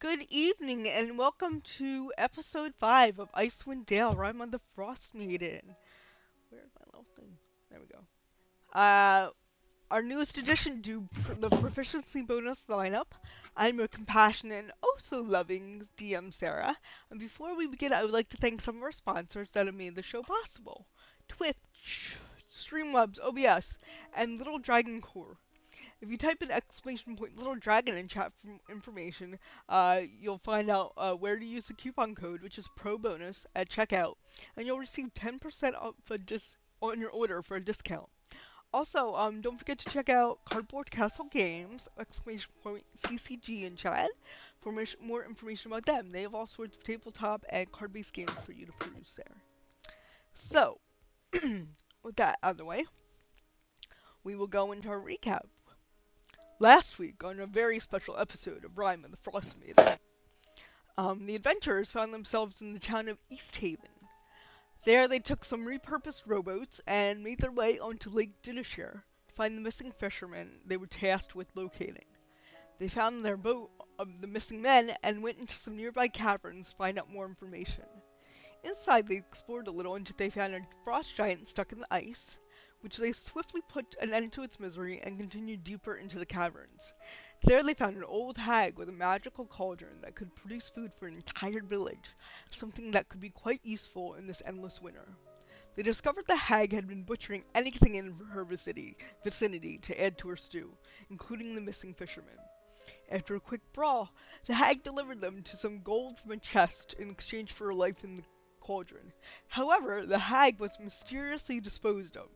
Good evening and welcome to episode 5 of Icewind Dale, Rime on the Frostmaiden. Where's my little thing? There we go. Our newest addition to the Proficiency bonus lineup. I'm your compassionate and oh so loving DM Sarah. And before we begin, I would like to thank some of our sponsors that have made the show possible. Twitch, Streamlabs, OBS, and Little Dragon Core. If you type in exclamation point little dragon in chat for information, you'll find out where to use the coupon code, which is pro bonus at checkout, and you'll receive 10% off on your order for a discount. Also, don't forget to check out Cardboard Castle Games exclamation point CCG in chat for more information about them. They have all sorts of tabletop and card-based games for you to peruse there. So, with that out of the way, we will go into our recap. Last week, on a very special episode of Rime and the Frostmaiden, the adventurers found themselves in the town of East Haven. There, they took some repurposed rowboats and made their way onto Lake Dineshire to find the missing fishermen they were tasked with locating. They found their boat of the missing men and went into some nearby caverns to find out more information. Inside, they explored a little until they found a frost giant stuck in the ice, which they swiftly put an end to its misery and continued deeper into the caverns. There they found an old hag with a magical cauldron that could produce food for an entire village, something that could be quite useful in this endless winter. They discovered the hag had been butchering anything in her vicinity to add to her stew, including the missing fishermen. After a quick brawl, the hag delivered them to some gold from a chest in exchange for her life in the cauldron. However, the hag was mysteriously disposed of.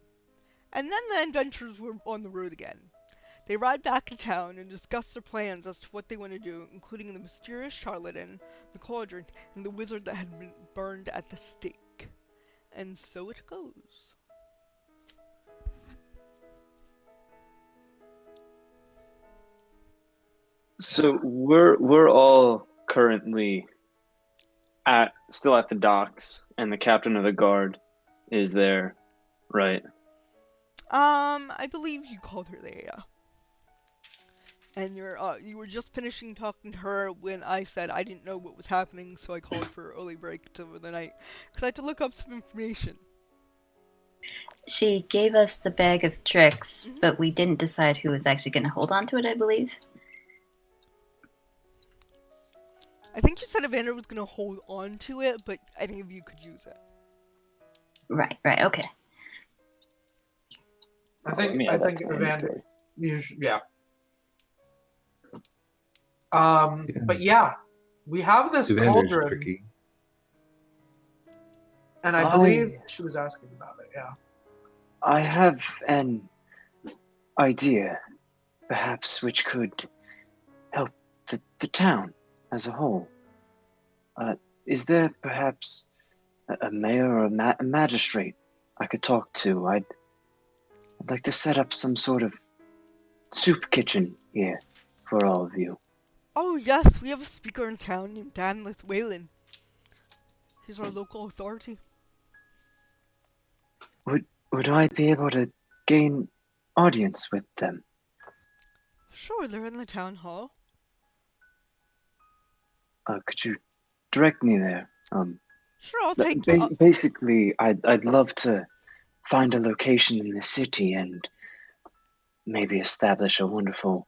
And then the adventurers were on the road again. They ride back to town and discuss their plans as to what they want to do, including the mysterious charlatan, the cauldron, and the wizard that had been burned at the stake. And so it goes. So we're all currently still at the docks, and the captain of the guard is there, right? I believe you called her there, yeah. And you were just finishing talking to her when I said I didn't know what was happening, so I called for early break over the night, because I had to look up some information. She gave us the bag of tricks, but we didn't decide who was actually going to hold on to it, I believe. I think you said Evander was going to hold on to it, but any of you could use it. Right, okay. I think Evander, yeah. But yeah, we have this Evander's cauldron, tricky. and I believe she was asking about it. Yeah, I have an idea, perhaps, which could help the town as a whole. Is there perhaps a mayor or a magistrate I could talk to? I'd like to set up some sort of soup kitchen here for all of you. Oh yes, we have a speaker in town named Dan Whalen. He's our local authority. Would I be able to gain audience with them? Sure, they're in the town hall. Could you direct me there? Sure, I'll take you. Basically, I'd love to find a location in the city and maybe establish a wonderful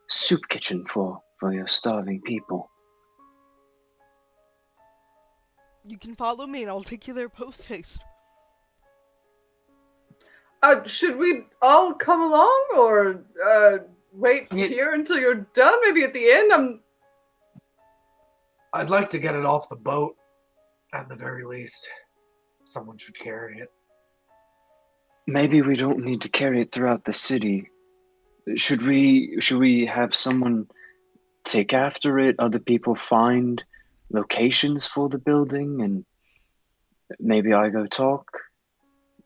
soup kitchen for your starving people. You can follow me and I'll take you there post haste. Should we all come along or wait here until you're done? Maybe at the end? I'd like to get it off the boat. At the very least, someone should carry it. Maybe we don't need to carry it throughout the city. Should we have someone take after it? Other people find locations for the building, and maybe I go talk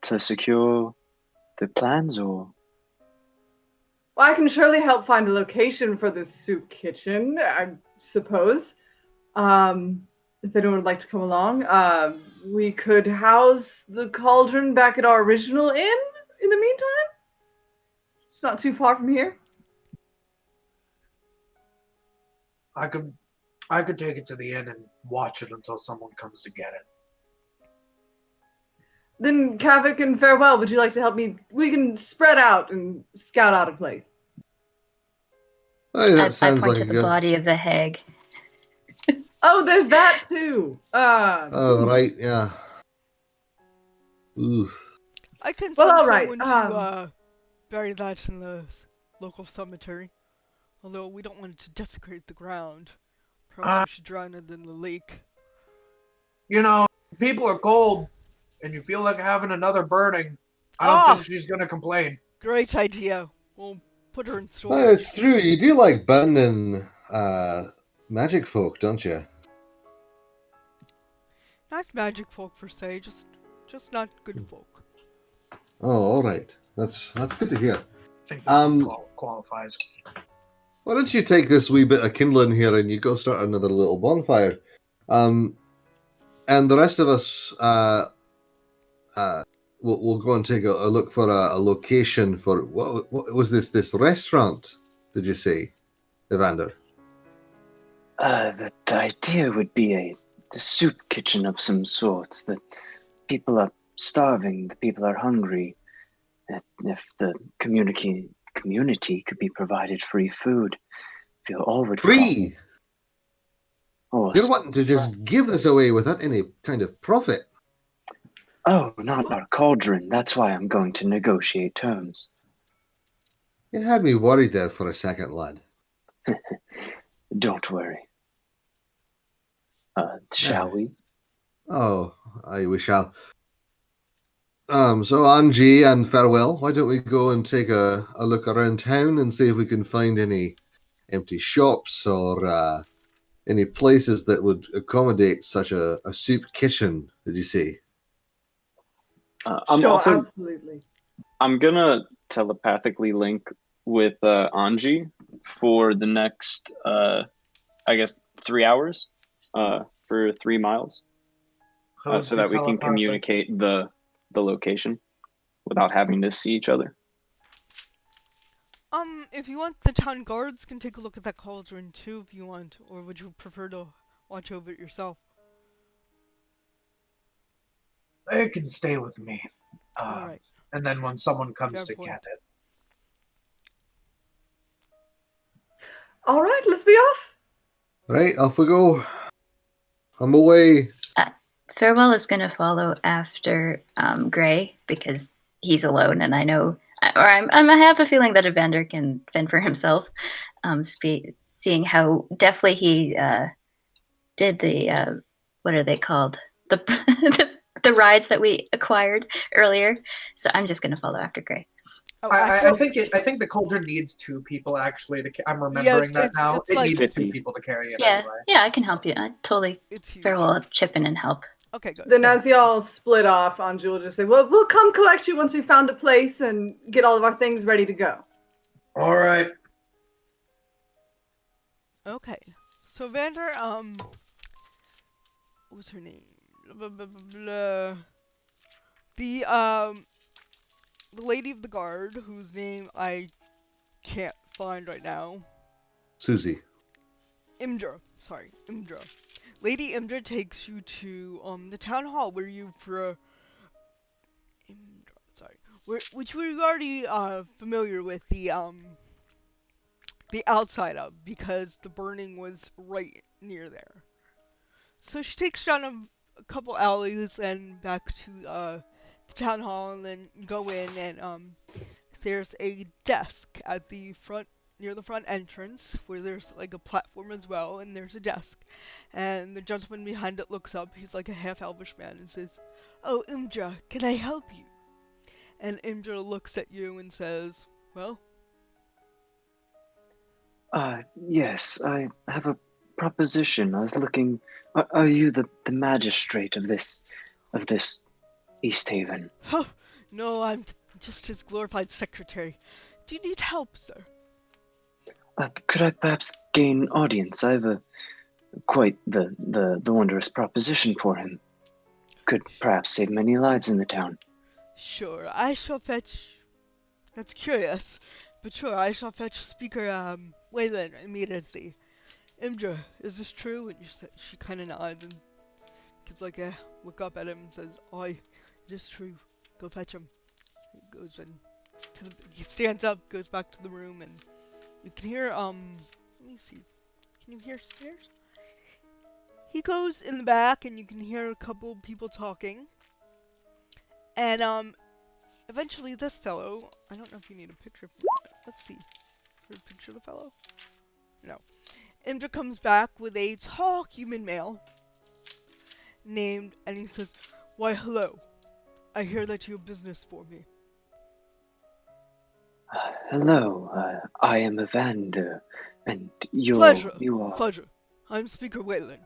to secure the plans, or? Well, I can surely help find a location for this soup kitchen, I suppose. If anyone would like to come along, we could house the cauldron back at our original inn in the meantime. It's not too far from here. I could I could take it to the inn and watch it until someone comes to get it. Then Kavik and Farewell, would you like to help me? We can spread out and scout out a place. Hey, that I sounds point like to a the good. body of the hag. Oh, there's that too. Oh, right, yeah. Ooh. I can Well, send all right, someone to bury that in the local cemetery. Although we don't want it to desecrate the ground. Perhaps Uh, we should drown it in the lake. You know, people are cold, and you feel like having another burning. I don't Ah! think she's gonna complain. Great idea. We'll put her in Oh, storage. it's true. You do like burning magic folk, don't you? Not magic folk per se, just not good folk. Oh, all right. That's good to hear. I think this Um, qualifies. Why don't you take this wee bit of kindling here and you go start another little bonfire? And the rest of us, we'll go and take a look for a location for what was this restaurant? Did you say, Evander? The idea would be the soup kitchen of some sorts. The people are starving. The people are hungry. If the community could be provided free food, feel all would Free. Oh, You're wanting to just give this away without any kind of profit. oh, not our Cauldron. That's why I'm going to negotiate terms. You had me worried there for a second, lad. Don't worry. Shall we? Oh, we shall. So Angie and Farewell, why don't we go and take a look around town and see if we can find any empty shops or any places that would accommodate such a soup kitchen, did you say? Sure, absolutely. I'm gonna telepathically link with Angie for the next, I guess, 3 hours for 3 miles, so that we can communicate the location without having to see each other. If you want, the town guards can take a look at that cauldron too if you want, or would you prefer to watch over it yourself? It can stay with me. Alright. And then when someone comes Fair to point. get it. All right, let's be off. Right, off we go. I'm away. Farewell is going to follow after Gray because he's alone, and I know, or I have a feeling that Evander can fend for himself. Seeing how deftly he did the what are they called, the the rides that we acquired earlier. So I'm just going to follow after Gray. Oh, I think the Cauldron needs 2 people actually. I'm remembering that now. it's It like needs 50. 2 people to carry it Yeah, anyway. yeah, I can help you. I totally it's huge. Farewell chip in and help. Okay, good. Then as y'all split off, Angie will just say, well, we'll come collect you once we found a place and get all of our things ready to go. All right. Okay. So Vander, what was her name? Blah, blah, blah, blah. The lady of the guard, whose name I can't find right now. Susie. Imdra. Sorry, Imdra. Lady Imdra takes you to the town hall where you which we're already familiar with the outside of because the burning was right near there. So she takes you down a couple alleys and back to the town hall, and then go in and there's a desk at the front, near the front entrance, where there's like a platform as well, and there's a desk. And the gentleman behind it looks up, he's like a half-elvish man, and says, "Oh, Imdra, can I help you?" And Imdra looks at you and says, "Well?" Yes, I have a proposition. I was looking. Are you the magistrate of this East Haven? "Huh, no, I'm just his glorified secretary. Do you need help, sir?" Could I perhaps gain audience? I have quite the wondrous proposition for him. Could perhaps save many lives in the town. "Sure, I shall fetch..." That's curious, but sure, I shall fetch Speaker Wayland immediately. Imdra, is this true? And she kind of nods and gives like a look up at him and says, "Oi, it is true. Go fetch him." He goes and he stands up, goes back to the room, and you can hear let me see. Can you hear stairs? He goes in the back, and you can hear a couple people talking. And eventually this fellow, I don't know if you need a picture. Let's see. Is there a picture of the fellow? No. Imdra comes back with a tall human male named, and he says, "Why, hello. I hear that you have business for me." Hello, I am Evander, and you are... Pleasure. I'm Speaker Waylon.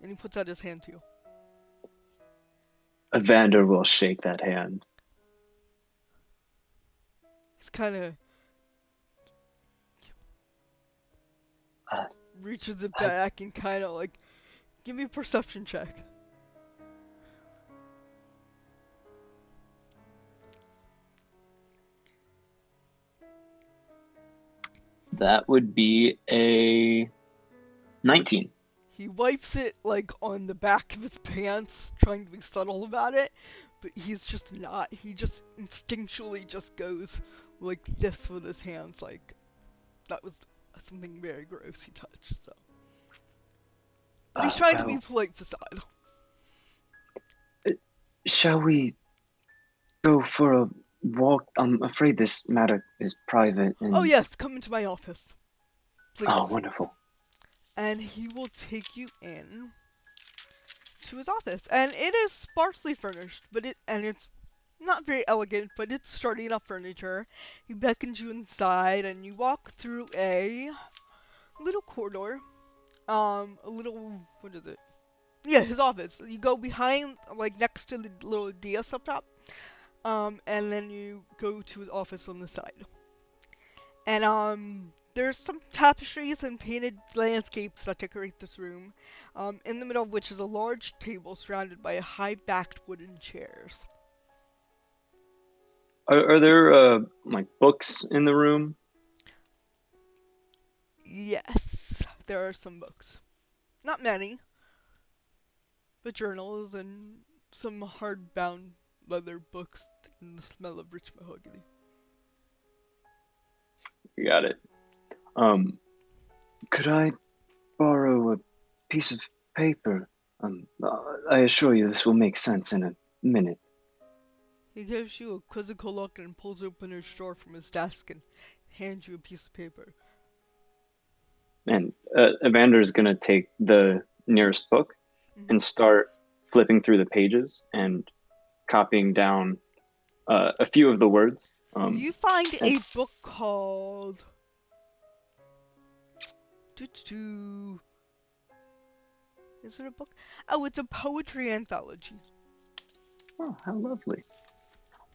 And he puts out his hand to you. Evander will shake that hand. He's kind of Uh, reaches it I- back and kind of like, give me a perception check. That would be a 19. He wipes it like on the back of his pants, trying to be subtle about it, but he's just not. He just instinctually just goes like this with his hands, like that was something very gross he touched. So, but he's trying to be Well, polite facade. shall we go for a walk? I'm afraid this matter is private and... Oh yes, come into my office, please. Oh, wonderful. And he will take you in to his office, and it is sparsely furnished, but it's not very elegant, but it's sturdy enough furniture. He beckons you inside, and you walk through a little corridor. A little, what is it? Yeah, his office. You go behind, like next to the little dais up top. And then you go to his office on the side. And there's some tapestries and painted landscapes that decorate this room. In the middle of which is a large table surrounded by high-backed wooden chairs. Are there, like, books in the room? Yes, there are some books. Not many, but journals and some hardbound leather books and the smell of rich mahogany. You got it. Could I borrow a piece of paper? I assure you this will make sense in a minute. He gives you a quizzical look and pulls open his drawer from his desk and hands you a piece of paper. And Evander is going to take the nearest book and start flipping through the pages and copying down a few of the words. You find a book called... Is it a book? Oh, it's a poetry anthology. Oh, how lovely.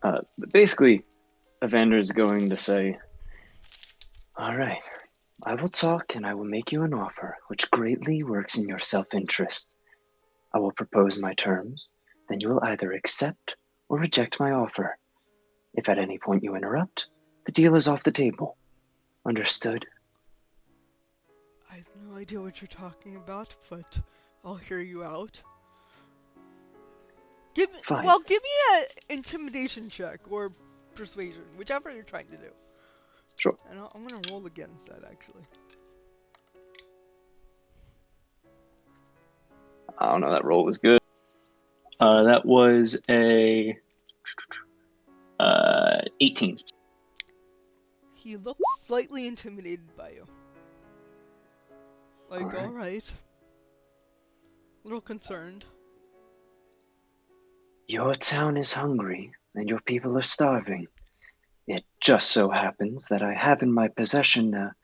But basically, Evander is going to say, "All right, I will talk and I will make you an offer which greatly works in your self-interest. I will propose my terms, then you will either accept or reject my offer. If at any point you interrupt, the deal is off the table. Understood?" I have no idea what you're talking about, but I'll hear you out. Fine. Give me an intimidation check or persuasion, whichever you're trying to do. Sure. And I'm gonna roll against that, actually. I don't know, that roll was good. That was a 18. He looks slightly intimidated by you. Like, alright. A little concerned. Your town is hungry and your people are starving. It just so happens that I have in my possession a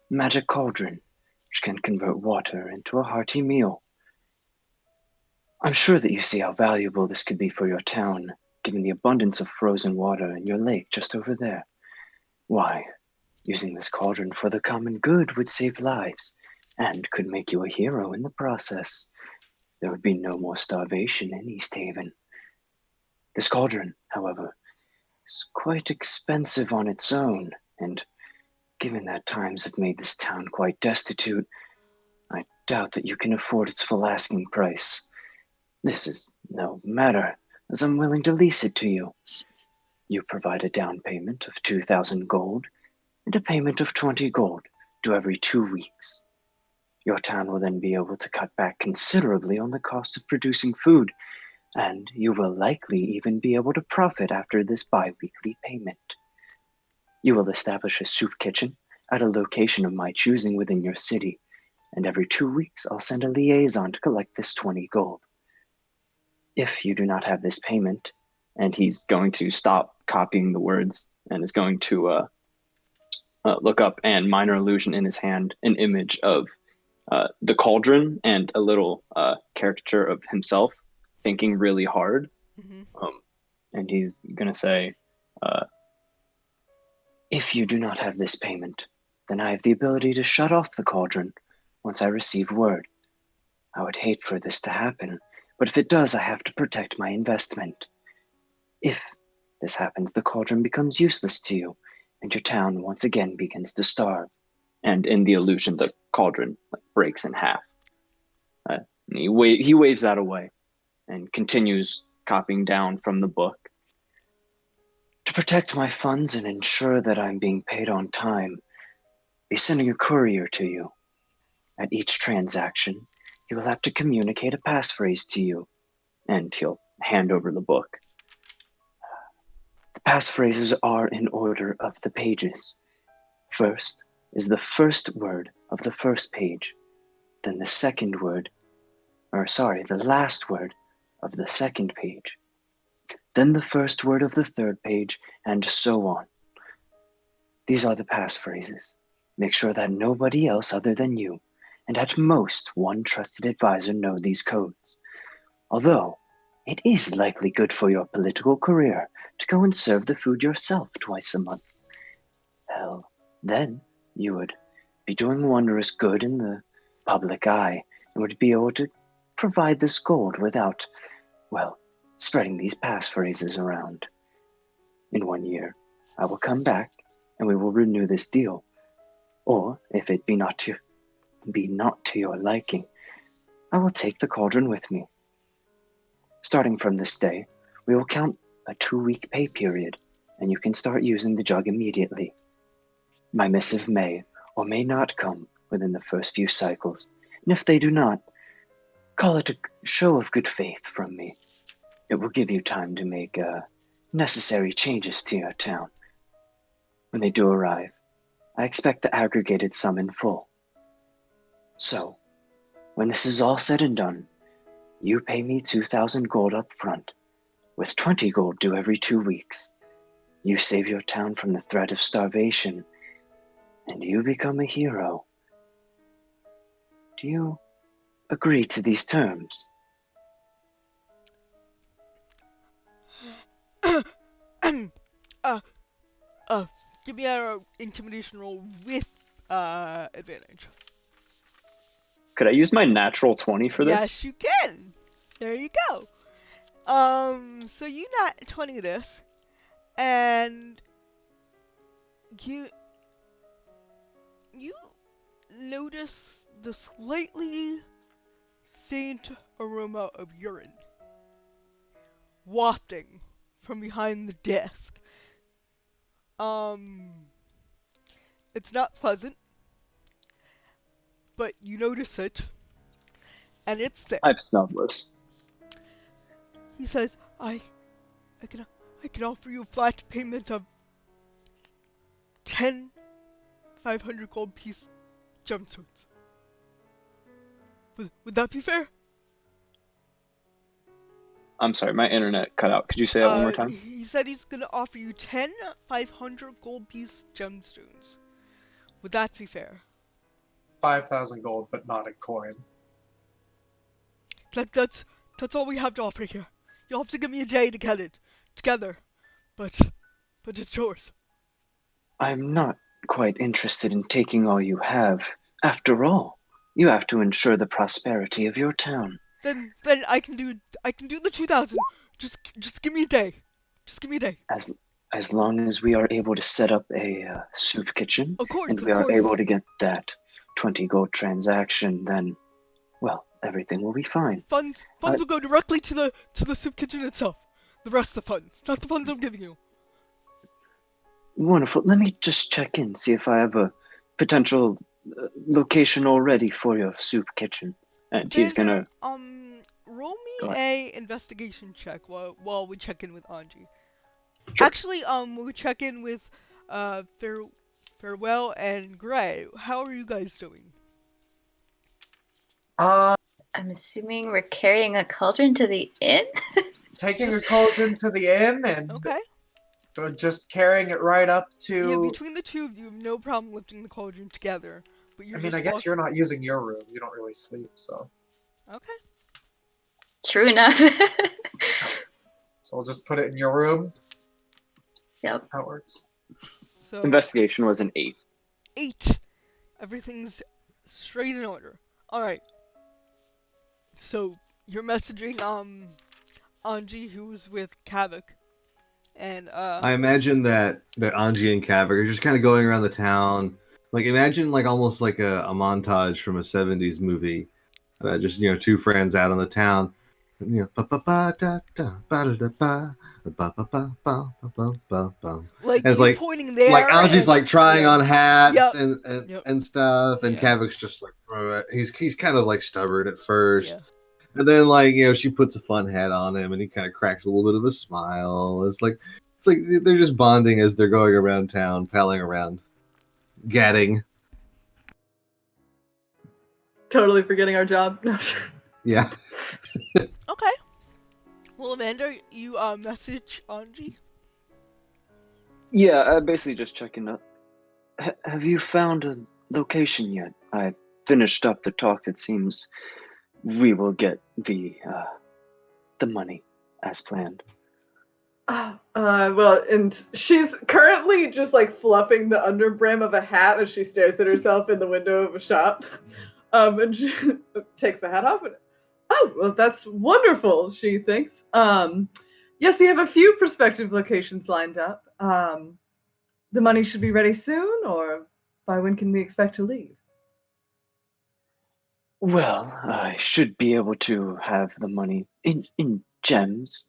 magic cauldron which can convert water into a hearty meal. I'm sure that you see how valuable this could be for your town, given the abundance of frozen water in your lake just over there. Why, using this cauldron for the common good would save lives and could make you a hero in the process. There would be no more starvation in East Haven. This cauldron, however, is quite expensive on its own and given that times have made this town quite destitute, I doubt that you can afford its full asking price. This is no matter, as I'm willing to lease it to you. You provide a down payment of 2,000 gold and a payment of 20 gold due every 2 weeks. Your town will then be able to cut back considerably on the cost of producing food, and you will likely even be able to profit after this bi-weekly payment. You will establish a soup kitchen at a location of my choosing within your city, and every 2 weeks I'll send a liaison to collect this 20 gold. If you do not have this payment, and he's going to stop copying the words and is going to look up and minor illusion in his hand an image of the cauldron and a little caricature of himself thinking really hard. Mm-hmm. And he's going to say, if you do not have this payment, then I have the ability to shut off the cauldron once I receive word. I would hate for this to happen, but if it does, I have to protect my investment. If this happens, the cauldron becomes useless to you, and your town once again begins to starve. And in the illusion, the cauldron breaks in half. And he waves that away and continues copying down from the book. To protect my funds and ensure that I'm being paid on time, be sending a courier to you. At each transaction, he will have to communicate a passphrase to you, and he'll hand over the book. The passphrases are in order of the pages. First is the first word of the first page, then the last word of the second page, then the first word of the third page, and so on. These are the passphrases. Make sure that nobody else other than you, and at most one trusted advisor, know these codes. Although, it is likely good for your political career to go and serve the food yourself twice a month. Hell, then you would be doing wondrous good in the public eye and would be able to provide this gold without, well, spreading these passphrases around. In 1 year, I will come back and we will renew this deal. Or, if it be not to your liking, I will take the cauldron with me. Starting from this day, we will count a 2-week pay period, and you can start using the jug immediately. My missive may or may not come within the first few cycles, and if they do not, call it a show of good faith from me. It will give you time to make necessary changes to your town. When they do arrive, I expect the aggregated sum in full. So, when this is all said and done, you pay me 2,000 gold up front, with 20 gold due every 2 weeks. You save your town from the threat of starvation, and you become a hero. Do you agree to these terms? Give me an intimidation roll with advantage. Could I use my natural 20 for this? Yes, you can. There you go. So you nat 20 this, and you notice the slightly faint aroma of urine wafting from behind the desk. It's not pleasant, but you notice it, and it's there. I've smelled this. He says, I can offer you a flat payment of 10 500 gold piece gemstones. Would that be fair? I'm sorry, my internet cut out. Could you say that one more time? He said he's gonna offer you 10 500 gold piece gemstones. Would that be fair? 5,000 gold, but not in coin. That's all we have to offer here. You'll have to give me a day to get it together, but it's yours. I'm not quite interested in taking all you have. After all, you have to ensure the prosperity of your town. Then I can do the 2,000. Just give me a day. Just give me a day. as long as we are able to set up a soup kitchen Of course, and of we are course. able to get that 20 gold transaction, then, well, everything will be fine. Funds will go directly to the soup kitchen itself. The rest of the funds, not the funds I'm giving you. Wonderful. Let me just check in, see if I have a potential location already for your soup kitchen. And he's Vander, gonna roll go me ahead. a investigation check while we check in with Anji. Sure. Actually, we'll check in with Farewell and Gray. How are you guys doing? I'm assuming we're carrying a cauldron to the inn? Taking Just- a cauldron to the inn and Okay. just carrying it right up to. Yeah, between the two of you, have no problem lifting the cauldron together. But you're I mean, just I guess you're not using your room. You don't really sleep, so. Okay. True enough. So I'll just put it in your room. Yep. How it works. So Investigation was an 8. 8. Everything's straight in order. All right. So you're messaging Anji, who's with Kavik, and I imagine that Anji and Kavik are just kind of going around the town. Like imagine like almost like a montage from a 70s movie. Just two friends out on the town. like And it's you like pointing there. like Anji's like trying yeah. on hats Yep. and stuff, and Yeah. Kavik's just like he's kind of like stubborn at first. Yeah. And then, like, she puts a fun hat on him, and he kind of cracks a little bit of a smile. It's like they're just bonding as they're going around town, palling around, gadding. Totally forgetting our job. No. Yeah. Okay. Well, Amanda, you message Anji. Yeah, basically just checking up. Have you found a location yet? I finished up the talks. It seems we will get the money as planned. Well, and she's currently just like fluffing the underbrim of a hat as she stares at herself in the window of a shop. And she takes the hat off and, oh, well, that's wonderful, she thinks. Yes, we have a few prospective locations lined up. The money should be ready soon, or by when can we expect to leave? Well, I should be able to have the money in gems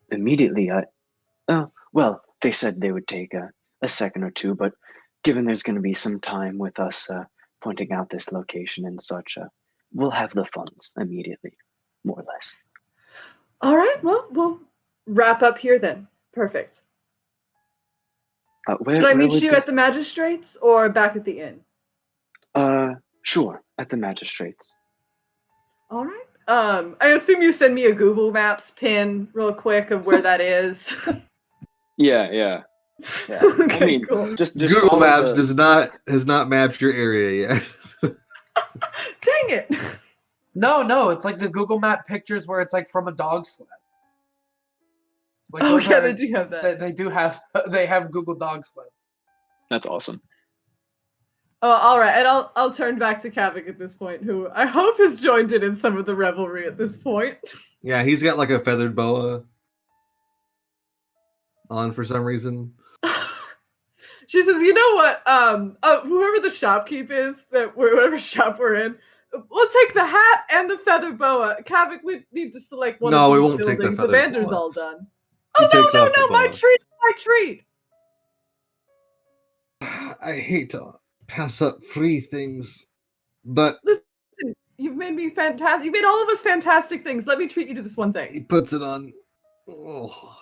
immediately. Well, they said they would take a second or two, but given there's going to be some time with us pointing out this location and such, we'll have the funds immediately, more or less. All right, well, we'll wrap up here then. Perfect. Should I meet you at the magistrate's or back at the inn? Sure, at the magistrate's. All right. I assume you send me a Google Maps pin real quick of where that is. Yeah. Okay, I mean, cool. just Google follow Maps the- has not mapped your area yet. Dang it. No, it's like the Google Map pictures where it's like from a dog sled. Like Oh those yeah, are- they do have that. They have Google dog sleds. That's awesome. Oh, all right, and I'll turn back to Kavik at this point, who I hope has joined in some of the revelry at this point. Yeah, he's got like a feathered boa on for some reason. She says, "You know what? Whoever the shopkeep is, whatever shop we're in, we'll take the hat and the feather boa. Kavik, we need to select one. No, of we these won't take the buildings. feathered Vander's boa. all done. He Oh takes off the no! My boa. treat! I hate to pass up free things, but Listen, you've made me fantastic. You made all of us fantastic things. Let me treat you to this one he thing. puts it on. Oh,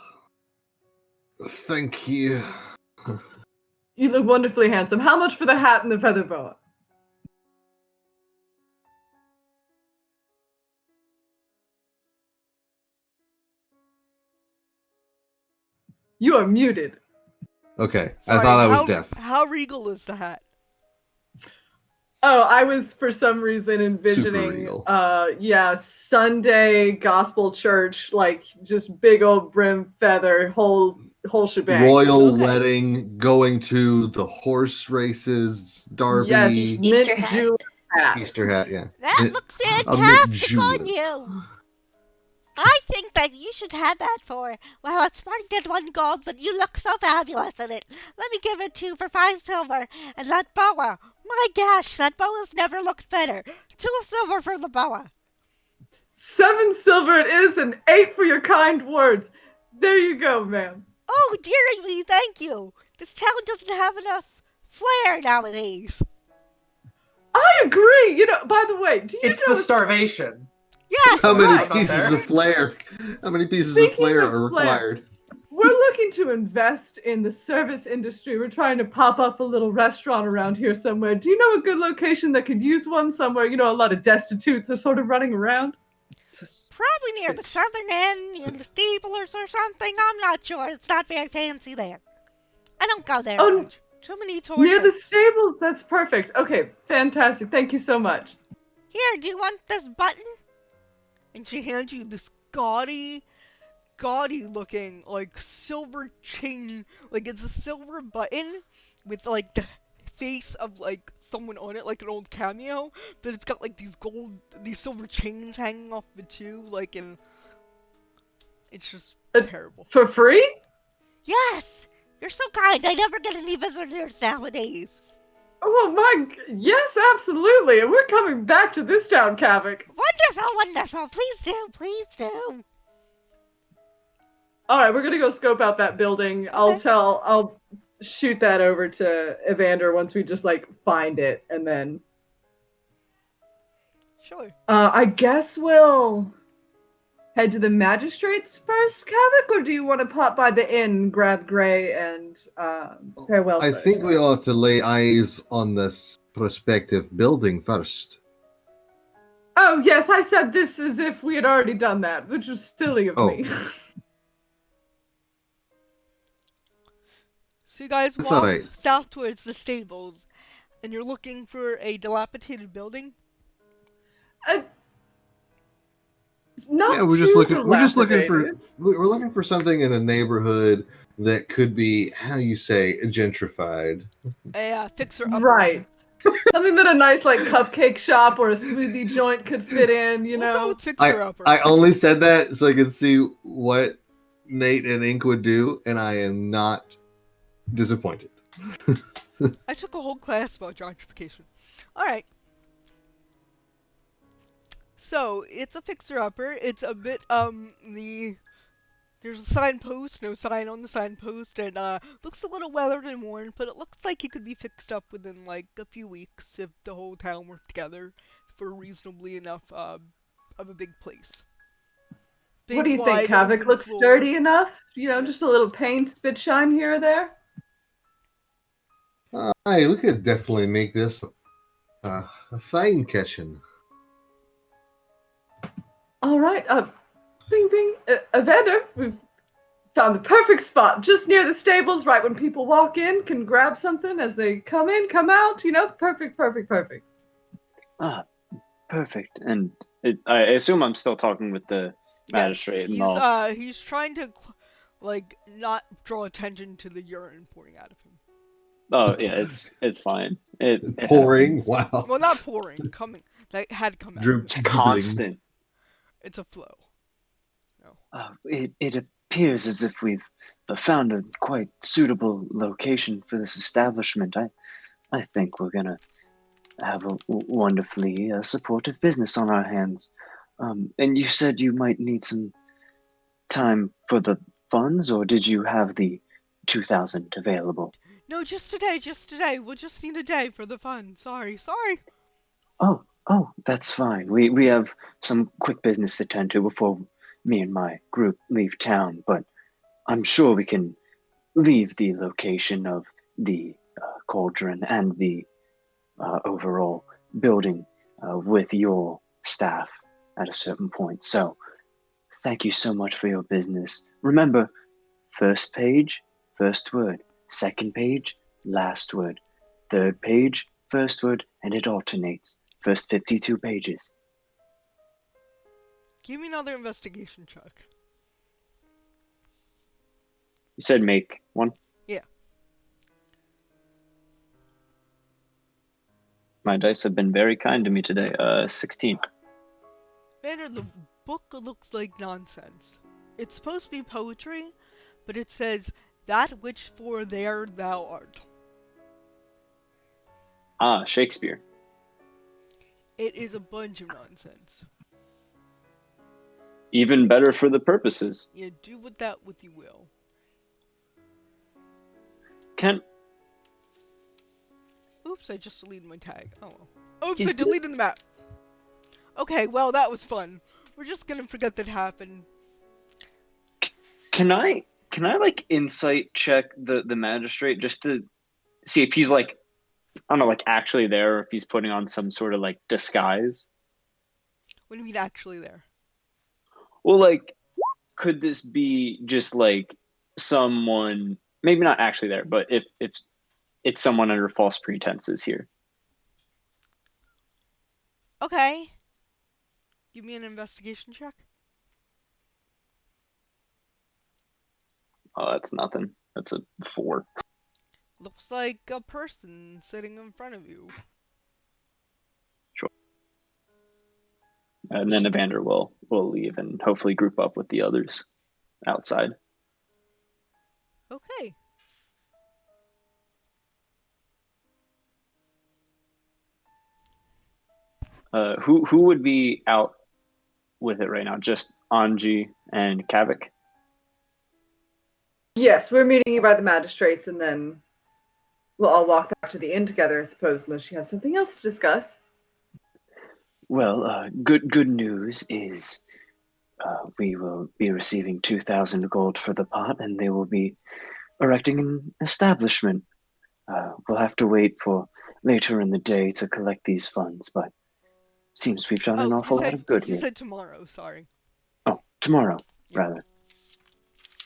thank you. You look wonderfully handsome. How much for the hat and the feather boa? You are muted. Okay, Sorry, I thought I was deaf. How regal is the hat? Oh, I was for some reason envisioning, regal. Sunday gospel church, like just big old brim feather, whole shebang. Royal Okay. wedding, going to the horse races, Derby, Yes, Easter mint hat. jewel hat. Easter hat, yeah. That Mint- looks a mint fantastic on julep. you. I think that you should have that for, well, it's more than 1 gold, but you look so fabulous in it. Let me give it to you for 5 silver. And that boa, my gosh, that boa's never looked better. 2 silver for the boa. 7 silver it is, and 8 for your kind words. There you go, ma'am. Oh, dearie me, thank you. This town doesn't have enough flair nowadays. I agree. You know, by the way, do you It's know the starvation. Yes, How many right. pieces of flair? How many pieces of Speaking flair of are flair, required? we're looking to invest in the service industry. We're trying to pop up a little restaurant around here somewhere. Do you know a good location that could use one somewhere? You know, a lot of destitutes are sort of running around. probably near the southern end, near the stables or something. I'm not sure. It's not very fancy there. I don't go there Oh, much. Too many near the tourists. stables? That's perfect. Okay, fantastic. Thank you so much. Here, do you want this button? And she hands you this gaudy looking, like, silver chain. Like, it's a silver button with, like, the face of, like, someone on it, like an old cameo. But it's got, like, these silver chains hanging off of it, too. Like, and it's just terrible. For free? Yes! You're so kind. I never get any visitors nowadays. Oh yes, absolutely. And we're coming back to this town, Kavik. Wonderful, wonderful. Please do, please do. All right, we're gonna go scope out that building. Okay. I'll shoot that over to Evander once we just like find it, and then Sure. I guess we'll head to the magistrates first, Kavik, or do you want to pop by the inn, grab Gray and farewell? I first? think we ought to lay eyes on this prospective building first. Oh yes, I said this as if we had already done that, which was silly of me. So you guys That's walk alright. south towards the stables, and you're looking for a dilapidated building. Not Yeah, we're too just looking for dilapidated. we're looking for something in a neighborhood that could be, how you say, gentrified. A fixer-upper. Right. Something that a nice like cupcake shop or a smoothie joint could fit in, you We'll go know. with fixer-upper. I only said that so I could see what Nate and Ink would do, and I am not disappointed. I took a whole class about gentrification. Alright. So, it's a fixer-upper. It's a bit, there's a signpost, no sign on the signpost, and, looks a little weathered and worn, but it looks like it could be fixed up within, like, a few weeks if the whole town worked together for reasonably enough, of a big place. Big, What do you think, wide, Kavik? open Looks floor. sturdy enough? You know, just a little paint, spit shine here or there? Aye, we could definitely make this a fine kitchen. All right, bing bing. Evander, we've found the perfect spot just near the stables, right when people walk in, can grab something as they come in, come out, you know, perfect. Ah, perfect. And I assume I'm still talking with the magistrate and all. He's trying to, like, not draw attention to the urine pouring out of him. Oh yeah, it's fine. It Pouring, happens. wow. Well, not pouring, coming. That had come out. Droop- Just dribbling. constant. It's a flow. No. It appears as if we've found a quite suitable location for this establishment. I think we're gonna have a wonderfully supportive business on our hands. And you said you might need some time for the funds, or did you have the 2,000 available? No, just today. We'll just need a day for the fun. Sorry. Oh, that's fine. We have some quick business to tend to before me and my group leave town, but I'm sure we can leave the location of the Cauldron and the overall building with your staff at a certain point. So thank you so much for your business. Remember, first page, first word. Second page, last word. Third page, first word, and it alternates. First 52 pages. Give me another investigation check. You said make one? Yeah. My dice have been very kind to me today. 16. Vander, the book looks like nonsense. It's supposed to be poetry, but it says, "That which for there thou art." Ah, Shakespeare. It is a bunch of nonsense. Even better for the purposes. You do with that what you will. Can Oops, I just deleted my tag. Oh well. Oops, I Is this- deleted the map. Okay, well, that was fun. We're just gonna forget that happened. can I like insight check the magistrate just to see if he's like, I don't know, like actually there, or if he's putting on some sort of like disguise? What do you mean actually there? Well, like, could this be just like someone, maybe not actually there, but if it's someone under false pretenses here? Okay. Give me an investigation check. Oh, that's nothing. That's a 4. Looks like a person sitting in front of you. And then Evander will leave and hopefully group up with the others outside. Okay. Who would be out with it right now? Just Anji and Kavik? Yes, we're meeting you by the magistrates, and then we'll all walk back to the inn together, I suppose, unless she has something else to discuss. Well, good news is we will be receiving 2,000 gold for the pot, and they will be erecting an establishment. We'll have to wait for later in the day to collect these funds, but seems we've done an Oh, awful lot of good you here. said tomorrow, sorry. Oh, tomorrow, Yeah. rather.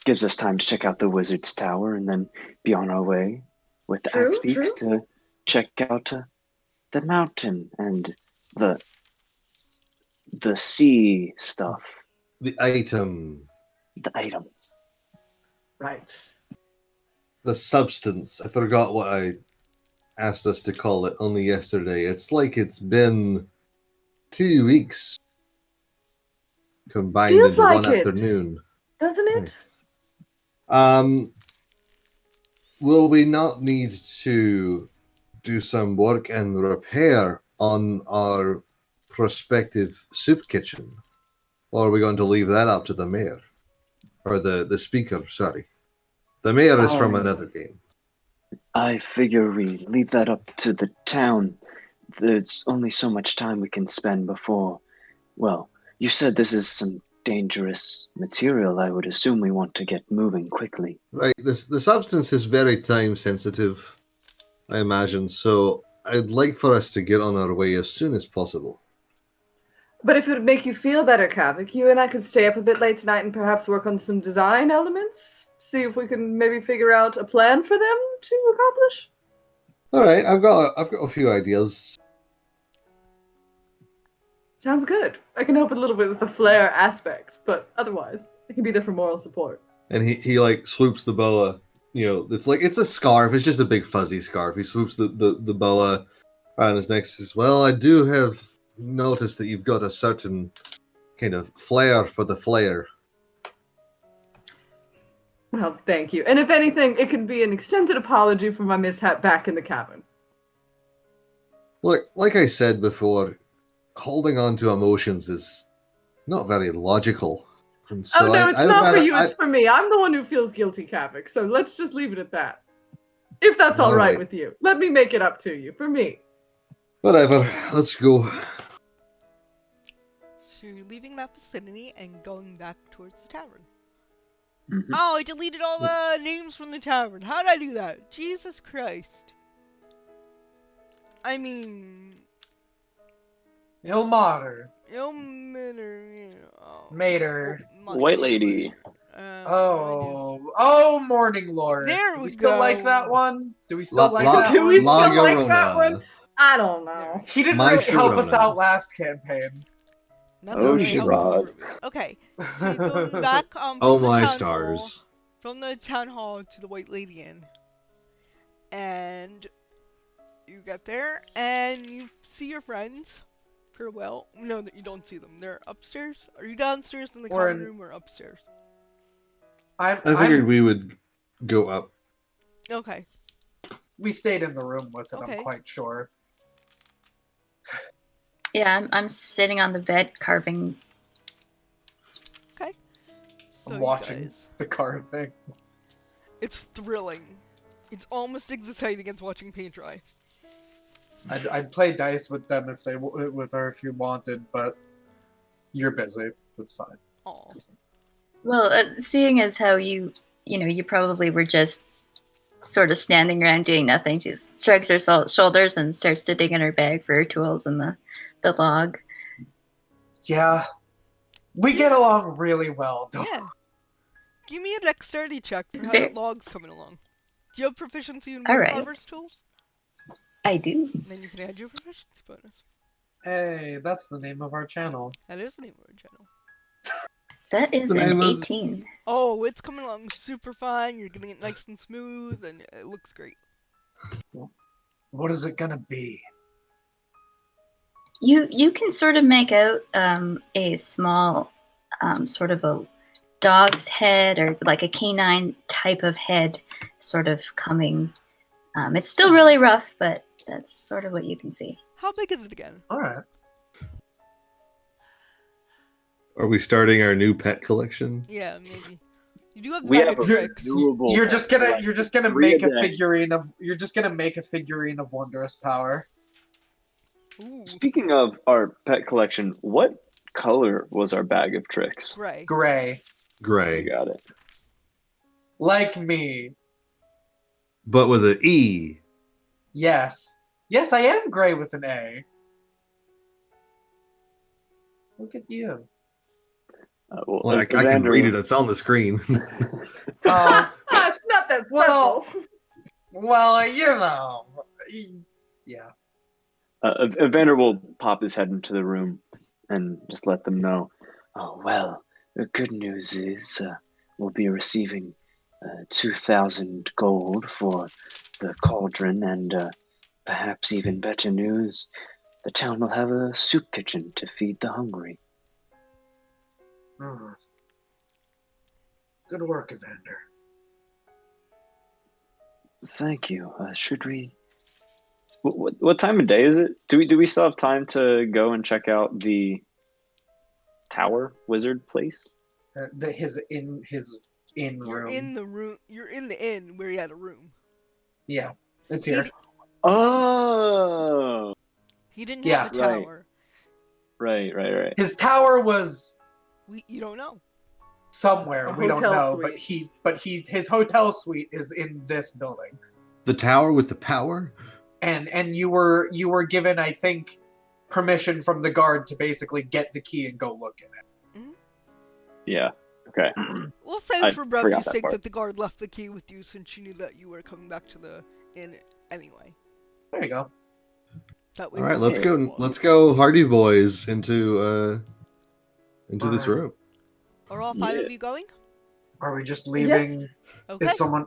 Gives us time to check out the wizard's tower and then be on our way with the True, axe beaks to check out the mountain and the sea stuff, The item, the items. Right. the substance. I forgot what I asked us to call it only yesterday. It's like it's been 2 weeks combined Feels into like one it. afternoon. Doesn't it? Nice. Will we not need to do some work and repair on our prospective soup kitchen? Or are we going to leave that up to the mayor? Or the speaker, sorry. The mayor is from another game. I figure we leave that up to the town. There's only so much time we can spend before. Well, you said this is some dangerous material. I would assume we want to get moving quickly. Right, the substance is very time sensitive, I imagine, so I'd like for us to get on our way as soon as possible. But if it would make you feel better, Kavik, you and I could stay up a bit late tonight and perhaps work on some design elements. See if we can maybe figure out a plan for them to accomplish. All right, I've got a few ideas. Sounds good. I can help a little bit with the flair aspect, but otherwise, I can be there for moral support. And he like swoops the boa. You know, it's a scarf. It's just a big fuzzy scarf. He swoops the boa around his neck. Says, "Well, I do have noticed that you've got a certain kind of flair for the flair." Well, thank you. And if anything, it could be an extended apology for my mishap back in the cabin. Look, like I said before, holding on to emotions is not very logical. And so Oh no, it's I'd not for rather- you, it's for me. I'm the one who feels guilty, Kavik, so let's just leave it at that. If that's all right Alright. with you. Let me make it up to you, for me. Whatever, let's go. So you're leaving that vicinity and going back towards the tavern. Mhm. Oh, I deleted all the names from the tavern. How did I do that? Jesus Christ. I mean... Ilmater. Ilmater... Oh, Mater. White lady. Oh, Morning Lord. There Do we we still like go. that one? Do we still like that Do one? we still La like that Llorona. one? I don't know. He didn't My really help us Sharona. out last campaign. Nothing Oh, really helped with Sherrod. Ruby. Okay, so you're going back from Oh the my town stars. hall, from the town hall to the White Lady Inn, and you get there and you see your friends, Per well, no, you don't see them. They're upstairs. Are you downstairs in the Or common in- room or upstairs? I'm. I figured I'm we would go up. Okay. we stayed in the room with it. Okay. I'm quite sure. Yeah, I'm sitting on the bed carving. Okay. So I'm you watching guys, the carving. it's thrilling. It's almost as exciting as watching paint dry. I'd play dice with them if they with her if you wanted, but you're busy. It's fine. Aw. Well, seeing as how you probably were just sort of standing around doing nothing, she shrugs her shoulders and starts to dig in her bag for her tools and the log. Yeah, we get along really well. Don't Yeah. Give me a dexterity check for how Fair. the log's coming along. Do you have proficiency in All right. woodcarver's tools? I do. Then you can add your proficiency bonus. Hey, that's the name of our channel. That is the name of our channel. That is The name an of- 18. Oh, it's coming along super fine. You're getting it nice and smooth, and it looks great. What is it gonna be? You can sort of make out a small sort of a dog's head or like a canine type of head sort of coming. It's still really rough, but that's sort of what you can see. How big is it again? All right. Are we starting our new pet collection? Yeah, maybe. You do have the We bag have of a tricks. doable. You're just gonna Three make a a day. figurine of. You're just gonna make a figurine of wondrous power. Ooh, Speaking of our pet collection, what color was our bag of tricks? gray. Gray, I Gray, got it. like me. but with an E. Yes, yes, I am gray with an A. Look at you. Well, I can Evander- read it. It's on the screen. Oh, Not that Well- purple. well, you know. Yeah. Evander will pop his head into the room and just let them know. Oh, well, the good news is we'll be receiving 2,000 gold for the cauldron, and perhaps even better news, the town will have a soup kitchen to feed the hungry. Mm. Good work, Evander. Thank you. Should we? What time of day is it? Do we still have time to go and check out the tower wizard place? His inn You're room. in the room. You're in the inn where you had a room. Yeah, it's He, here. d- Oh, he didn't Yeah, have a right. tower. right. His tower was You don't know. somewhere A we don't hotel know, suite. but his hotel suite is in this building. The tower with the power? And you were given, I think, permission from the guard to basically get the key and go look in Yeah. Okay. it. We'll say I for forgot brevity's that sake part. that the guard left the key with you since she knew that you were coming back to the inn anyway. There you go. That way All right, we let's can go. walk. Let's go, Hardy Boys, into this Alright. room. Are all five Yeah. of you going? Are we just leaving? Yes. Okay. Is someone?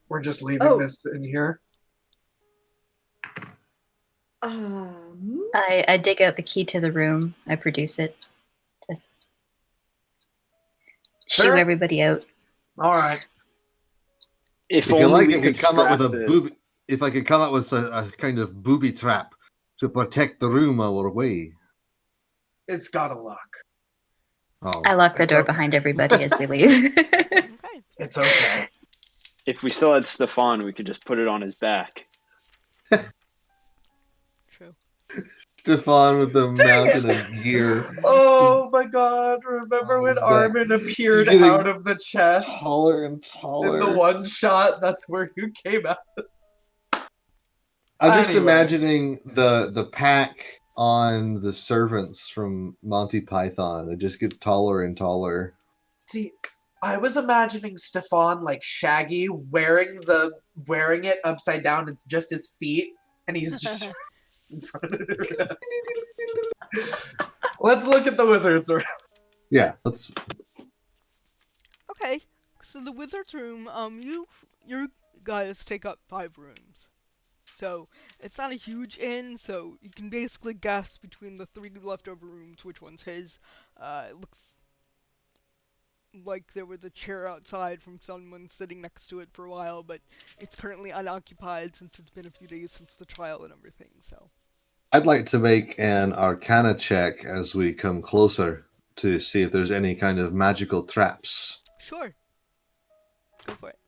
We're just leaving Oh. this in here. I dig out the key to the room. I produce it. Just shoo Sure. everybody out. All right. If If you only like, we I could could come up with a strap booby. this. If I could come up with a kind of booby trap to protect the room while we're away. It's gotta lock. Oh, I lock the It's door okay. behind everybody as we leave. Okay. It's okay. If we still had Stefan, we could just put it on his back. True. Stefan with the Dang mountain it. of gear, Oh my God! Remember when That- Armin appeared getting out of the chest taller and in taller. the one shot? That's where you came out. I'm just Anyway. imagining the pack on the servants from Monty Python. It just gets taller and taller. See, I was imagining Stefan like Shaggy wearing it upside down. It's just his feet, and he's just in front of it. Let's look at the wizards. Yeah, let's. Okay. So the wizard's room, you guys take up 5 rooms. So it's not a huge inn, so you can basically guess between the 3 leftover rooms which one's his. It looks like there was a chair outside from someone sitting next to it for a while, but it's currently unoccupied since it's been a few days since the trial and everything, so. I'd like to make an Arcana check as we come closer to see if there's any kind of magical traps. Sure. Go for it.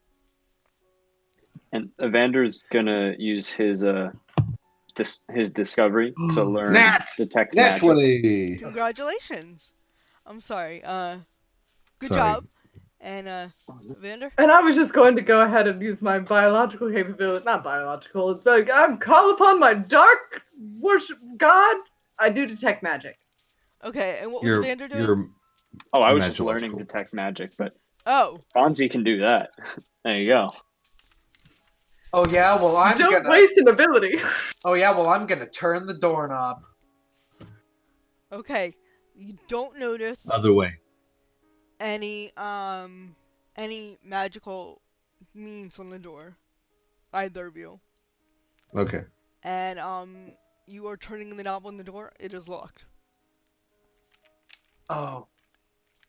And Evander's gonna use his discovery to learn Nat detect Nat magic. 20. Congratulations. I'm sorry. Good Sorry. job. And, Evander? And I was just going to go ahead and use my biological capability. Not biological, but I call upon my dark worship god. I do detect magic. Okay, and what was Evander doing? You're Oh, I was just Magical. learning detect magic, but Oh, Bonji can do that. There you go. Oh yeah, well I'm Don't gonna. waste an ability. Oh yeah, well I'm gonna turn the doorknob. okay. You don't notice other way. any magical means on the door. Either of you. Okay. And, you are turning the knob on the door. It is locked. Oh.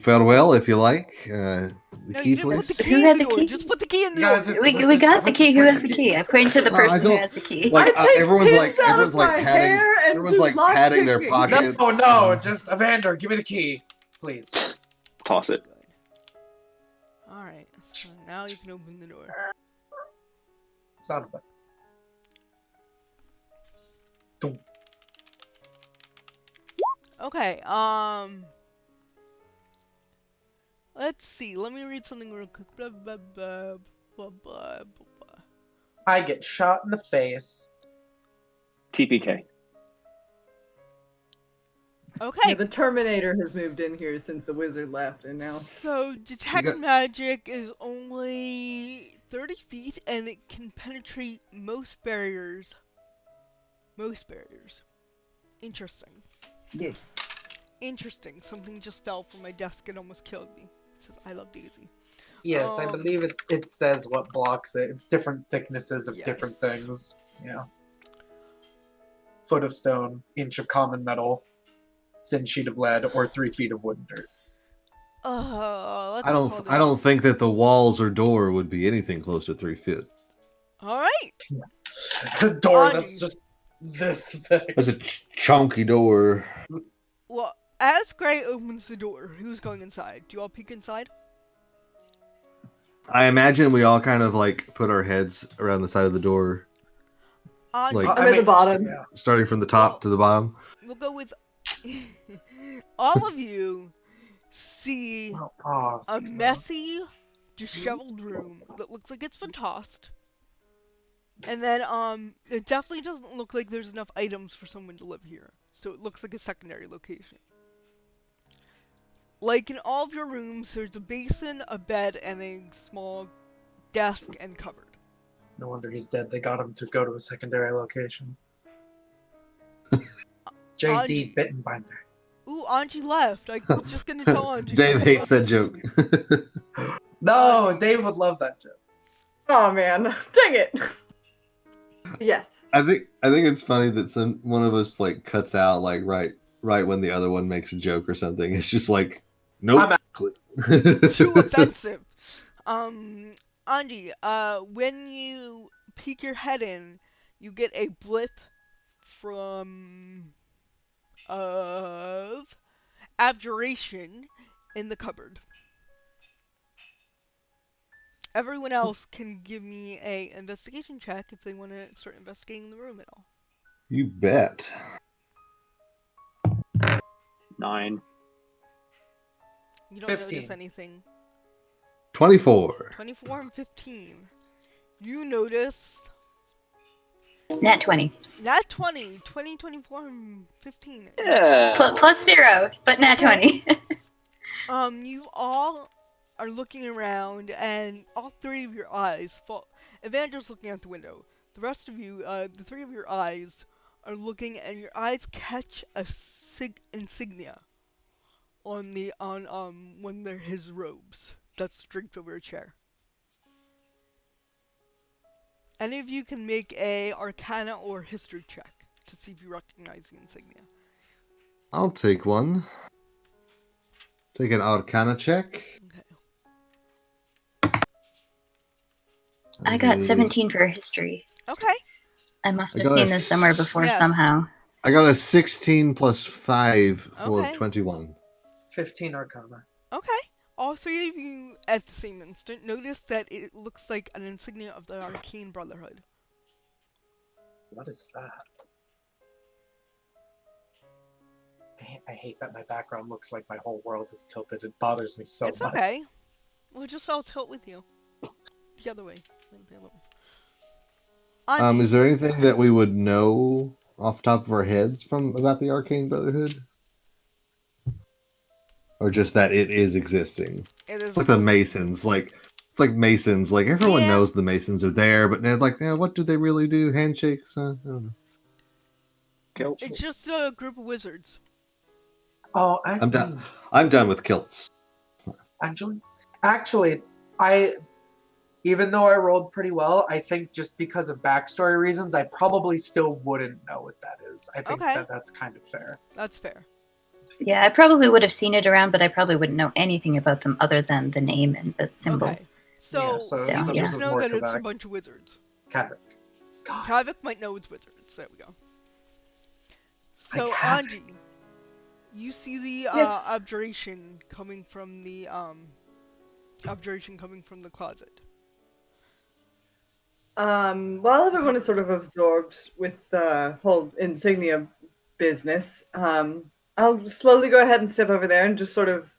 Farewell, if you like. The No, key, you didn't put please. the Who key in had the the door. key? Just put the key in the You door. gotta just- We got the key. Who has the key? I point to the No, I person who don't- has the key. Like I take everyone's like pins out everyone's of like my patting hair and everyone's do like lock patting their picking. pockets. No, just Evander, give me the key, please. Toss it. Good. Alright, so now you can open the door. Sound effects. Okay, let's see. Let me read something real quick. Blah, blah, blah, blah, blah, blah. I get shot in the face. TPK. Okay, Yeah, the Terminator has moved in here since the wizard left, and now. so detect got- magic is only 30 feet and it can penetrate most barriers. Most barriers. Interesting. Yes. Interesting. Something just fell from my desk and almost killed me. It says, I love Daisy. Yes, I believe it says what blocks it. It's different thicknesses of Yes. different things. Yeah. Foot of stone, inch of common metal, thin sheet of lead, or 3 feet of wooden dirt. Let's I call don't this- think that the walls or door would be anything close to 3 feet. Alright. The door On that's you. just this thick. That's a chunky door. Well, as Gray opens the door, who's going inside? Do you all peek inside? I imagine we all kind of like put our heads around the side of the door, On Like- I'm at the bottom. Yeah. starting from the top Well- to the bottom. We'll go with all of you see Oh, a messy, disheveled room that looks like it's been tossed. And then it definitely doesn't look like there's enough items for someone to live here. So it looks like a secondary location. Like in all of your rooms, there's a basin, a bed, and a small desk and cupboard. No wonder he's dead. They got him to go to a secondary location. JD Anji. Bittenbinder. Ooh, Anji left. I was just gonna tell Anji. Dave hates that joke. No, Dave would love that joke. Oh man, dang it. Yes. I think it's funny that one of us like cuts out like right when the other one makes a joke or something. It's just like nope. Too offensive. Anji, when you peek your head in, you get a blip from of abjuration in the cupboard. Everyone else can give me a investigation check if they want to start investigating the room at all. You bet. 9. You don't 15. notice anything. 24. 24 and 15. You notice Nat 20. nat 20, 20, 24, and 15. Yeah. Plus 0, but nat 20. You all are looking around, and all 3 of your eyes fall. Evangel's looking out the window. The rest of you, the 3 of your eyes are looking, and your eyes catch a insignia on one of his robes that's draped over a chair. Any of you can make a Arcana or History check to see if you recognize the insignia. I'll take one. Take an Arcana check. Okay. I got 17 for history. Okay. I must I have got seen a this somewhere before Yes. somehow. I got a 16 plus 5 for Okay. 21. 15 Arcana. Okay. All three of you at the same instant notice that it looks like an insignia of the Arcane Brotherhood. What is that? I hate that my background looks like my whole world is tilted. It bothers me so It's much. okay. We'll just all tilt with you. The other way. Like the other way. Anji, Is there anything that we would know off the top of our heads about the Arcane Brotherhood? Or just that it is existing? it is It's like the Masons. It's like Masons. Like everyone Yeah. knows the Masons are there, but they're like, what do they really do? Handshakes? I don't know. Kilts. It's just a group of wizards. Oh, I'm done. I'm done with kilts. Actually, even though I rolled pretty well, I think just because of backstory reasons, I probably still wouldn't know what that is. I think Okay. that's kind of fair. That's fair. Yeah, I probably would have seen it around, but I probably wouldn't know anything about them other than the name and the symbol. Okay. So, so you yeah. just know that it's a bunch of wizards. Kavik. God. Kavik might know it's wizards. There we go. So, Like Kavik. Anji, you see the Yes. abjuration coming from the closet. While everyone is sort of absorbed with the whole insignia business, I'll slowly go ahead and step over there and just sort of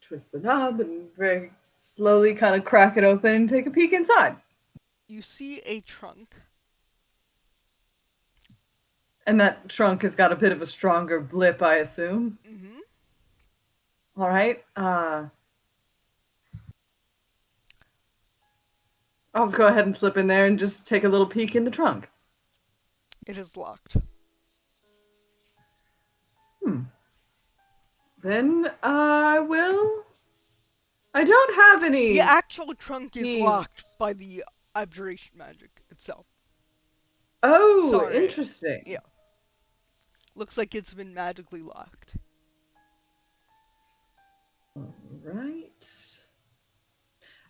twist the knob and very slowly kind of crack it open and take a peek inside. You see a trunk. And that trunk has got a bit of a stronger blip, I assume. Mm-hmm. All right. I'll go ahead and slip in there and just take a little peek in the trunk. It is locked. Then I will. I don't have any. The actual trunk is keys. locked by the abjuration magic itself. Oh, Sorry. interesting. Yeah. Looks like it's been magically locked. All right.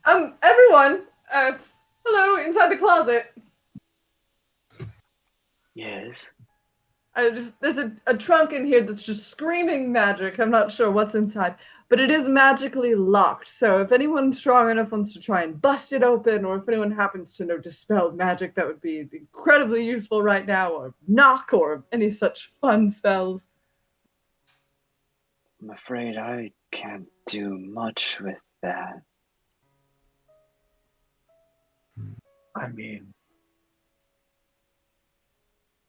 Everyone. Hello, inside the closet. Yes. There's a trunk in here that's just screaming magic. I'm not sure what's inside, but it is magically locked. So if anyone strong enough wants to try and bust it open, or if anyone happens to know dispel magic, that would be incredibly useful right now, or knock, or any such fun spells. I'm afraid I can't do much with that. I mean,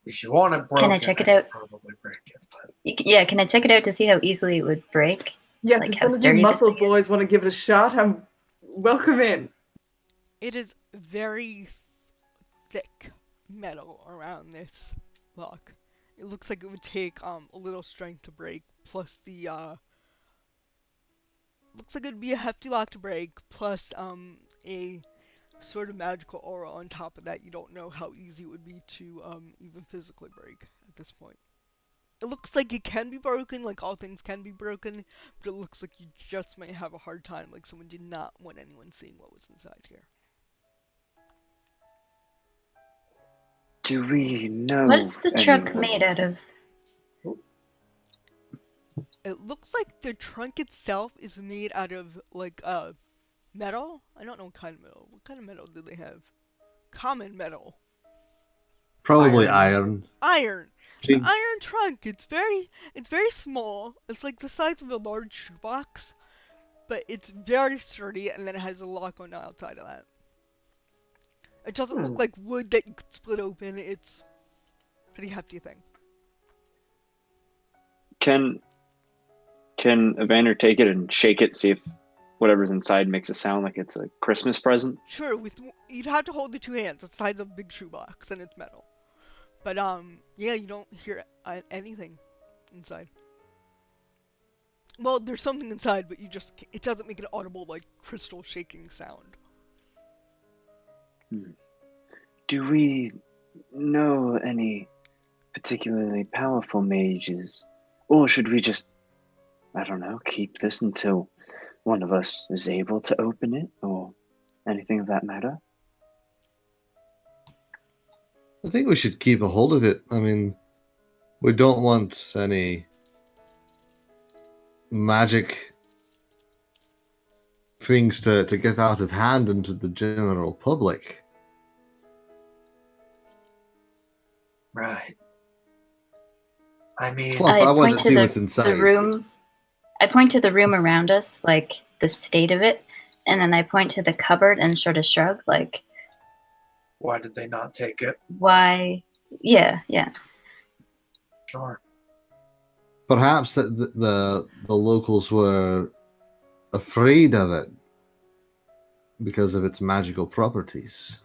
if you want it broken, Can I check it out? Probably break it. But Yeah, can I check it out to see how easily it would break? Yes, Like if how one of you sturdy this muscle thing is? boys want to give it a shot, I'm welcome in. It is very thick metal around this lock. It looks like it would take a little strength to break, plus the looks like it'd be a hefty lock to break, plus a sort of magical aura on top of that. You don't know how easy it would be to even physically break at this point. It looks like it can be broken, like all things can be broken, but it looks like you just might have a hard time, like someone did not want anyone seeing what was inside here. Do we know What is the trunk anyone? made out of? It looks like the trunk itself is made out of, like, metal? I don't know what kind of metal. What kind of metal do they have? Common metal. Probably Iron. iron. Iron! The iron trunk! It's very small. It's like the size of a large shoebox. But it's very sturdy, and then it has a lock on the outside of that. It doesn't look like wood that you could split open. It's a pretty hefty thing. Can Evander take it and shake it, see if whatever's inside makes a sound like it's a Christmas present? Sure, you'd have to hold the two hands. It's the size of a big shoebox, and it's metal. But yeah, you don't hear anything inside. Well, there's something inside, but it doesn't make an audible, like, crystal shaking sound. Do we know any particularly powerful mages? Or should we just, I don't know, keep this until one of us is able to open it? Or anything of that matter? I think we should keep a hold of it. I mean, we don't want any magic things to get out of hand into the general public. Right. I mean, Plus, I want to see what's the inside. room. I point to the room around us, like the state of it, and then I point to the cupboard and sort of shrug, like, why did they not take it? why? Yeah. Sure. Perhaps that the locals were afraid of it because of its magical properties.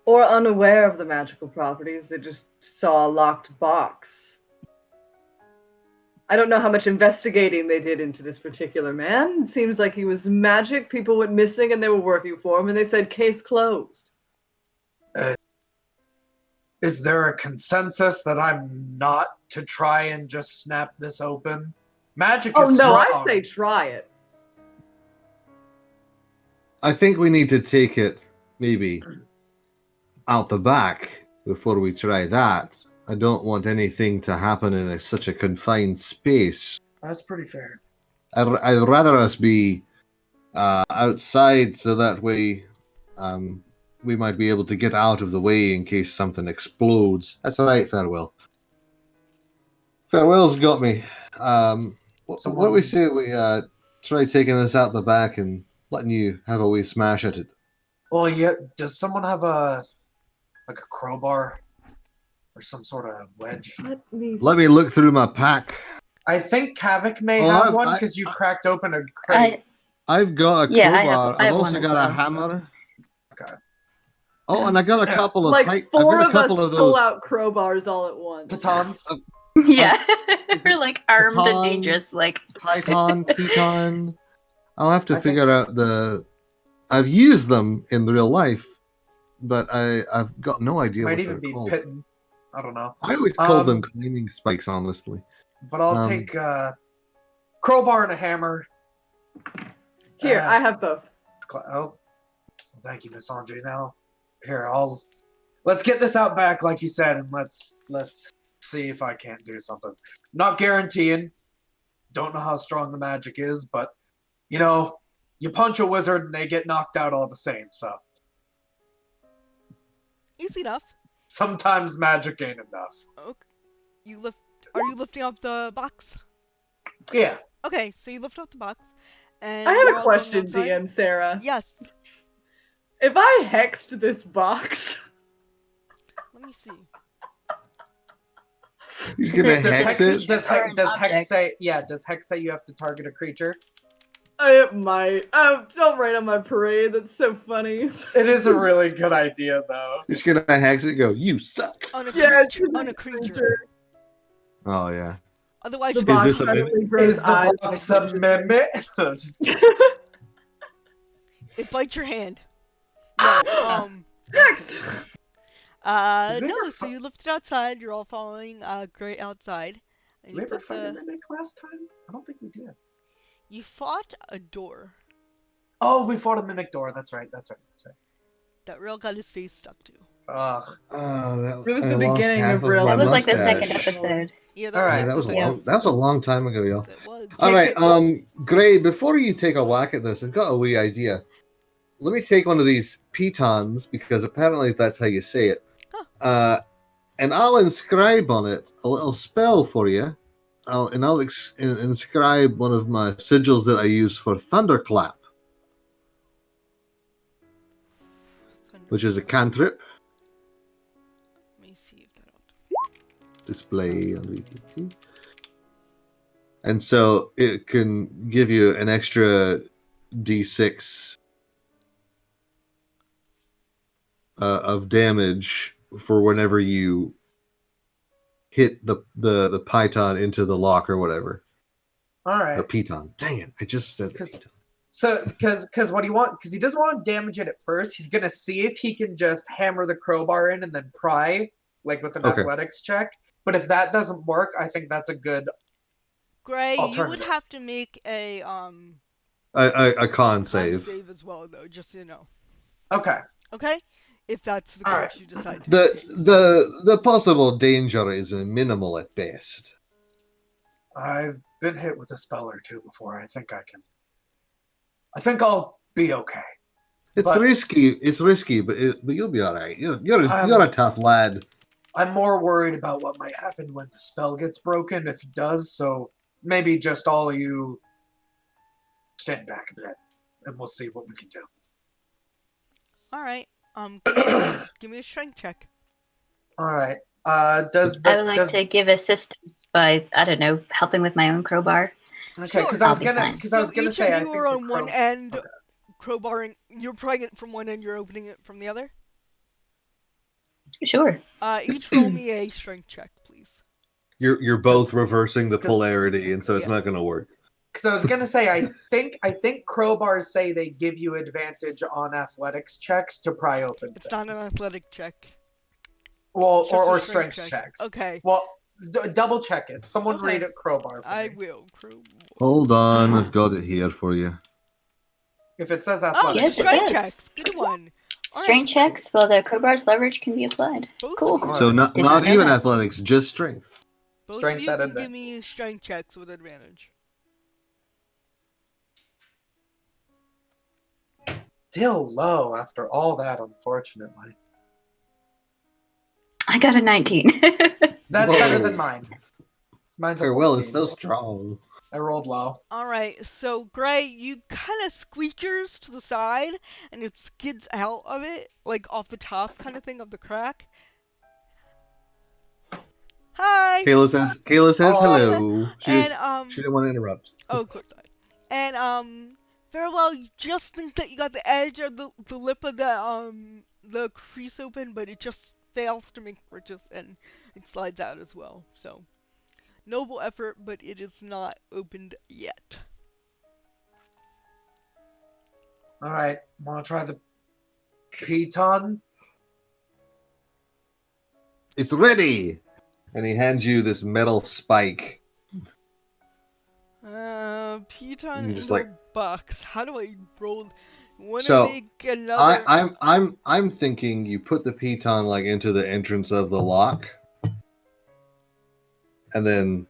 Or unaware of the magical properties, they just saw a locked box. I don't know how much investigating they did into this particular man. It seems like he was magic. People went missing and they were working for him, and they said case closed. Is there a consensus that I'm not to try and just snap this open? Magic Oh is no, I strong. say try it. I think we need to take it maybe out the back before we try that. I don't want anything to happen in such a confined space. That's pretty fair. I'd rather us be outside so that way we might be able to get out of the way in case something explodes. That's all right, Farewell. Farewell's got me. What do we say we try taking this out the back and letting you have a wee smash at it? Well, yeah. Does someone have a crowbar or some sort of wedge? Let me look through my pack. I think Havoc may Oh, have one because you cracked open a crate. I've got a crowbar. I have I've one also as got well. a hammer. Okay. Oh, and I got a couple of Like four I've of got a us couple of pull those out crowbars all at once. Batons. Yeah. We're like armed and Baton, dangerous, like Python, Piton. I'll have to I figure out the. I've used them in real life, but I've got no idea Might what even they're be called. pitting. I don't know. I would call them climbing spikes, honestly. But I'll take crowbar and a hammer. Here, I have both. Oh, thank you, Miss Andre. Now, here, let's get this out back, like you said, and let's see if I can't do something. Not guaranteeing. Don't know how strong the magic is, but you know, you punch a wizard and they get knocked out all the same. So Easy enough. sometimes magic ain't enough. Okay. Are you lifting up the box? Yeah. Okay, so you lift up the box. And I you're have a all going question, outside? DM Sarah. Yes. If I hexed this box, Let me see. He's Is gonna it- does it hex feature- it. Does or an hex object? say? Yeah. Does hex say you have to target a creature? it might. Oh, don't write on my parade. That's so funny. It is a really good idea, though. He's gonna hex it. And go, you suck. On a Yeah, creature. On a creature. Oh yeah. Otherwise, The you box this a suddenly mimic? grows Is the eyes box like a a mimic? No, just kidding. it bites your hand. No, Hex! Did we no, ever so you lift it outside, you're all following Gray outside. And Did we you ever put fight a mimic last time? I don't think we did. You fought a door Oh, we fought a mimic door. That's right. that Real got his face stuck to. Ugh. Oh, It was I the lost beginning half of real my That was like the mustache. second episode. Yeah, All right, Yeah, that was a Yeah. long. That was a long time ago, y'all. That was. All right, it- Gray. Before you take a whack at this, I've got a wee idea. Let me take one of these pitons because apparently that's how you say it. And I'll inscribe on it a little spell for you. I'll inscribe one of my sigils that I use for thunderclap, which is a cantrip. Let me see if that'll. Display on VPT. And so it can give you an extra D6 of damage for whenever you hit the python into the lock or whatever. All Or right. piton. Dang it! I just said Because piton. So, because what he because he doesn't want to damage it at first. He's gonna see if he can just hammer the crowbar in and then pry, like with an Okay. athletics check. But if that doesn't work, I think that's a good Gray, you would alternative. have to make a A con con save. as well, though, just so you know. Okay. Okay? If that's the All course right. you decide to The take. the possible danger is minimal at best. I've been hit with a spell or two before. I think I'll be okay. It's But- risky. It's risky, but you'll be all right. You're a tough lad. I'm more worried about what might happen when the spell gets broken, if it does. So maybe just all of you stand back a bit, and we'll see what we can do. Alright. Give me a strength check. All right. I would like to give assistance by, I don't know, helping with my own crowbar. Okay, because Sure. I was I'll be gonna fine. because I was So gonna each say I of you think are the on one crow- end, Okay. crowbarring. You're prying it from one end, you're opening it from the other. Sure. Each roll me a strength check, please. You're both reversing the 'cause- polarity, and so it's Yeah. not going to work. Because I was gonna say I think crowbars say they give you advantage on athletics checks to pry open. It's not an things. athletic check. Well, It's just a or strength strength check. checks. Okay, Well, double check it. Someone Okay. read it crowbar for I me. will. Hold on, I've got it here for you. If it says Oh, athletics, Yes, it strength does. checks. Good one. Strength checks, well, the crowbar's leverage can be applied. Both Cool. of you, So not Did not know even that. athletics, just strength. both of strength you at can give me advantage. strength checks with advantage. Still low after all that, unfortunately. I got a 19. That's Whoa. better than mine. Mine's a Farewell 14. is so strong. I rolled low. Alright, so Gray, you kind of squeakers to the side, and it skids out of it, like off the top kind of thing of the crack. Hi! Kayla says hello. And, She didn't want to interrupt. Oh, of course not. And, very well, you just think that you got the edge of the lip of the crease open, but it just fails to make bridges, and it slides out as well, so. Noble effort, but it is not opened yet. All right, want to try the piton? It's ready! And he hands you this metal spike. Piton You in just, the like- box. How do I roll? Wanna So, make another? I'm thinking you put the piton like into the entrance of the lock, and then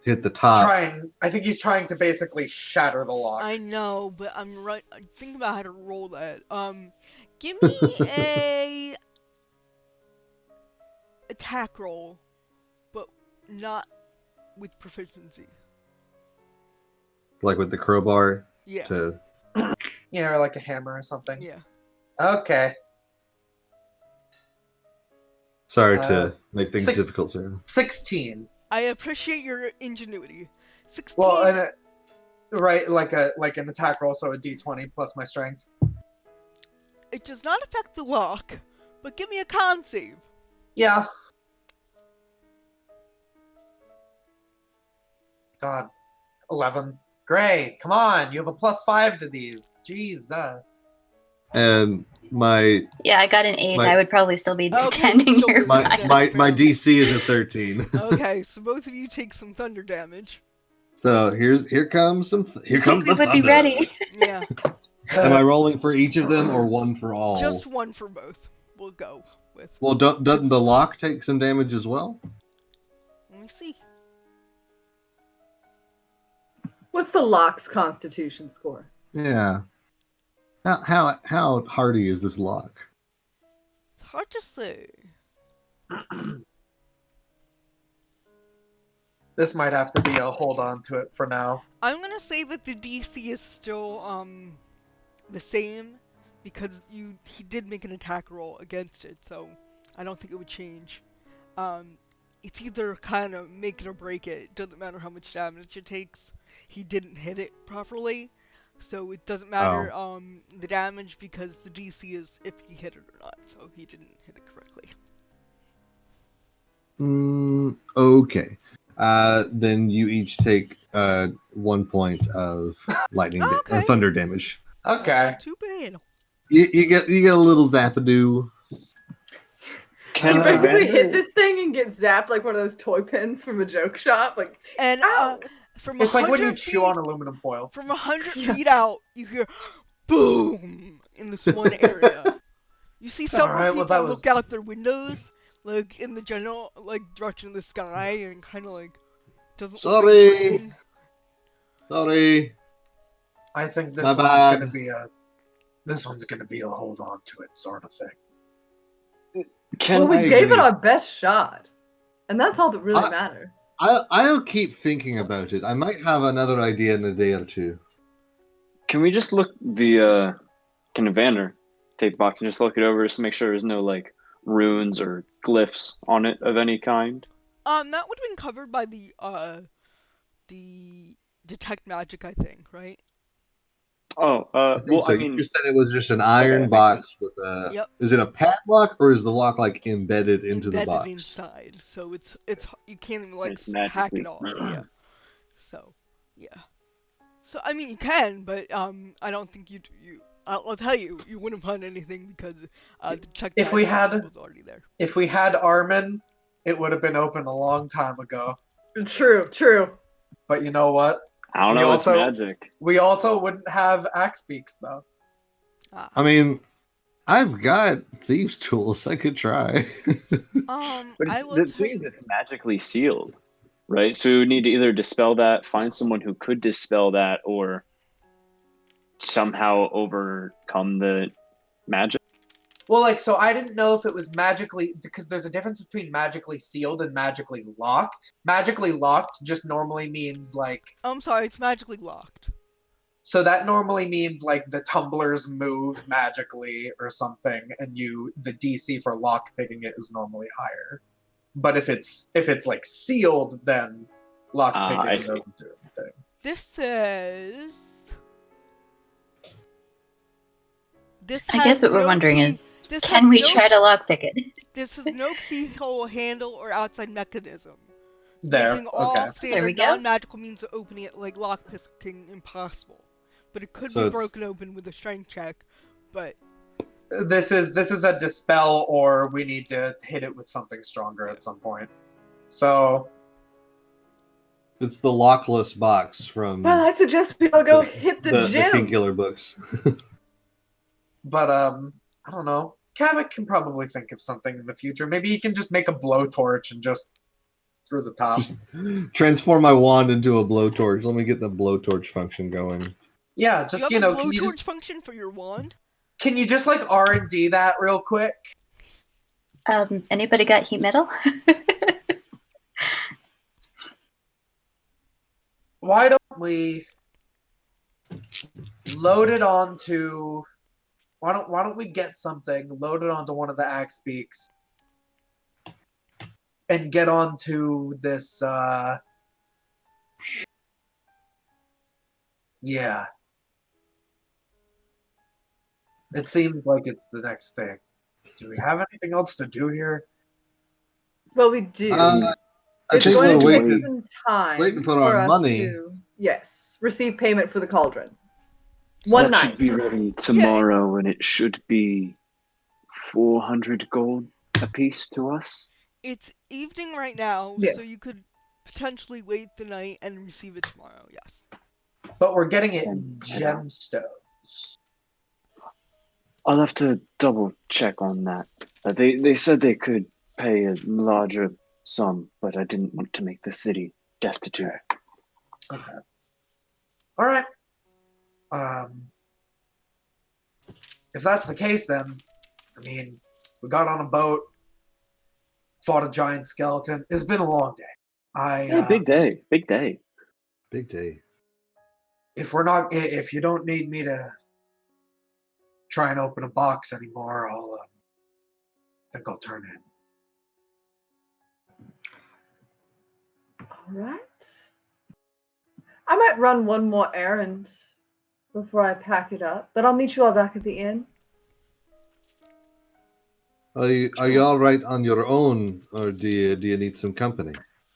hit the top. I think he's trying to basically shatter the lock. I know, but I'm thinking about how to roll that. Give me a attack roll, but not with proficiency. Like with the crowbar Yeah. to Or like a hammer or something. Yeah. Okay. sorry to make things six- difficult, sir. 16. I appreciate your ingenuity. 16. Well, and right, like an attack roll, so a d20 plus my strength. It does not affect the lock, but give me a con save. Yeah. God. 11. Great. Come on. You have a +5 to these. Jesus. And my Yeah, I got an 8. My- I would probably still be Okay, standing so here. we're my standing my, my firm. DC is a 13. Okay, so both of you take some thunder damage. So here comes I the think we would be thunder. ready. Yeah, Am I rolling for each of them or one for all? just one for both. We'll go with. Well, doesn't the lock take some damage as well? Let me see. What's the lock's constitution score? Yeah. How hardy is this lock? It's hard to say. This might have to be a hold on to it for now. I'm gonna say that the DC is still the same because he did make an attack roll against it, so I don't think it would change. It's either kind of make it or break it. It doesn't matter how much damage it takes. He didn't hit it properly, so it doesn't matter the damage because the DC is if he hit it or not. So he didn't hit it correctly. Okay. then you each take 1 point of lightning Oh, or okay. thunder damage. Okay. Not too bad. You get a little zapadoo. Can You basically Evander- hit this thing and get zapped like one of those toy pins from a joke shop. Like, And ow! from It's like when you 100 chew feet, on aluminum foil. from 100 Yeah. feet out, you hear boom in this one area. You see several Alright, well, people that look was- out their windows, like in the general direction of the sky, and kind of like doesn't look like Sorry. it's raining. Sorry. I think this My one's bad. gonna be a hold on to it sort of thing. Can Well, we I gave it agree. our best shot, and that's all that really I- matters. I'll keep thinking about it. I might have another idea in a day or two. Can we just look the can Evander take the box and just look it over just to make sure there's no like runes or glyphs on it of any kind? That would have been covered by the detect magic, I think, right? Oh, I think well, so. I You mean, just said it was just an iron that makes box with a. Yep. Is it a padlock or is the lock like embedded into the Embedded box? inside, so it's you can't even like It's hack magically it off. sealed. Yeah. So, yeah. So I mean, you can, but I don't think you. I'll tell you, you wouldn't find anything because the check If we magic had- was already there. If we had Armin, it would have been open a long time ago. True. But you know what? I don't We know. also- It's magic. We also wouldn't have axe beaks though. I mean, I've got thieves' tools. I could try. But I it's, will the tell thing is, you. it's magically sealed, right? So we would need to either dispel that, find someone who could dispel that, or somehow overcome the magic. Well, like, so I didn't know if it was magically, because there's a difference between magically sealed and magically locked. Magically locked just normally means like, I'm sorry, it's magically locked. so that normally means like the tumblers move magically or something, and the DC for lock picking it is normally higher. But if it's like sealed, then lock picking I see. doesn't do anything. This says. This I guess has what we're no wondering key- is, this can has we no- try to lockpick it? This is no keyhole handle or outside mechanism. There, Using all okay. There standard we go. non-magical means of opening it, like lockpicking, impossible. But it could So be it's- broken open with a strength check. But This is a dispel, or we need to hit it with something stronger at some point. So It's the lockless box from Well, I suggest we all go hit the the gym. Painkiller books. But I don't know. Kavik can probably think of something in the future. Maybe he can just make a blowtorch and just through the top. Just transform my wand into a blowtorch. Let me get the blowtorch function going. Yeah, do just you have a can blowtorch function for your wand? you just like R&D that real quick? Anybody got heat metal? Why don't we load it onto? Why don't we get something, load it onto one of the axe beaks, and get onto this? Yeah. It seems like it's the next thing. Do we have anything else to do here? Well, we do. I It's think going we're to take waiting. some time waiting for our us money. to, yes, receive payment for the cauldron. One that night. should be ready tomorrow, and it should be 400 gold apiece to us. It's evening right now, Yes. so you could potentially wait the night and receive it tomorrow. Yes. But we're getting it in gemstones. I'll have to double check on that. They said they could pay a larger sum, but I didn't want to make the city destitute. Okay. All right. If that's the case, then, I mean, we got on a boat, fought a giant skeleton. It's been a long day. Yeah, big day, big day. Big day. If you don't need me to try and open a box anymore, think I'll turn in. All right. I might run one more errand before I pack it up, but I'll meet you all back at the inn. Are you all right on your own, or do you need some company?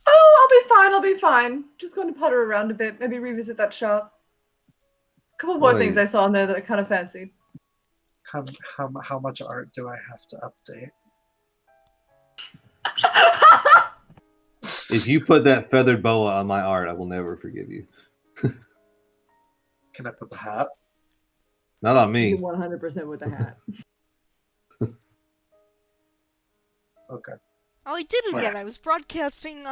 Oh, I'll be fine. I'll be fine. Just going to putter around a bit. Maybe revisit that shop. A couple more things I saw in there that I kind of fancied. How much art do I have to update? If you put that feathered boa on my art, I will never forgive you. Can I put the hat? Not on me. 100% with the hat. Okay. Oh, I did it again. I was broadcasting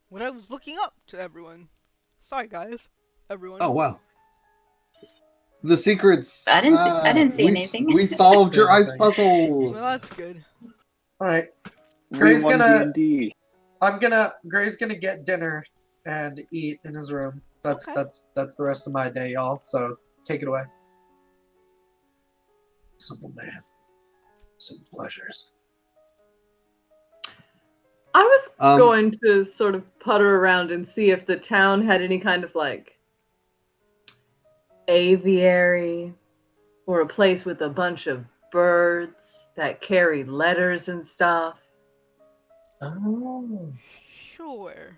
what I was looking up to everyone. Sorry, guys. Everyone. Oh wow. The secrets. I didn't see anything. We solved your ice puzzle. Well, that's good. All right. We Gray's won gonna. D&D. Gray's gonna get dinner and eat in his room. That's Okay. the rest of my day, y'all. So take it away. Simple man. Simple pleasures. I was Um, going to sort of putter around and see if the town had any kind of like aviary or a place with a bunch of birds that carry letters and stuff. Oh. Sure.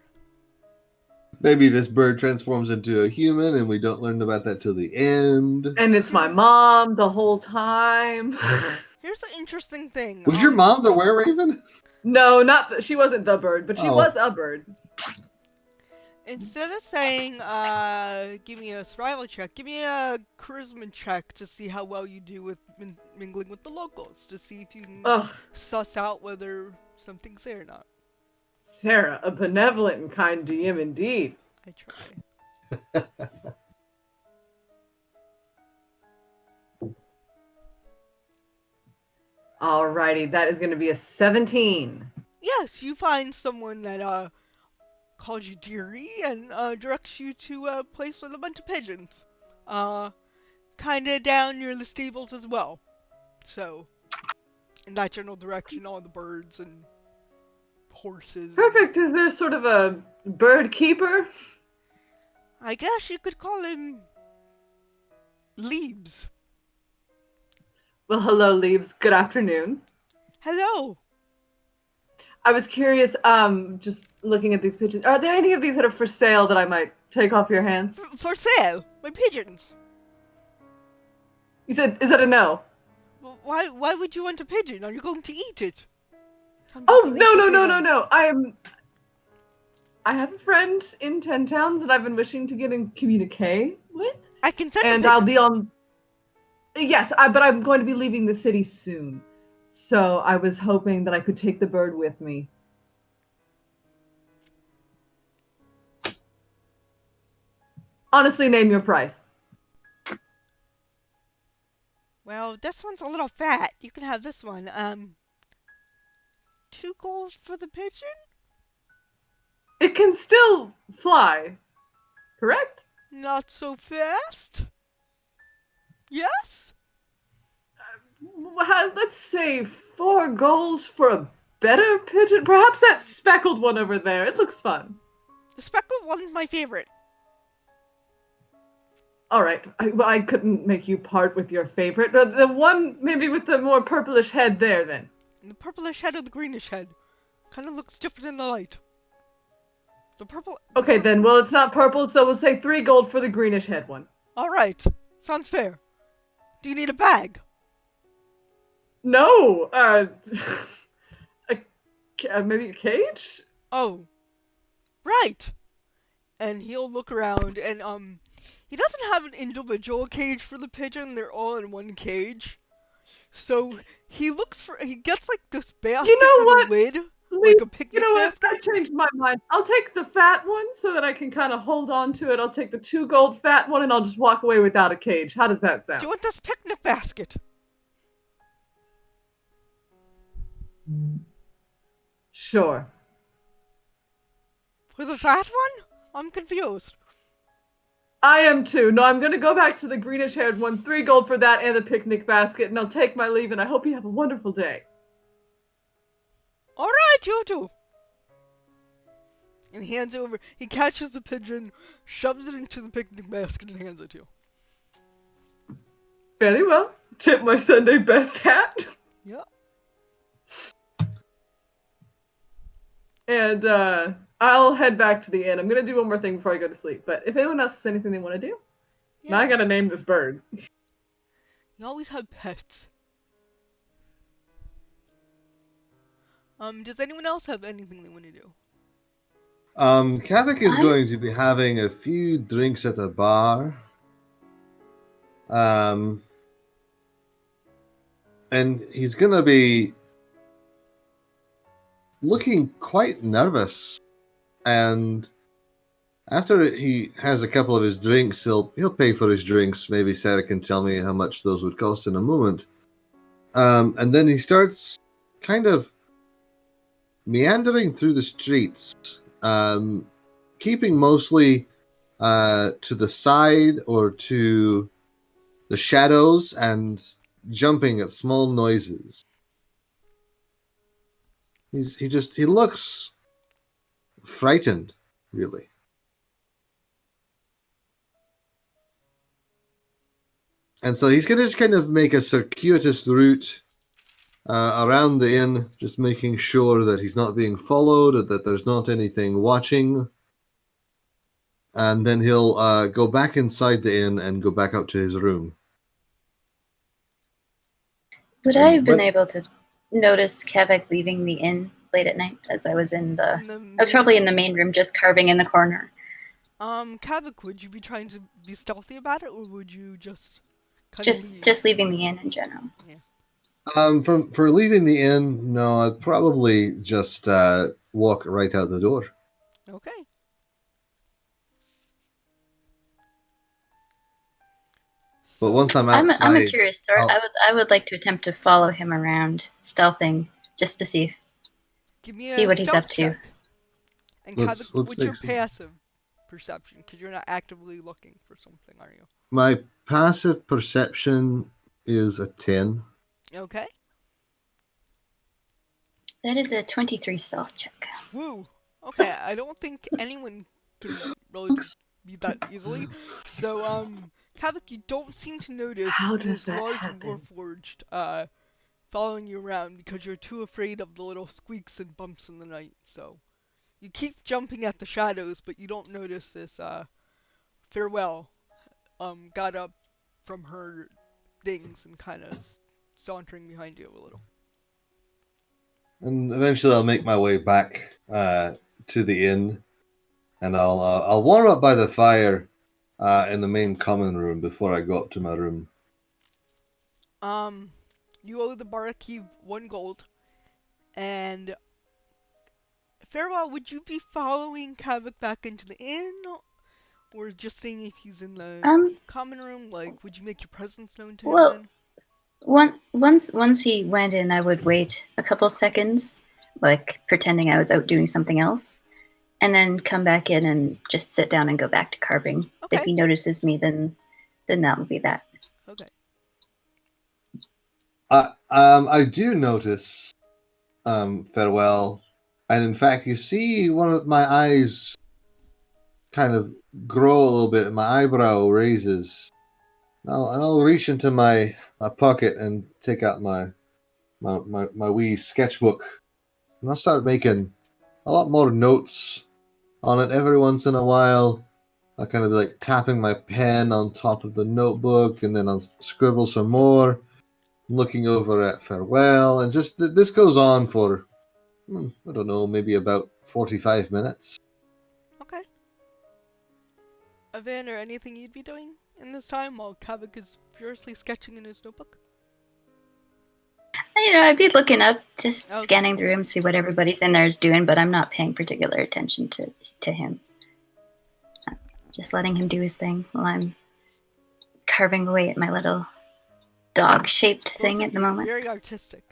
Maybe this bird transforms into a human, and we don't learn about that till the end. And it's my mom the whole time. Here's the interesting thing. Was your mom the were-raven? No, she wasn't the bird, but she Oh. was a bird. Instead of saying, give me a survival check, give me a charisma check to see how well you do with mingling with the locals, to see if you can Ugh, suss out whether something's there or not. Sarah, a benevolent and kind DM indeed. I try. Alrighty, that is going to be a 17. Yes, you find someone that, calls you dearie and, directs you to a place with a bunch of pigeons. Kinda down near the stables as well. So, in that general direction, all the birds and horses. Perfect. Is there sort of a bird keeper? I guess you could call him Leaves. Well, hello, Leaves. Good afternoon. Hello. I was curious, just looking at these pigeons. Are there any of these that are for sale that I might take off your hands? For sale, my pigeons. You said, is that a no? Well, why would you want a pigeon? Are you going to eat it? Oh, no. I have a friend in 10 Towns that I've been wishing to get in communique with. I can send And a I'll pigeon. be on... Yes, but I'm going to be leaving the city soon. So I was hoping that I could take the bird with me. Honestly, name your price. Well, this one's a little fat. You can have this one. 2 gold for the pigeon? It can still fly, correct? Not so fast? Yes? Well, let's say 4 gold for a better pigeon. Perhaps that speckled one over there. It looks fun. The speckled one's my favorite. All right. I couldn't make you part with your favorite. The one maybe with the more purplish head there, then. The purplish head or the greenish head. Kind of looks different in the light. The purple... Okay, then. Well, it's not purple, so we'll say 3 gold for the greenish head one. Alright. Sounds fair. Do you need a bag? No. Maybe a cage? Oh. Right. And he'll look around and, he doesn't have an individual cage for the pigeon. They're all in one cage. So, he gets like this basket You know with what? a lid. Like a picnic You know what? basket. That changed my mind. I'll take the fat one so that I can kind of hold on to it. I'll take the 2 gold fat one and I'll just walk away without a cage. How does that sound? Do you want this picnic basket? Sure. For the fat one? I'm confused. I am too. No, I'm going to go back to the greenish haired one. 3 gold for that and the picnic basket, and I'll take my leave, and I hope you have a wonderful day. Alright, you two. And he hands it over. He catches the pigeon, shoves it into the picnic basket, and hands it to you. Very well. Tip my Sunday best hat. Yep. And I'll head back to the inn. I'm gonna do one more thing before I go to sleep. But if anyone else has anything they want to do, now I gotta name this bird. You always have pets. Does anyone else have anything they want to do? Kavik is I'm- going to be having a few drinks at the bar. And he's gonna be looking quite nervous. And after he has a couple of his drinks, he'll pay for his drinks. Maybe Sarah can tell me how much those would cost in a moment. And then he starts kind of meandering through the streets, keeping mostly to the side or to the shadows and jumping at small noises. He looks frightened, really. And so he's going to just kind of make a circuitous route around the inn, just making sure that he's not being followed, or that there's not anything watching. And then he'll go back inside the inn and go back up to his room. Would I have been able to notice Kavik leaving the inn late at night as I was I was probably in the main room just carving in the corner. Kavik, would you be trying to be stealthy about it, or would you just just leaving the inn in general? Yeah. For leaving the inn, no, I'd probably just walk right out the door. Okay. But once I'm outside, I'm a curious sort. I would like to attempt to follow him around, stealthing, just to see what he's up to. And Kavik, what's your passive perception? Because you're not actively looking for something, are you? My passive perception is a 10. Okay. That is a 23 stealth check. Woo. Okay, I don't think anyone can really beat that easily. So, Kavik, you don't seem to notice this large warforged following you around because you're too afraid of the little squeaks and bumps in the night. So, you keep jumping at the shadows, but you don't notice this farewell got up from her things and kind of sauntering behind you a little. And eventually I'll make my way back to the inn, and I'll warm up by the fire in the main common room before I go up to my room. You owe the barkeep 1 gold, and farewell, would you be following Kavik back into the inn, or just seeing if he's in the common room? Like, would you make your presence known to him then? Once he went in, I would wait a couple seconds, like pretending I was out doing something else, and then come back in and just sit down and go back to carving. Okay. If he notices me, then that would be that. Okay. I do notice, farewell, and in fact, you see one of my eyes kind of grow a little bit, and my eyebrow raises. I'll reach into my pocket and take out my wee sketchbook, and I'll start making a lot more notes on it. Every once in a while, I'll kind of be like tapping my pen on top of the notebook, and then I'll scribble some more, looking over at farewell, and just this goes on for, I don't know, maybe about 45 minutes. Okay. Evander, anything you'd be doing in this time while Kavik is furiously sketching in his notebook? I'd be looking up, just scanning the room, see what everybody's in there is doing, but I'm not paying particular attention to him. Just letting him do his thing while I'm carving away at my little dog-shaped thing at the moment. Very artistic.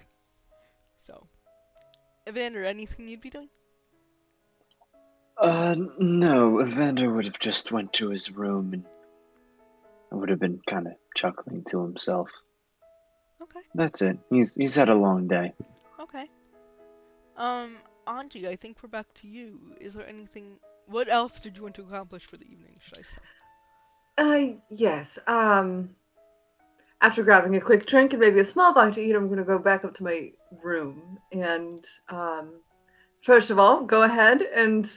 So, Evander, anything you'd be doing? No. Evander would have just went to his room and would have been kind of chuckling to himself. Okay. That's it. He's had a long day. Okay. Anji, I think we're back to you. Is there anything? What else did you want to accomplish for the evening? Should I say? Yes. After grabbing a quick drink and maybe a small bite to eat, I'm going to go back up to my room and, first of all, go ahead and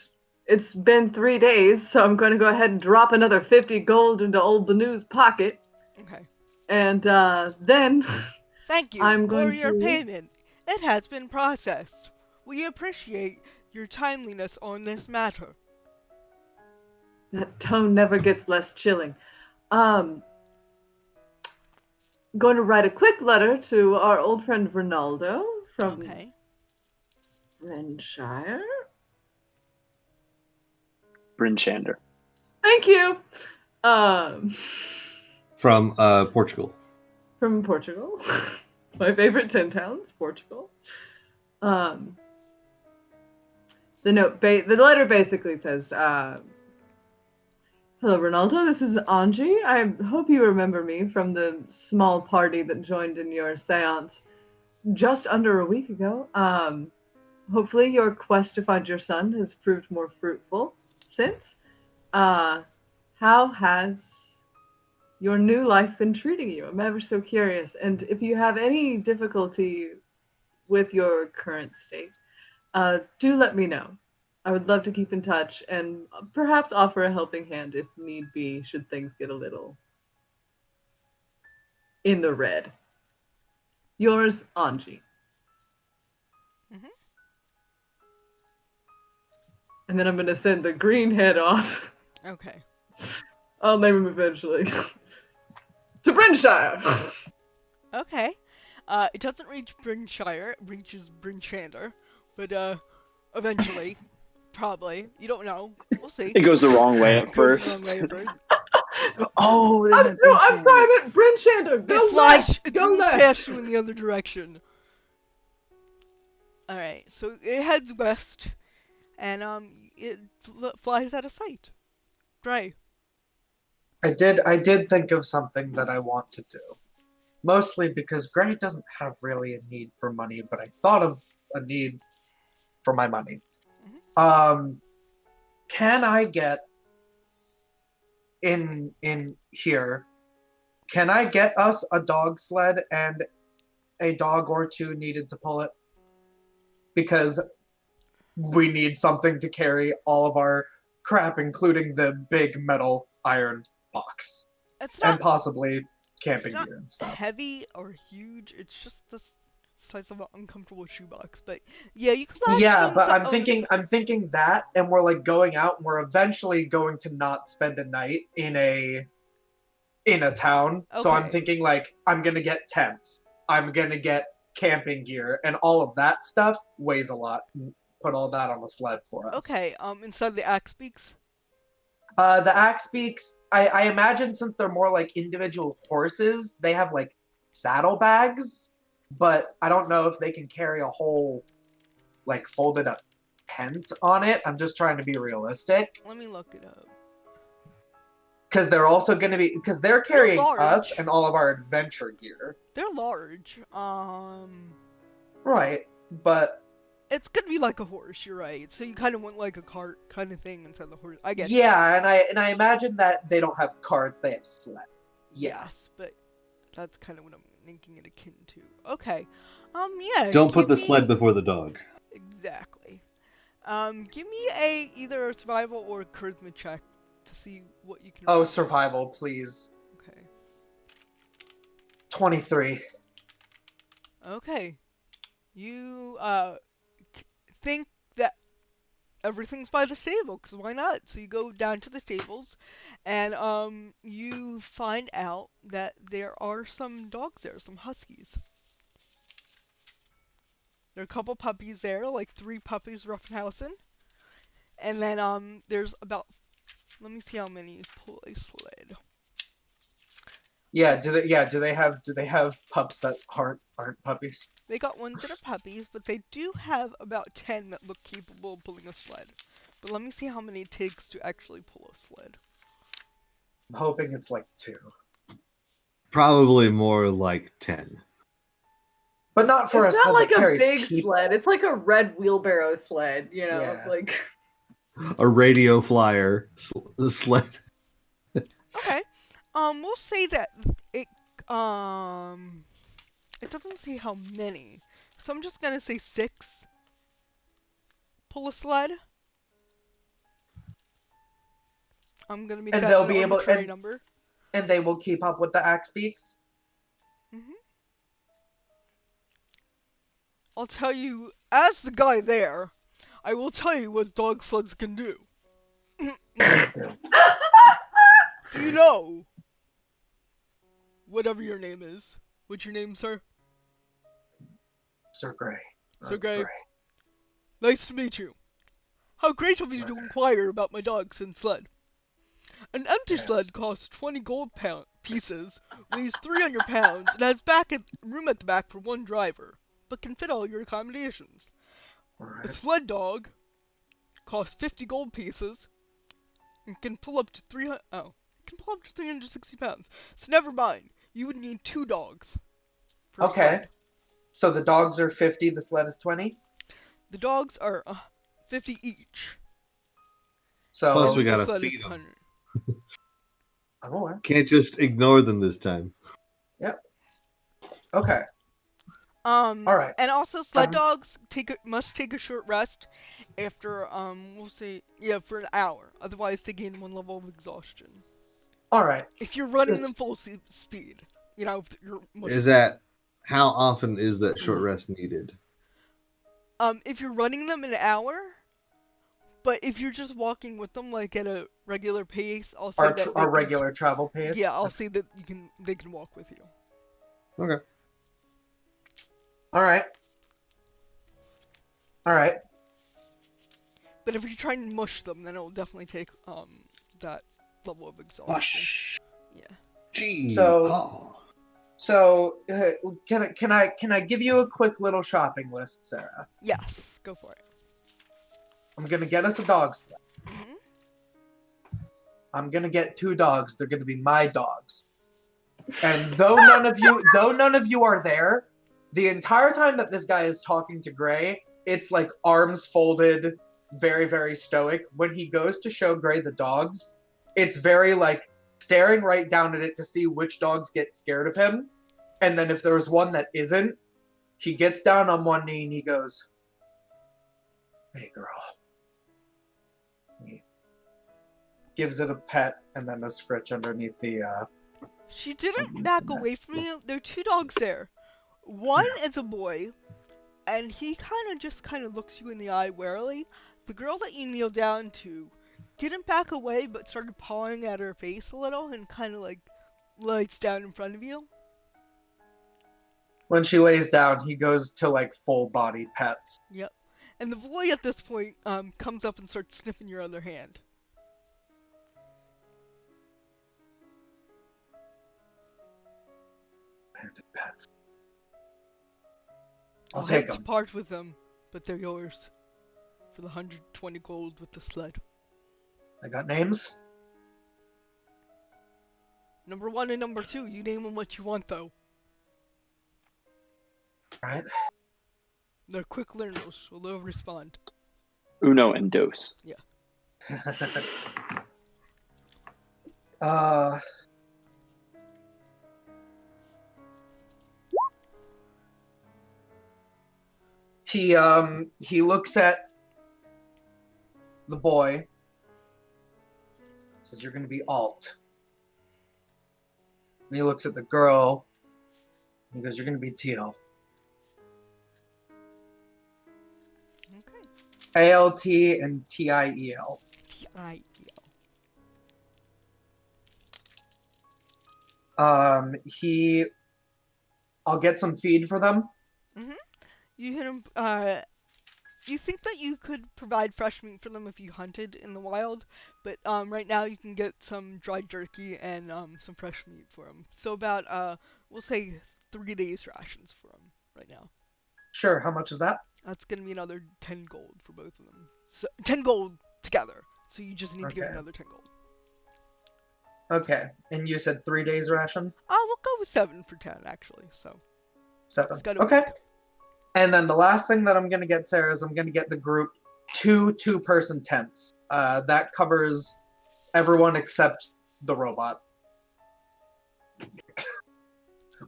it's been 3 days, so I'm going to go ahead and drop another 50 gold into old Banu's pocket. Okay. And then Thank you I'm for going your to... payment. It has been processed. We appreciate your timeliness on this matter. That tone never gets less chilling. Going to write a quick letter to our old friend Ronaldo from Okay. Renshire. Bryn Shander. Thank you. From Portugal. From Portugal. My favorite 10 towns, Portugal. The letter basically says, hello, Ronaldo. This is Anji. I hope you remember me from the small party that joined in your seance just under a week ago. Hopefully your quest to find your son has proved more fruitful since. How has your new life been treating you? I'm ever so curious. And if you have any difficulty with your current state, do let me know. I would love to keep in touch and perhaps offer a helping hand if need be, should things get a little in the red. Yours, Anji. Mhm. And then I'm going to send the green head off. Okay. I'll name him eventually. To Brynshire. Okay. It doesn't reach Brynshire, it reaches Brynchander, but eventually, probably. You don't know. We'll see. It goes the wrong way at It goes the wrong first. way at first. Oh, they I'm meant Bryn sorry, Shander. I meant Brynshander. Go It flies, left. it Go zooms left. past you in the other direction. Alright, so it heads west, and it flies out of sight. Dre. I did think of something that I want to do. Mostly because Gray doesn't have really a need for money, but I thought of a need for my money. Can I get in here? Can I get us a dog sled and a dog or two needed to pull it? Because we need something to carry all of our crap, including the big metal iron box. It's And not possibly camping It's not gear and stuff. heavy or huge. It's just the size of an uncomfortable shoebox. But yeah, you could latch Yeah, in but some I'm thinking that, and we're like going out, and we're eventually going to not spend a night in a town. So I'm Okay. thinking like I'm gonna get tents, I'm gonna get camping gear, and all of that stuff weighs a lot. Put all that on a sled for us. Okay. Inside the axe beaks. The axe beaks, I imagine since they're more like individual horses, they have like saddlebags, but I don't know if they can carry a whole like folded up tent on it. I'm just trying to be realistic. Let me look it up. Because they're also going to be, because they're carrying us large. and all of our adventure gear. They're large. Right, but It's gonna be like a horse. You're right. So you kind of want like a cart kind of thing inside the horse. I guess. yeah, and I imagine that they don't have carts, they have sled. Yeah. Yes, but that's kind of what I'm thinking it akin to. Okay. Yeah. Don't put give the me- sled before the dog. Exactly. Give me either a survival or a charisma check to see what you can. Oh, roll. survival, please. Okay. 23. Okay. You think that everything's by the stable, because why not? So you go down to the stables, and you find out that there are some dogs there, some huskies. There are a couple puppies there, like 3 puppies roughhousing. And then there's about, let me see how many pull a sled. Yeah, do they have pups that aren't puppies? They got ones that are puppies, but they do have about 10 that look capable of pulling a sled. But let me see how many it takes to actually pull a sled. I'm hoping it's like 2. Probably more like 10. But not for It's a not sled like that a carries big people. sled. It's like a red wheelbarrow sled, you know, Yeah. like A radio flyer sled. Okay. We'll say that it doesn't say how many. So I'm just gonna say 6. Pull a sled. I'm gonna make And that they'll an be able arbitrary number. and they will keep up with the axe beaks. Mm-hmm. I'll tell you, as the guy there, I will tell you what dog sleds can do. Do you know, whatever your name is, what's your name, sir? Sir Gray. Sir Gray. Nice to meet you. How great of you to inquire about my dog's sled. An empty sled costs 20 gold pieces, weighs 300 pounds, and has room at the back for one driver, but can fit all your accommodations. Right. A sled dog costs 50 gold pieces and can pull up to 360 pounds. So never mind. You would need 2 dogs for a sled. So the dogs are 50, the sled is 20? The dogs are 50 each. So Plus we the gotta sled feed is them. 100. I'm aware. Can't just ignore them this time. Yep. Okay. All right. And also, sled dogs must take a short rest after we'll say for an hour. Otherwise, they gain 1 level of exhaustion. All right. If you're running them full speed, Is that how often is that short rest needed? If you're running them an hour, but if you're just walking with them like at a regular pace, I'll say Our regular travel pace. Yeah, I'll say that they can walk with you. Okay. All right. But if you're trying to mush them, then it will definitely take that level of exhaustion. Mush. Yeah. Gee. So can I give you a quick little shopping list, Sarah? Yes, go for it. I'm gonna get us a dog sled. Mm-hmm. I'm gonna get 2 dogs. They're gonna be my dogs. And though none of you are there, the entire time that this guy is talking to Gray, it's like arms folded, very, very stoic. When he goes to show Gray the dogs, it's very like staring right down at it to see which dogs get scared of him. And then if there's one that isn't, he gets down on one knee and he goes, "Hey, girl." He gives it a pet and then a scritch underneath the She didn't back away from you. There are 2 dogs there. One is a boy, and he kind of looks you in the eye warily. The girl that you kneel down to didn't back away, but started pawing at her face a little and kind of like lays down in front of you. When she lays down, he goes to like full body pets. Yep. And the boy at this point comes up and starts sniffing your other hand. Bandit pets. I'll hate take to them. part with them, but they're yours. For the 120 gold with the sled. I got names? Number 1 and number 2, you name them what you want though. Alright. They're quick learners, so they'll respond. Uno and dos. Yeah. He looks at the boy. Says, "You're gonna be alt." And he looks at the girl. And he goes, "You're gonna be teal." Okay. ALT and TIEL. TIEL. I'll get some feed for them. Mm-hmm. You hit him, you think that you could provide fresh meat for them if you hunted in the wild, but right now you can get some dried jerky and some fresh meat for them. So about we'll say 3 days rations for them right now. Sure, how much is that? That's gonna be another 10 gold for both of them. So 10 gold together. So you just need to give another 10 gold. Okay, and you said 3 days ration? We'll go with 7 for 10 actually. So 7. got a Okay. week. And then the last thing that I'm gonna get, Sarah, is I'm gonna get the group 2 two-person tents. That covers everyone except the robot.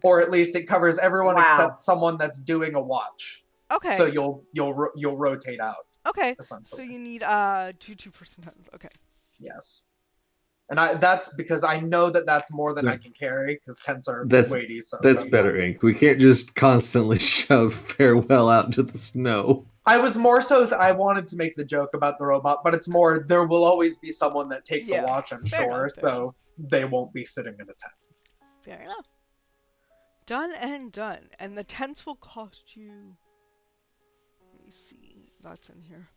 Or at least it covers everyone except someone that's doing a watch. Okay. So you'll rotate out. Okay. So you need 2 two-person tents. Okay. Yes. And that's because I know that's more than I Yeah. can carry, because tents are That's- weighty. So That's better, fine. Ink. We can't just constantly shove Farewell out into the snow. I was more so I wanted to make the joke about the robot, but it's more there will always be someone that takes a Yeah, watch, I'm fair sure, enough, fair so they won't be sitting in a tent. Fair enough. Done and done. And the tents will cost you... Let me see. That's in here.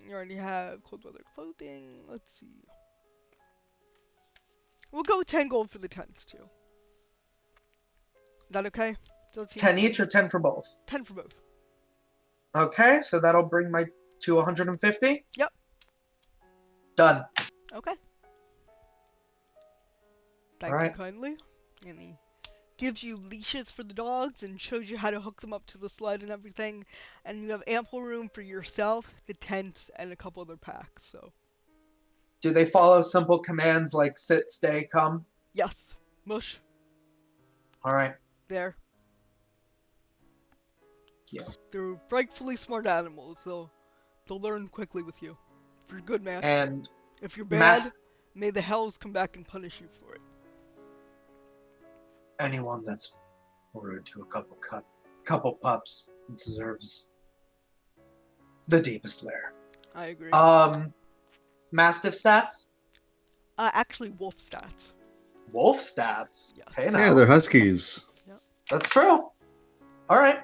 You already have cold weather clothing. Let's see. We'll go 10 gold for the tents, too. Is that okay? So let's see. 10 each or 10 for both? 10 for both. Okay, so that'll bring my to 150? Yep. Done. Okay. Thank Alright. you kindly. And he gives you leashes for the dogs and shows you how to hook them up to the sled and everything. And you have ample room for yourself, the tent, and a couple other packs, so. Do they follow simple commands like sit, stay, come? Yes. Mush. Alright. There. Yeah. They're frightfully smart animals, so they'll learn quickly with you. If you're good, man. And If you're bad, Mas- may the hells come back and punish you for it. anyone that's rude to a couple pups deserves the deepest lair. I agree. Mastiff stats? Actually, wolf stats. Wolf stats? Yes. Hey now. Yeah, they're huskies. That's true. Alright.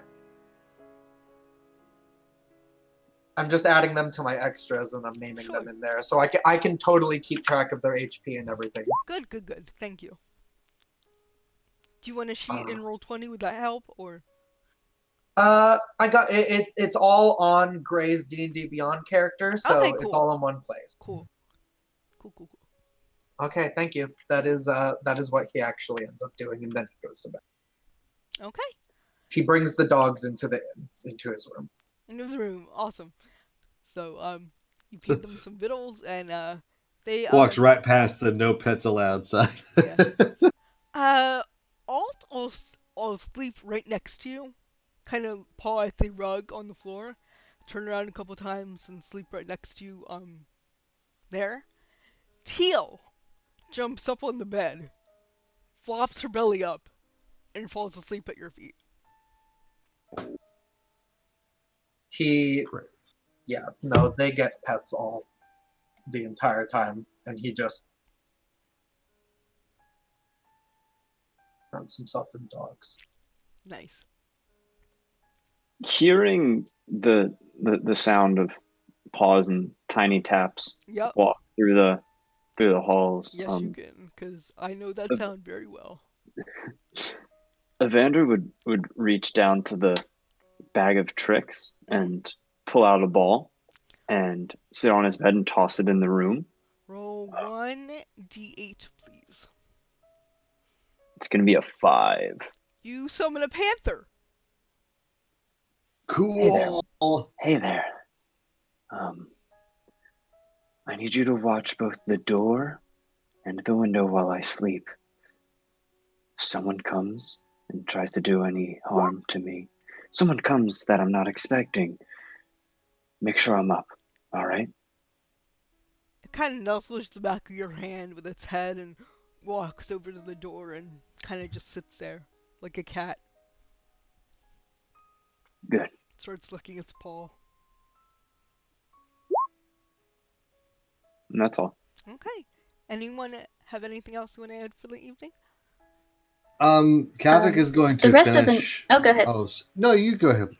I'm just adding them to my extras and I'm naming them in there. So I can totally keep track of their HP and everything. Good, good, good. Thank you. Do you want a sheet in Roll20? Would that help, or? I got it. It's all on Gray's D&D Beyond character, so Okay, cool. it's all in one place. Cool. Cool. Okay, thank you. That is what he actually ends up doing, and then he goes to bed. Okay. He brings the dogs into his room. Into the room. Awesome. So, you feed them some victuals, and, they, Walks right past the no pets allowed sign. I'll sleep right next to you. Kind of paw at the rug on the floor. Turn around a couple times and sleep right next to you, there. Teal jumps up on the bed, flops her belly up, and falls asleep at your feet. They get pets all the entire time, and he just runs himself in dogs. Nice. Hearing the sound of paws and tiny taps Yep. walk through the halls. Yes, you can, because I know that sound very well. Evander would reach down to the bag of tricks and pull out a ball and sit on his bed and toss it in the room. Roll 1d8, please. It's going to be a 5. You summon a panther. Cool. Hey there. I need you to watch both the door and the window while I sleep. If someone comes and tries to do any harm to me, someone comes that I'm not expecting, make sure I'm up, all right? It kind of nuzzles the back of your hand with its head and walks over to the door and kind of just sits there like a cat. Good. Starts licking its paw. And that's all. Okay. Anyone have anything else you want to add for the evening? Kavik is going to the rest finish. of them. Oh, go ahead. Oh, no, you go ahead.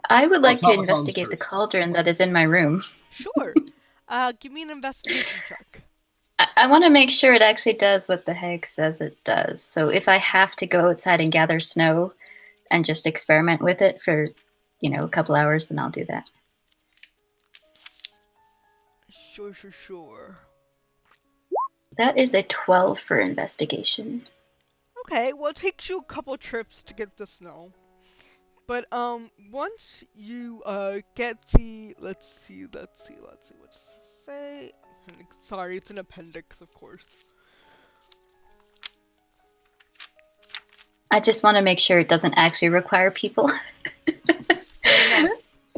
I would like to Tom's investigate the first. cauldron that is in my room. Sure. Give me an investigation check. I want to make sure it actually does what the heck says it does. So if I have to go outside and gather snow and just experiment with it for, a couple hours, then I'll do that. Sure. That is a 12 for investigation. Okay, well, it takes you a couple trips to get the snow. But, once you, get the, let's see, what does it say? Sorry, it's an appendix, of course. I just want to make sure it doesn't actually require people.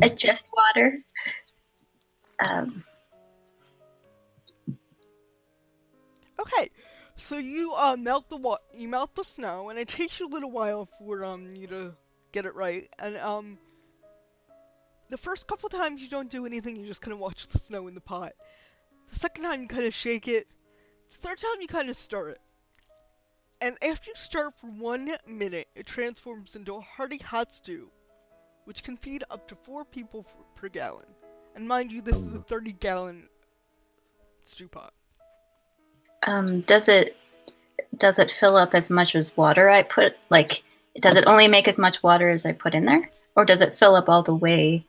Adjust water. Okay, so you melt the snow, and it takes you a little while for you to get it right. And the first couple times you don't do anything, you just kind of watch the snow in the pot. The second time you kind of shake it. The third time you kind of stir it. And after you stir for 1 minute, it transforms into a hearty hot stew, which can feed up to 4 people per gallon. And mind you, this is a 30-gallon stew pot. Does it fill up as much as water I put? Like, does it only make as much water as I put in there, or does it fill up all the way,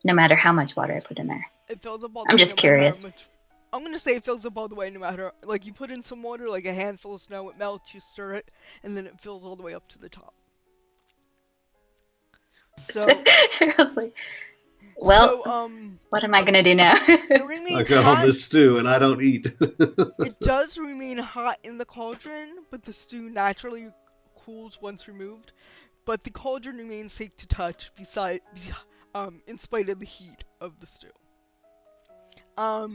no matter how much water I put in there? It fills up all the I'm way just no matter how curious. much. I'm gonna say it fills up all the way no matter. Like, you put in some water, like a handful of snow, it melts, you stir it, and then it fills all the way up to the top. So, I was like, well, what am I gonna do now? it I remains got all hot. this stew and I don't eat. It does remain hot in the cauldron, but the stew naturally cools once removed. But the cauldron remains safe to touch, in spite of the heat of the stew. All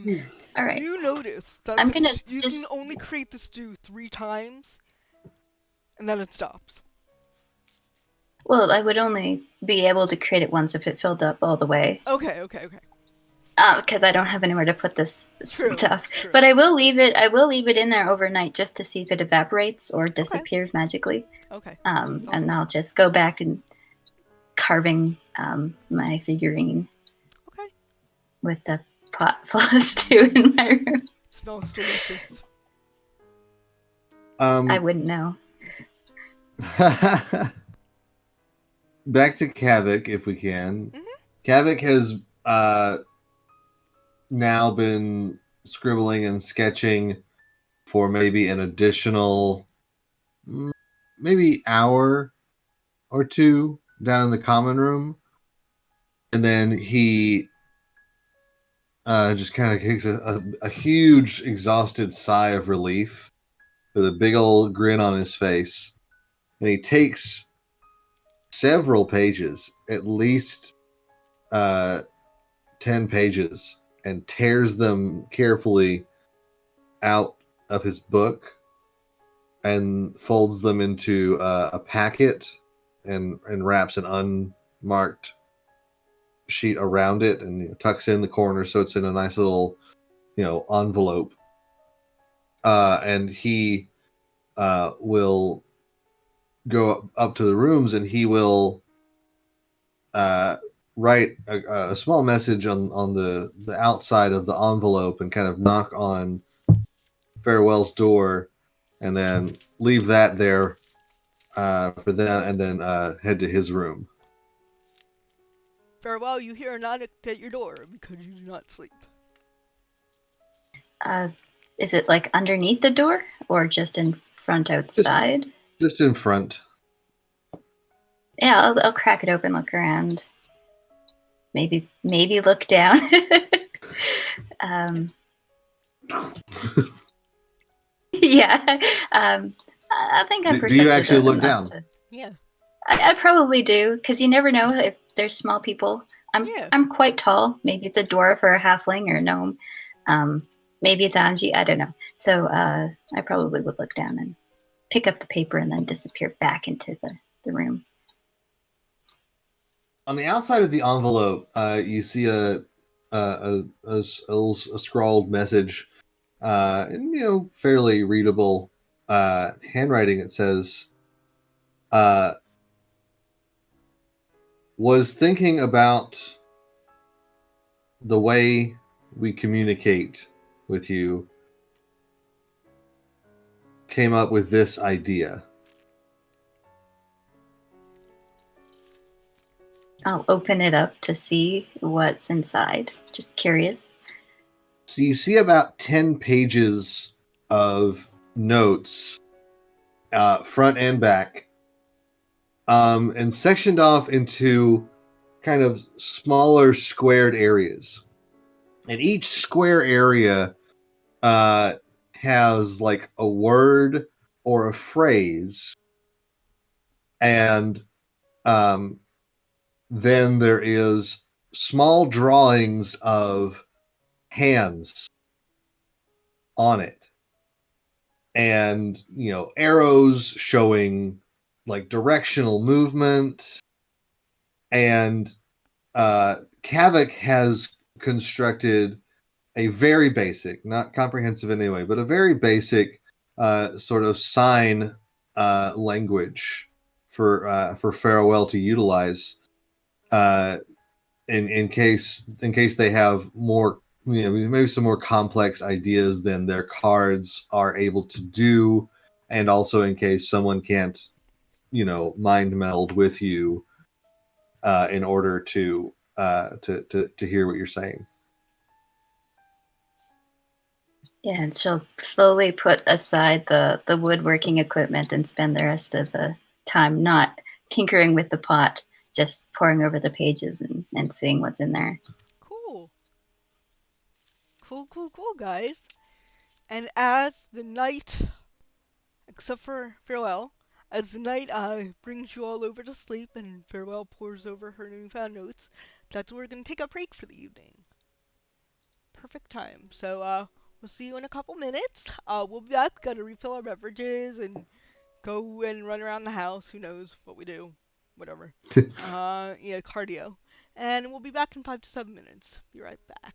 right. You notice that I'm gonna you can only create the stew 3 times, and then it stops. Well, I would only be able to create it once if it filled up all the way. Okay. Because I don't have anywhere to put this stuff. True. But I will leave it in there overnight just to see if it evaporates or disappears magically. Okay. And I'll just go back and carving my figurine. Okay. With the pot full of stew in my room. Smells delicious. I wouldn't know. Back to Kavik, if we can. Mhm. Kavik has now been scribbling and sketching for maybe an additional maybe hour or two down in the common room. And then he just kind of takes a huge, exhausted sigh of relief with a big old grin on his face. And he takes several pages, at least 10 pages, and tears them carefully out of his book and folds them into a packet and wraps an unmarked sheet around it and tucks in the corner so it's in a nice little envelope. And he will go up to the rooms and he will write a small message on the outside of the envelope and kind of knock on Farewell's door and then leave that there for them and then head to his room. Farewell, you hear a knock at your door because you do not sleep. Is it like underneath the door or just in front outside? Just in front. Yeah, I'll crack it open, look around. Maybe look down. Yeah. I think I'm perceptive. Do you actually look down? Yeah. I probably do, because you never know if there's small people. I'm quite tall. Maybe it's a dwarf or a halfling or a gnome. Maybe it's Angie. I don't know. So I probably would look down and pick up the paper and then disappear back into the room. On the outside of the envelope, you see a scrawled message, in fairly readable handwriting. It says, "Was thinking about the way we communicate with you. Came up with this idea." I'll open it up to see what's inside. Just curious. So you see about 10 pages of notes, front and back, and sectioned off into kind of smaller squared areas. And each square area has like a word or a phrase. And then there is small drawings of hands on it, and arrows showing like directional movement. And Kavik has constructed a very basic, not comprehensive in any way, but a very basic sort of sign language for Farewell to utilize in case they have more, maybe some more complex ideas than their cards are able to do, and also in case someone can't mind meld with you in order to hear what you're saying. Yeah, and she'll slowly put aside the woodworking equipment and spend the rest of the time not tinkering with the pot, just poring over the pages and seeing what's in there. Cool. Cool, guys. And as the night, except for Farewell, as the night brings you all over to sleep and Farewell pores over her newfound notes, that's where we're going to take a break for the evening. Perfect time. So, we'll see you in a couple minutes. We'll be back. Gotta refill our beverages and go and run around the house. Who knows what we do. Whatever. Yeah, cardio. And we'll be back in 5 to 7 minutes. Be right back.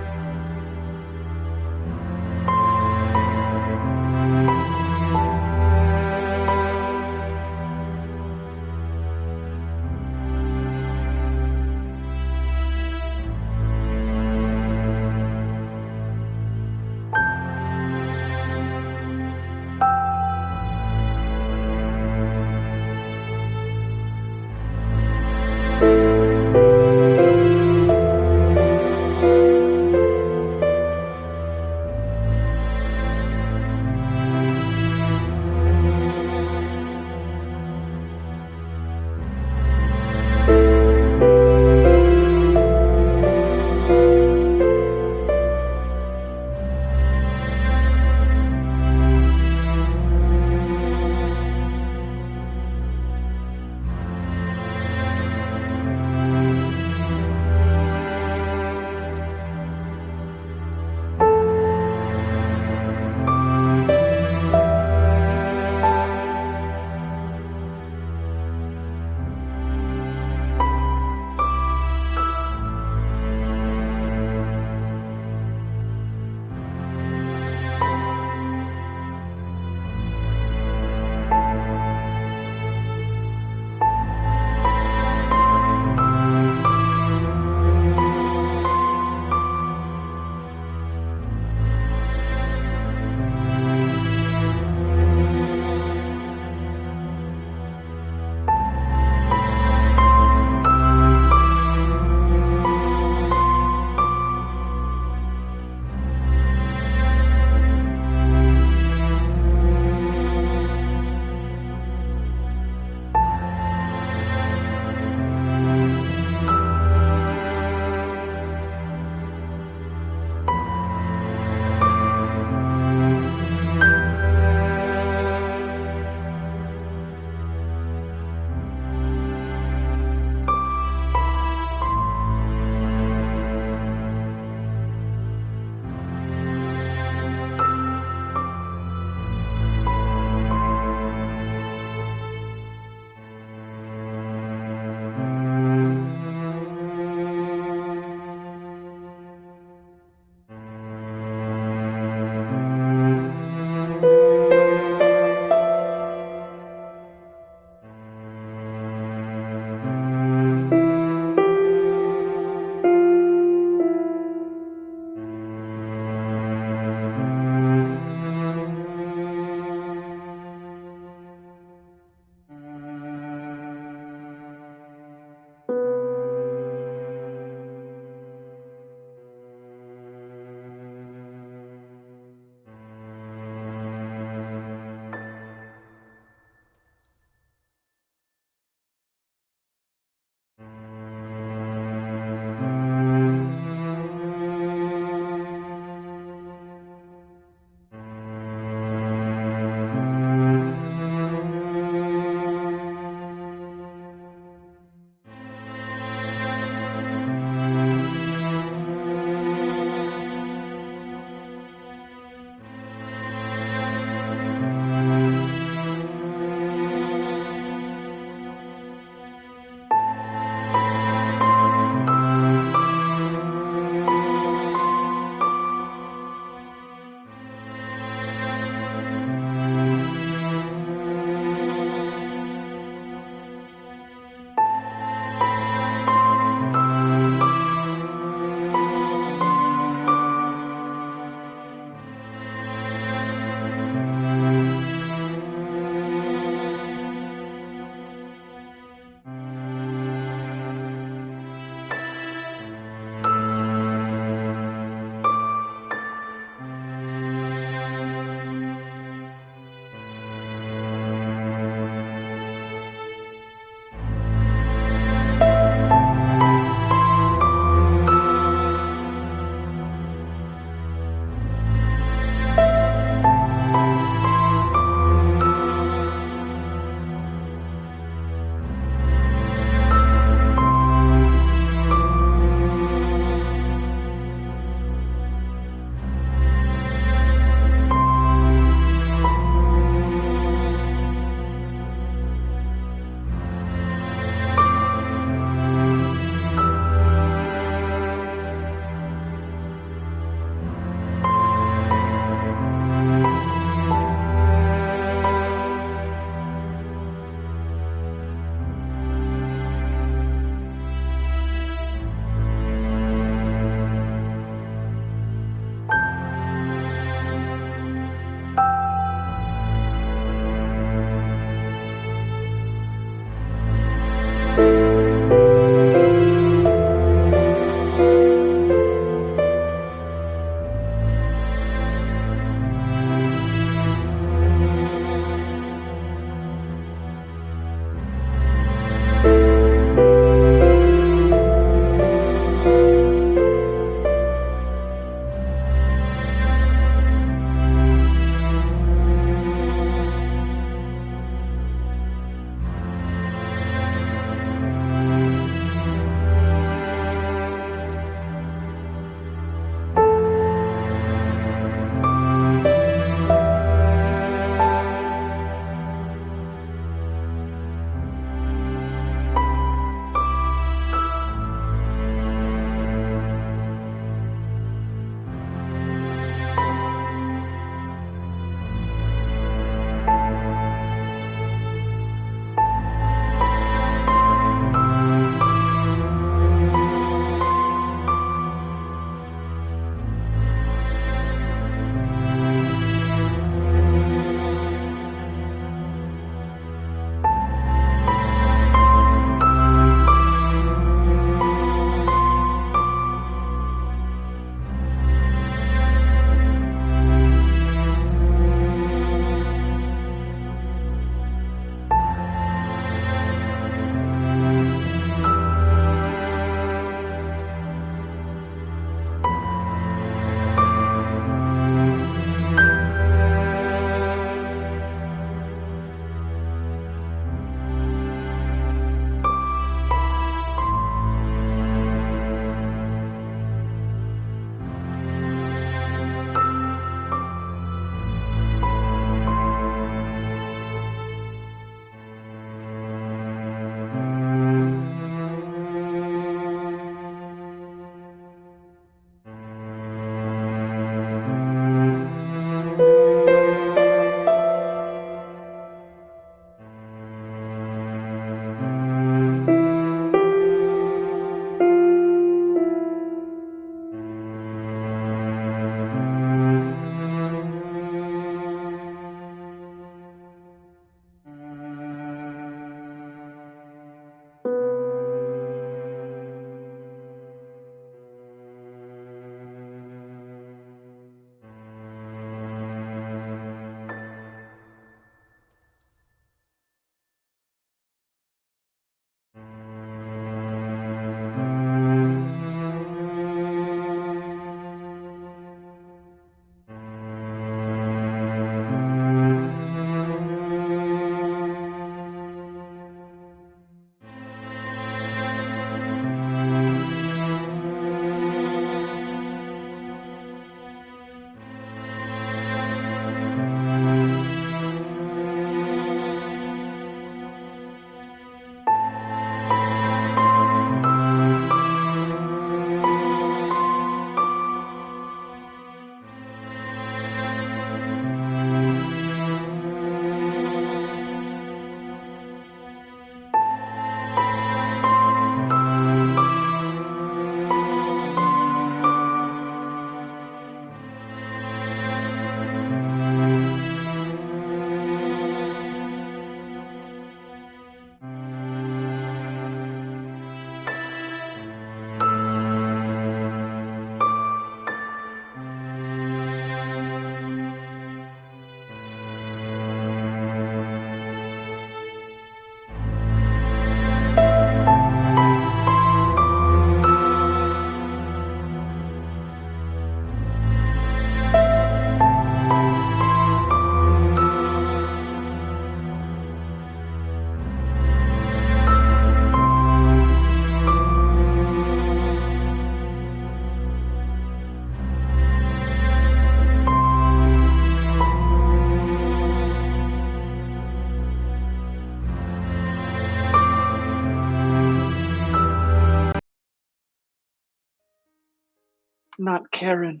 Not Karen.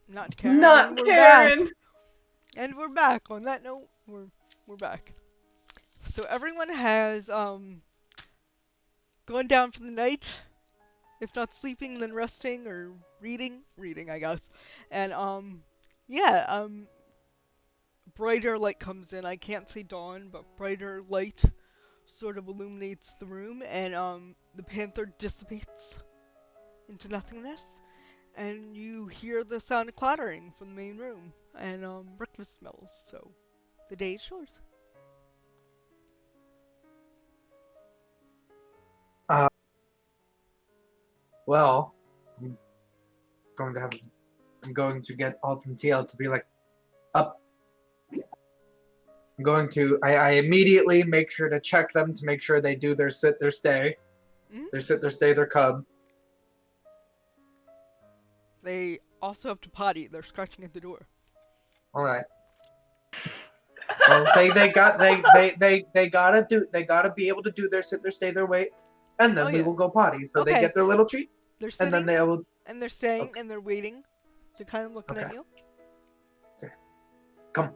Not Karen, Not and we're back. Karen. And we're back. On that note, we're back. So everyone has gone down for the night. If not sleeping, then resting or reading. Reading, I guess. And yeah, brighter light comes in. I can't say dawn, but brighter light sort of illuminates the room, and the panther dissipates into nothingness, and you hear the sound of clattering from the main room, and breakfast smells. So the day is yours. Well, I'm going to get Alt and TL to be like, up. I immediately make sure to check them to make sure they do their sit, their stay. Mhm. Their sit, their stay, their cub. They also have to potty. They're scratching at the door. All right. Well, they gotta be able to do their sit, their stay, their wait, and then Oh, we yeah. will go potty. So they Okay. get their little treat, They're and sitting then they will. and they're staying Okay. and they're waiting. They're kind of looking at Okay. you. Come.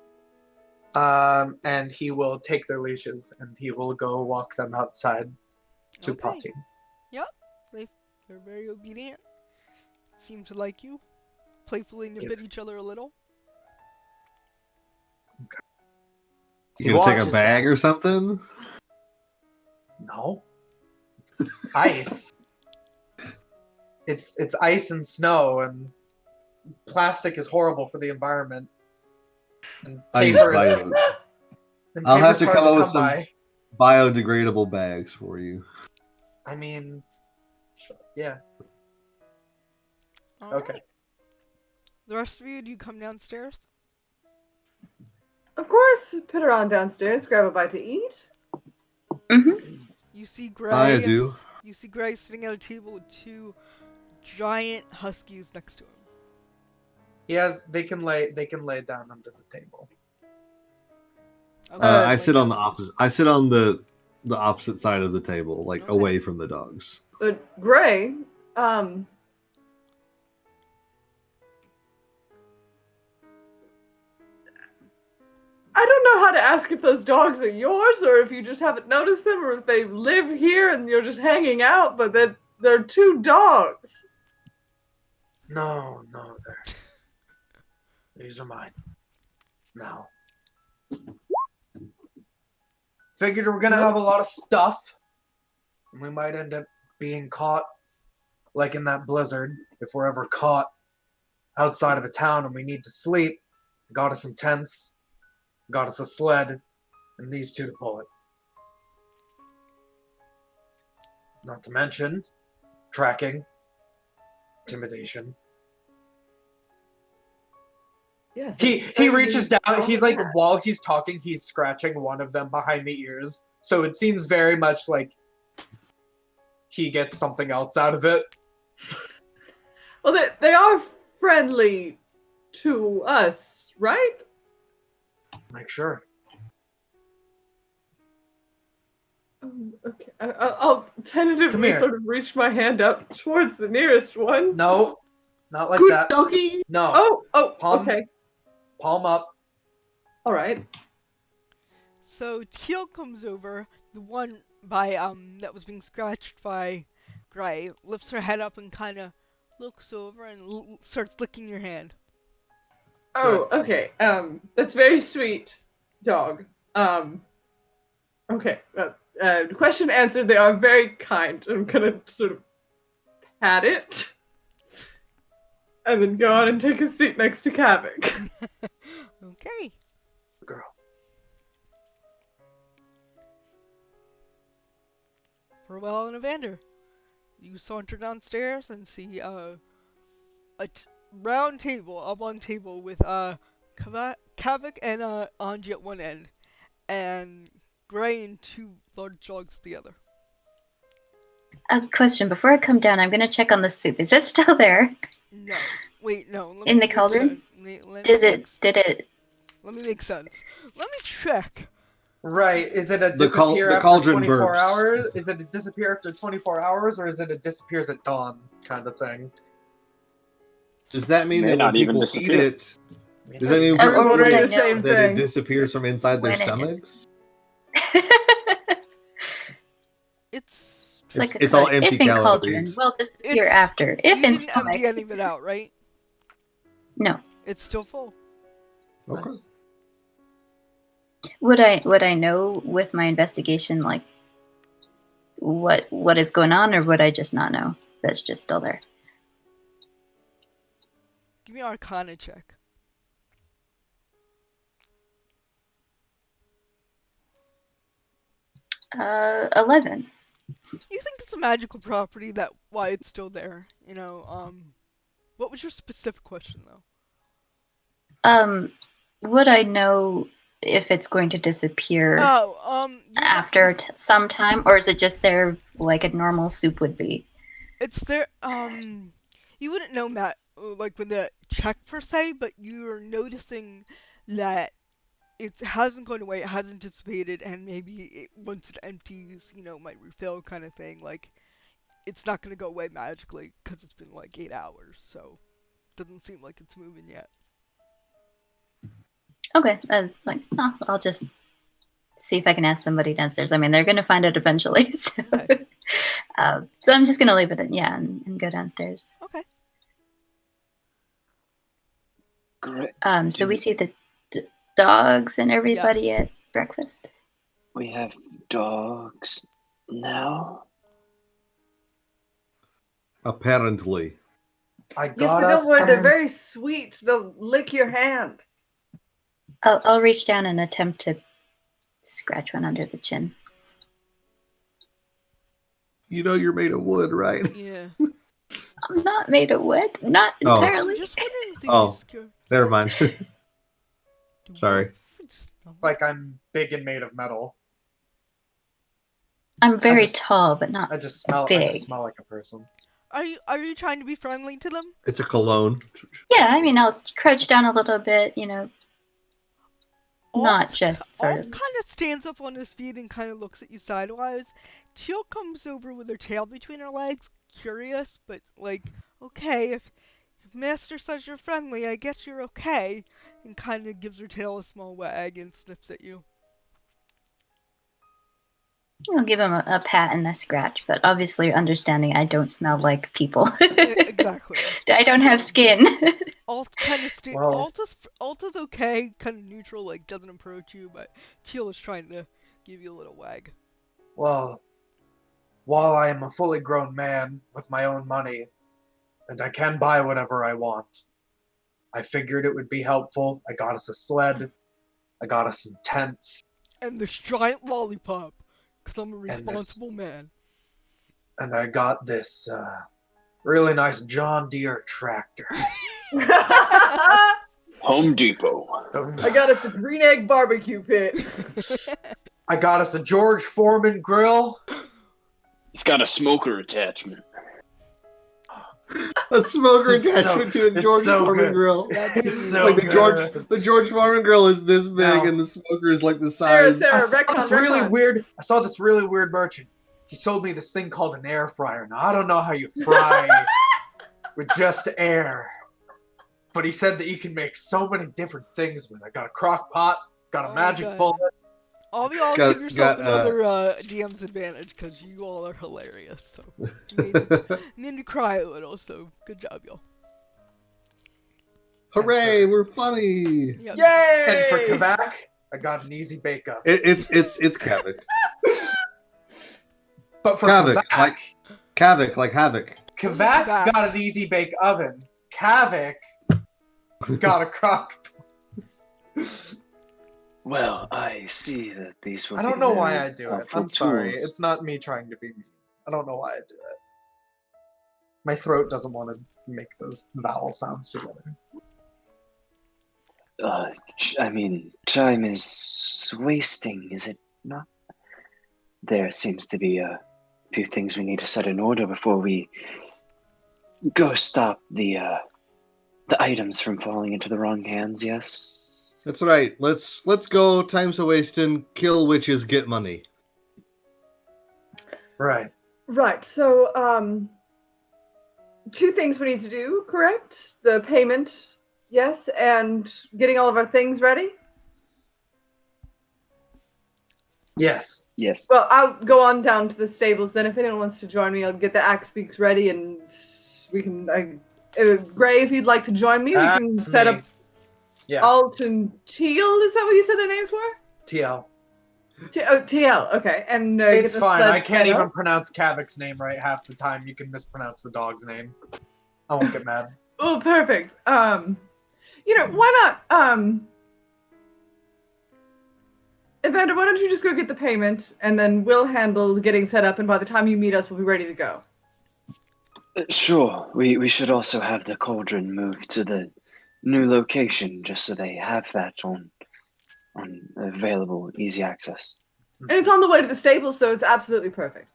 And he will take their leashes and he will go walk them outside to Okay. potty. Yep. They're very obedient. Seem to like you. Playfully nip at each other a little. You gonna take a watches bag them. or something? No. Ice. It's ice and snow, and plastic is horrible for the environment. And I use paper is. bio. And I'll have paper's to hard come up with some by. biodegradable bags for you. I mean, yeah. All Okay. right. The rest of you, do you come downstairs? Of course, put her on downstairs, grab a bite to eat. Mm-hmm. You see I Gray. do. You see Gray sitting at a table with two giant huskies next to him. They can lay down under the table. Okay, I lay sit on down. the opposite. I sit on the opposite side of the table, like Okay. away from the dogs. But Gray, I don't know how to ask if those dogs are yours or if you just haven't noticed them or if they live here and you're just hanging out, but they're two dogs. No, these are mine. No. Figured we're gonna have a lot of stuff, and we might end up being caught, like in that blizzard, if we're ever caught outside of a town and we need to sleep. Got us some tents, got us a sled, and these two to pull it. Not to mention tracking, intimidation. Yes. He reaches down. He's like, while he's talking, he's scratching one of them behind the ears. So it seems very much like he gets something else out of it. Well, they are friendly to us, right? Like, sure. Okay. I'll tentatively Come here. sort of reach my hand up towards the nearest one. No, not like Good that. doggy. No. Palm. Okay. Palm up. All right. So Teal comes over, the one by that was being scratched by Gray, lifts her head up and kind of looks over and starts licking your hand. Oh, okay. That's very sweet, dog. Okay. Question answered. They are very kind. I'm gonna sort of pat it, and then go on and take a seat next to Kavik. Okay. Girl. Farewell and Evander. You saunter downstairs and see a round table, a one table with Kavik and Anji at one end, and Gray and two large dogs at the other. A question before I come down. I'm gonna check on the soup. Is it still there? No. Wait, no. Let In me the make cauldron? sense. Did it? Let me make sense. Let me check. Right. Is it a The disappear after cauldron 24 burps. hours? Is it a disappear after 24 hours, or is it a disappears at dawn kind of thing? Does that mean May that when not even people eat disappear. it, does that mean when Oh, I'm people wondering eat the it, same that it thing. disappears from inside their When it dis- stomachs? It's It's like a It's all cloud. empty If in Cauldron, calories. will disappear It's- after. If you in didn't empty stomach, any of it out, right? no. It's still full. Okay. Nice. Would I know with my investigation like what is going on, or would I just not know? That's just still there. Give me an Arcana check. 11. You think it's a magical property, that why it's still there? What was your specific question though? Would I know if it's going to disappear after some time, or is it just there like a normal soup would be? It's there. You wouldn't know, Matt, like with the check per se, but you're noticing that it hasn't gone away, it hasn't dissipated, and maybe once it empties, might refill kind of thing. Like, it's not gonna go away magically because it's been like 8 hours, so doesn't seem like it's moving yet. Okay, I'll just see if I can ask somebody downstairs. I mean, they're going to find it eventually. So, Okay. so I'm just going to leave it at, and go downstairs. Okay. – Great. So we see the dogs and everybody Yes. at breakfast. We have dogs now. Apparently. I Yes, got but us. don't worry, they're some- very sweet. They'll lick your hand. I'll reach down and attempt to scratch one under the chin. You know you're made of wood, right? Yeah. I'm not made of wood. Not Oh. entirely. I'm just wondering if they Oh. use Never mind. Sorry. Like I'm big and made of metal. I'm very just- tall, but not I just smell. I big. just smell like a person. Are you trying to be friendly to them? It's a cologne. Yeah, I mean, I'll crouch down a little bit, not Alt just sort of. kind of stands up on his feet and kind of looks at you sidewise. Teal comes over with her tail between her legs, curious, but like, okay, if Master says you're friendly, I guess you're okay, and kind of gives her tail a small wag and sniffs at you. I'll give him a pat and a scratch, but obviously understanding I don't smell like people. Exactly. I don't have skin. Alt kind of Well- Alt is okay, kind of neutral, like doesn't approach you, but Teal is trying to give you a little wag. Well, while I am a fully grown man with my own money, and I can buy whatever I want, I figured it would be helpful. I got us a sled. I got us some tents. And this giant lollipop, because I'm a this- responsible man. And I got this really nice John Deere tractor. I Home Depot. got us a green egg barbecue pit. I got us a George Foreman grill. It's got a smoker attachment. A smoker It's so- attachment to a it's George so Foreman good. grill. That'd be It's amazing. so Like good. the George Foreman grill is this big, Now- and the smoker is like the Sarah, size. Sarah. I saw retcon, this really retcon. weird. I saw this really weird merchant. He sold me this thing called an air fryer. Now I don't know how you fry with just air, but he said that you can make so many different things with it. I got a crock pot, got a Oh my magic God. bullet. All of y'all Got- give yourself got, another DM's advantage, because you all are hilarious. So you made me cry a little, so good job, y'all. Hooray, we're funny. Yep. Yay! And for Kavak, I got an easy bake oven. It's Kavik. But for Kavik, Kavak, like- Kavik, like havoc. Kavak Kavak. got an easy bake oven. Kavik got a crock pot. Well, I see that these will I be don't know why very I do it. helpful I'm sorry. tools. It's not me trying to be mean. I don't know why I do it. My throat doesn't want to make those vowel sounds together. I mean, time is wasting, is it not? There seems to be a few things we need to set in order before we go stop the items from falling into the wrong hands. Yes. That's right. Let's go. Time's a wasting. Kill witches, get money. Right. Right. So, 2 things we need to do, correct? The payment, yes, and getting all of our things ready. Yes. Yes. Well, I'll go on down to the stables then. If anyone wants to join me, I'll get the axe beaks ready, and we can. Gray, if you'd like to join me, we can That's set me. up Yeah. Alt and Teal. Is that what you said their names were? TL. TL. Okay, and It's get the fine. sled I can't set even up. pronounce Kavik's name right half the time. You can mispronounce the dog's name. I won't get mad. Oh, perfect. Why not? Evander, why don't you just go get the payment, and then we'll handle getting set up, and by the time you meet us, we'll be ready to go. Sure. We should also have the cauldron moved to the new location, just so they have that on available, easy access. And it's on the way to the stables, so it's absolutely perfect.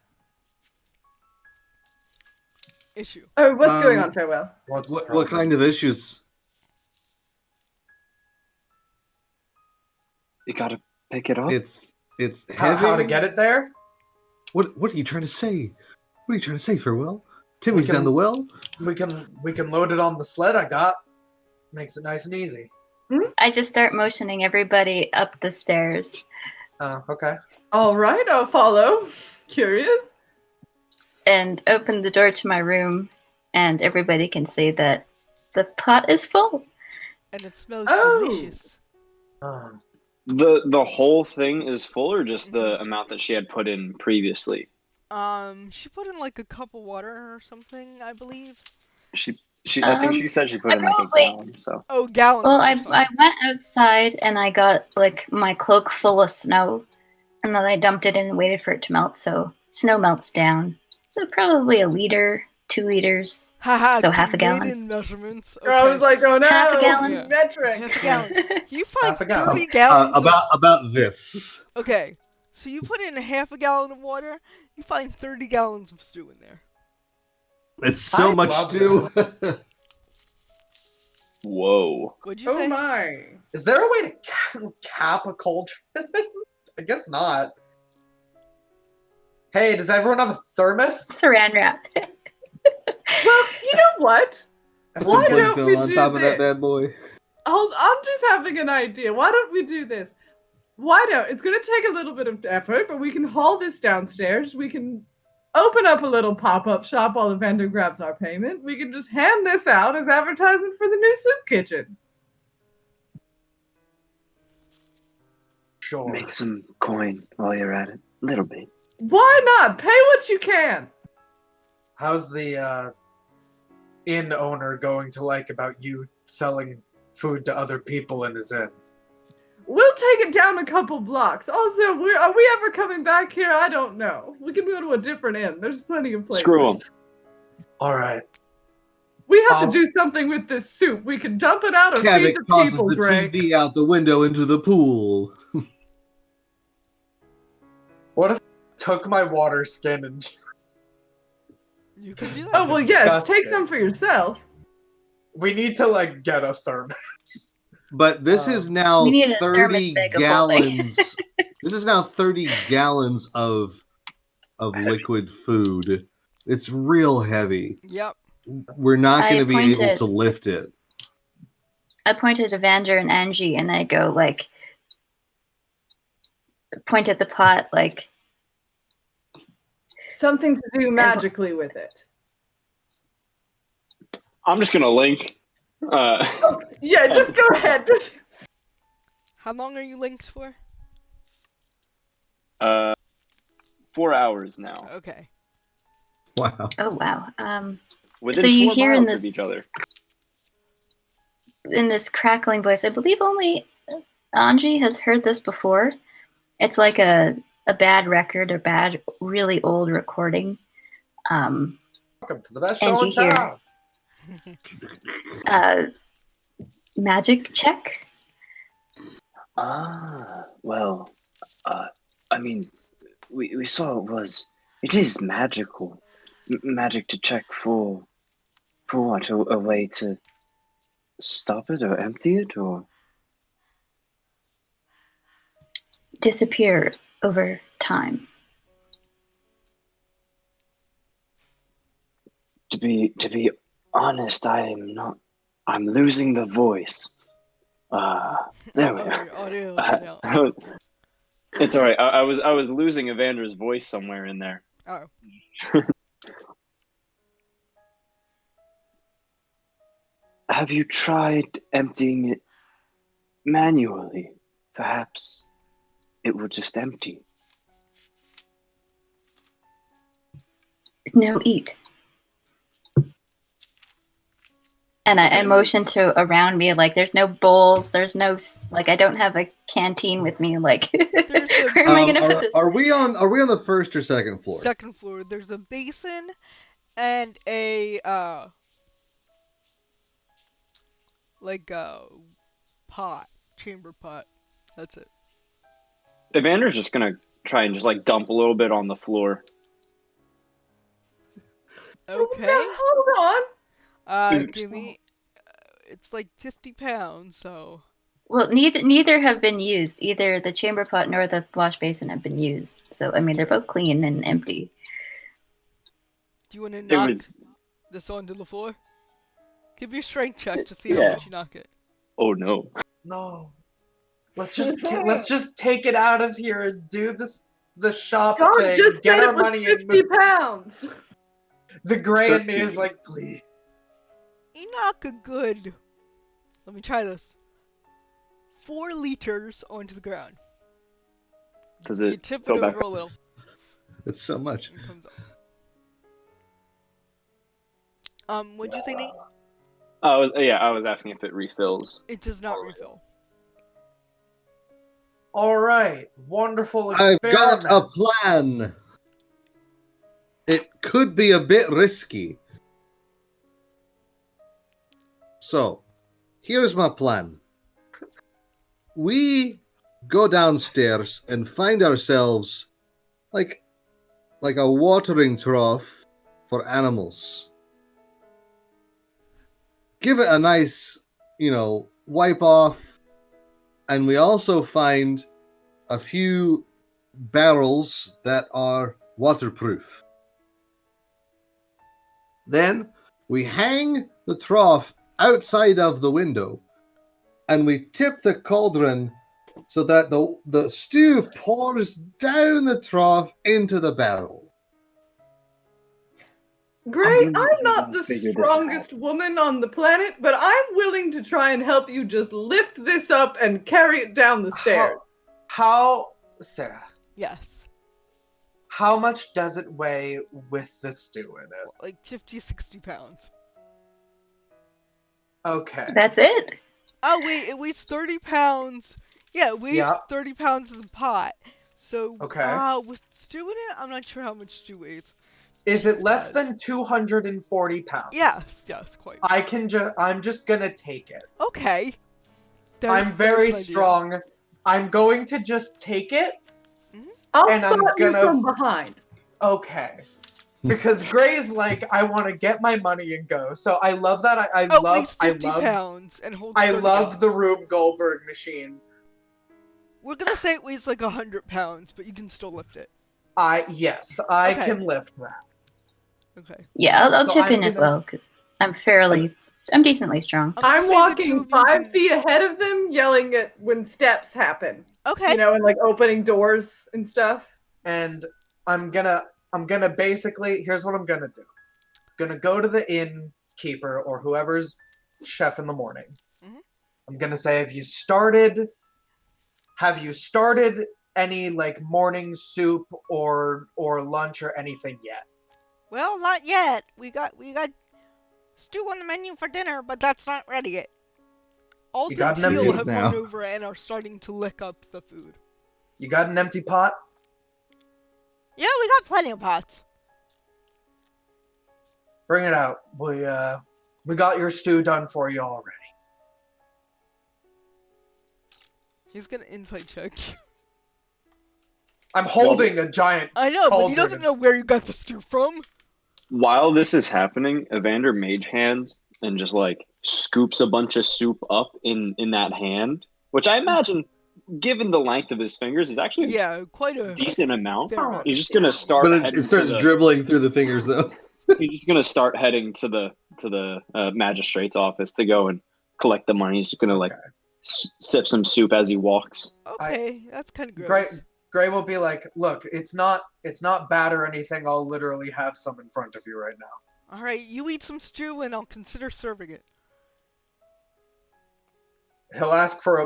Issue. Oh, what's going on, Farewell? What's the What problem? kind of issues? You gotta pick it up. It's How heavy. to get it there? What are you trying to say? What are you trying to say, Farewell? Timmy's can- down the well. We can load it on the sled I got. Makes it nice and easy. I just start motioning everybody up the stairs. Oh, okay. All right, I'll follow. Curious? And open the door to my room, and everybody can see that the pot is full. And it smells Oh. delicious. The whole thing is full, or just the amount that she had put in previously? She put in like a cup of water or something, I believe. I think she said she put in like a probably- gallon. So Oh, gallon. Well, I went outside and I got like my cloak full of snow, and then I dumped it in and waited for it to melt. So snow melts down. So probably 1 liter, 2 liters. Haha. So half a you made gallon. in measurements. Okay. I was like, oh no, Half a gallon? Yeah. metric. Half a gallon. You find Half a gallon. 30 gallons. About this. Okay. So you put in half a gallon of water. You find 30 gallons of stew in there. It's so I much love stew. this. whoa. What'd you Oh say? my. Is there a way to cap a cauldron? I guess not. Hey, does everyone have a thermos? Saran wrap. Well, you know what? Put Why some cling don't film we on do top of that this? bad boy. I'm just having an idea. Why don't we do this? It's going to take a little bit of effort, but we can haul this downstairs. We can open up a little pop-up shop while the vendor grabs our payment. We can just hand this out as advertisement for the new soup kitchen. Sure. Make some coin while you're at it. A little bit. Why not? Pay what you can. How's the inn owner going to like about you selling food to other people in his inn? We'll take it down a couple blocks. Also, are we ever coming back here? I don't know. We can go to a different inn. There's plenty of places. Screw 'em. All right. We have to do something with this soup. We can dump it out or feed Kavik the tosses people, the Greg. TV out the window into the pool. What if I took my water skin and You can do that. Oh, well, yes. Take Disgusting. some for yourself. we need to like get a thermos? But this is now We need a 30 thermos bag of holding. gallons. This is now 30 gallons of liquid food. It's real heavy. Yep. We're not I going to be able pointed- to lift it. I pointed to Evander and Angie, and I go like, point at the pot, like, Something to do magically with it. I'm just gonna link. Yeah, just go ahead. How long are you linked for? 4 hours now. Okay. Wow. oh wow. Within So you 4 hear in miles this- of each other. In this crackling voice, I believe only Angie has heard this before. It's like a bad record, a bad, really old recording. Welcome to the best And show you in hear- town. Magic check. Well, I mean, we saw it is magical. Magic to check for what? A way to stop it or empty it or? Disappear over time. be honest, I'm losing the voice. There we Oh, are. your audio went out. It's all right. I was losing Evander's voice somewhere in there. Oh. Have you tried emptying it manually? Perhaps it will just empty. No, eat. And I motion to around me, like, there's no bowls, there's no, like, I don't have a canteen with me, like, where am I gonna put this? Are we on the first or second floor? Second floor. There's a basin and a like a pot, chamber pot. That's it. Evander's just gonna try and just like dump a little bit on the floor. Okay. Hold on. Oops. Give me. It's like 50 pounds, so. Well, neither have been used. Either the chamber pot nor the wash basin have been used. So I mean, they're both clean and empty. Do you want to It knock was. this onto the floor? Give me a strength check to see Yeah. how much you knock it. Oh no. No. Let's just take it out of here and do the shop God, thing. just Get said our it was money 50 and pounds. the gray in me 13. is like, please. You knock a good. Let me try this. 4 liters onto the ground. Does You it tip go it back? over a little. It's so much. And it comes up. What'd you say, Nate? I was asking if it refills. It does not refill. All right, wonderful I've experiment. got a plan. It could be a bit risky. So, here's my plan. We go downstairs and find ourselves like a watering trough for animals. Give it a nice, wipe off. And we also find a few barrels that are waterproof. Then we hang the trough outside of the window and we tip the cauldron so that the stew pours down the trough into the barrel. Great, I'm I'm not the figure this strongest woman on the planet, but I'm willing to try and help you just lift this up and carry it down the stairs. How, Sarah? Yes. How much does it weigh with the stew in it? Like 50, 60 pounds. Okay. That's it. Oh, wait, it weighs 30 pounds. Yeah, it weighs Yeah. 30 pounds as a pot. So, Okay. with stew in it, I'm not sure how much stew weighs. Is it less than 240 pounds? Yes, quite. I'm just gonna take it. Okay. I'm very an idea. strong. I'm going to just take it. I'll and spot I'm you gonna- from behind. Okay. Because Gray's like, I want to get my money and go. So I love that. I It weighs love 50 pounds and holds I 30 love gallons. the Rube Goldberg machine. We're gonna say it weighs like 100 pounds, but you can still lift it. Yes, I Okay. can lift that. Okay. Yeah, I'll So chip I'm in as gonna- well because I'm decently strong. I'm gonna I'm say the two walking of you 5 can- feet ahead of them, yelling at when steps happen. Okay. You know, and like opening doors and stuff. And I'm gonna basically, here's what I'm gonna do. Gonna go to the innkeeper or whoever's chef in the morning. Mhm. I'm gonna say, have you started any like morning soup or lunch or anything yet? Well, not yet. We got stew on the menu for dinner, but that's not ready yet. All You the got an teal empty- have now. run over and are starting to lick up the food. You got an empty pot? Yeah, we got plenty of pots. Bring it out. We got your stew done for you already. He's gonna insight check. I'm holding a giant. I know, but he Cauldron doesn't of know where you got the stew from. While this is happening, Evander mage hands and just like scoops a bunch of soup up in that hand, which I imagine, given the length of his fingers, is actually Yeah, quite a a decent amount. fair amount. He's just gonna start But heading it starts to the... dribbling through the fingers, though. He's just gonna start heading to the magistrate's office to go and collect the money. He's just gonna like Okay. sip some soup as he walks. Okay, that's kind of gross. Gray will be like, look, it's not bad or anything. I'll literally have some in front of you right now. All right, you eat some stew and I'll consider serving it. He'll ask for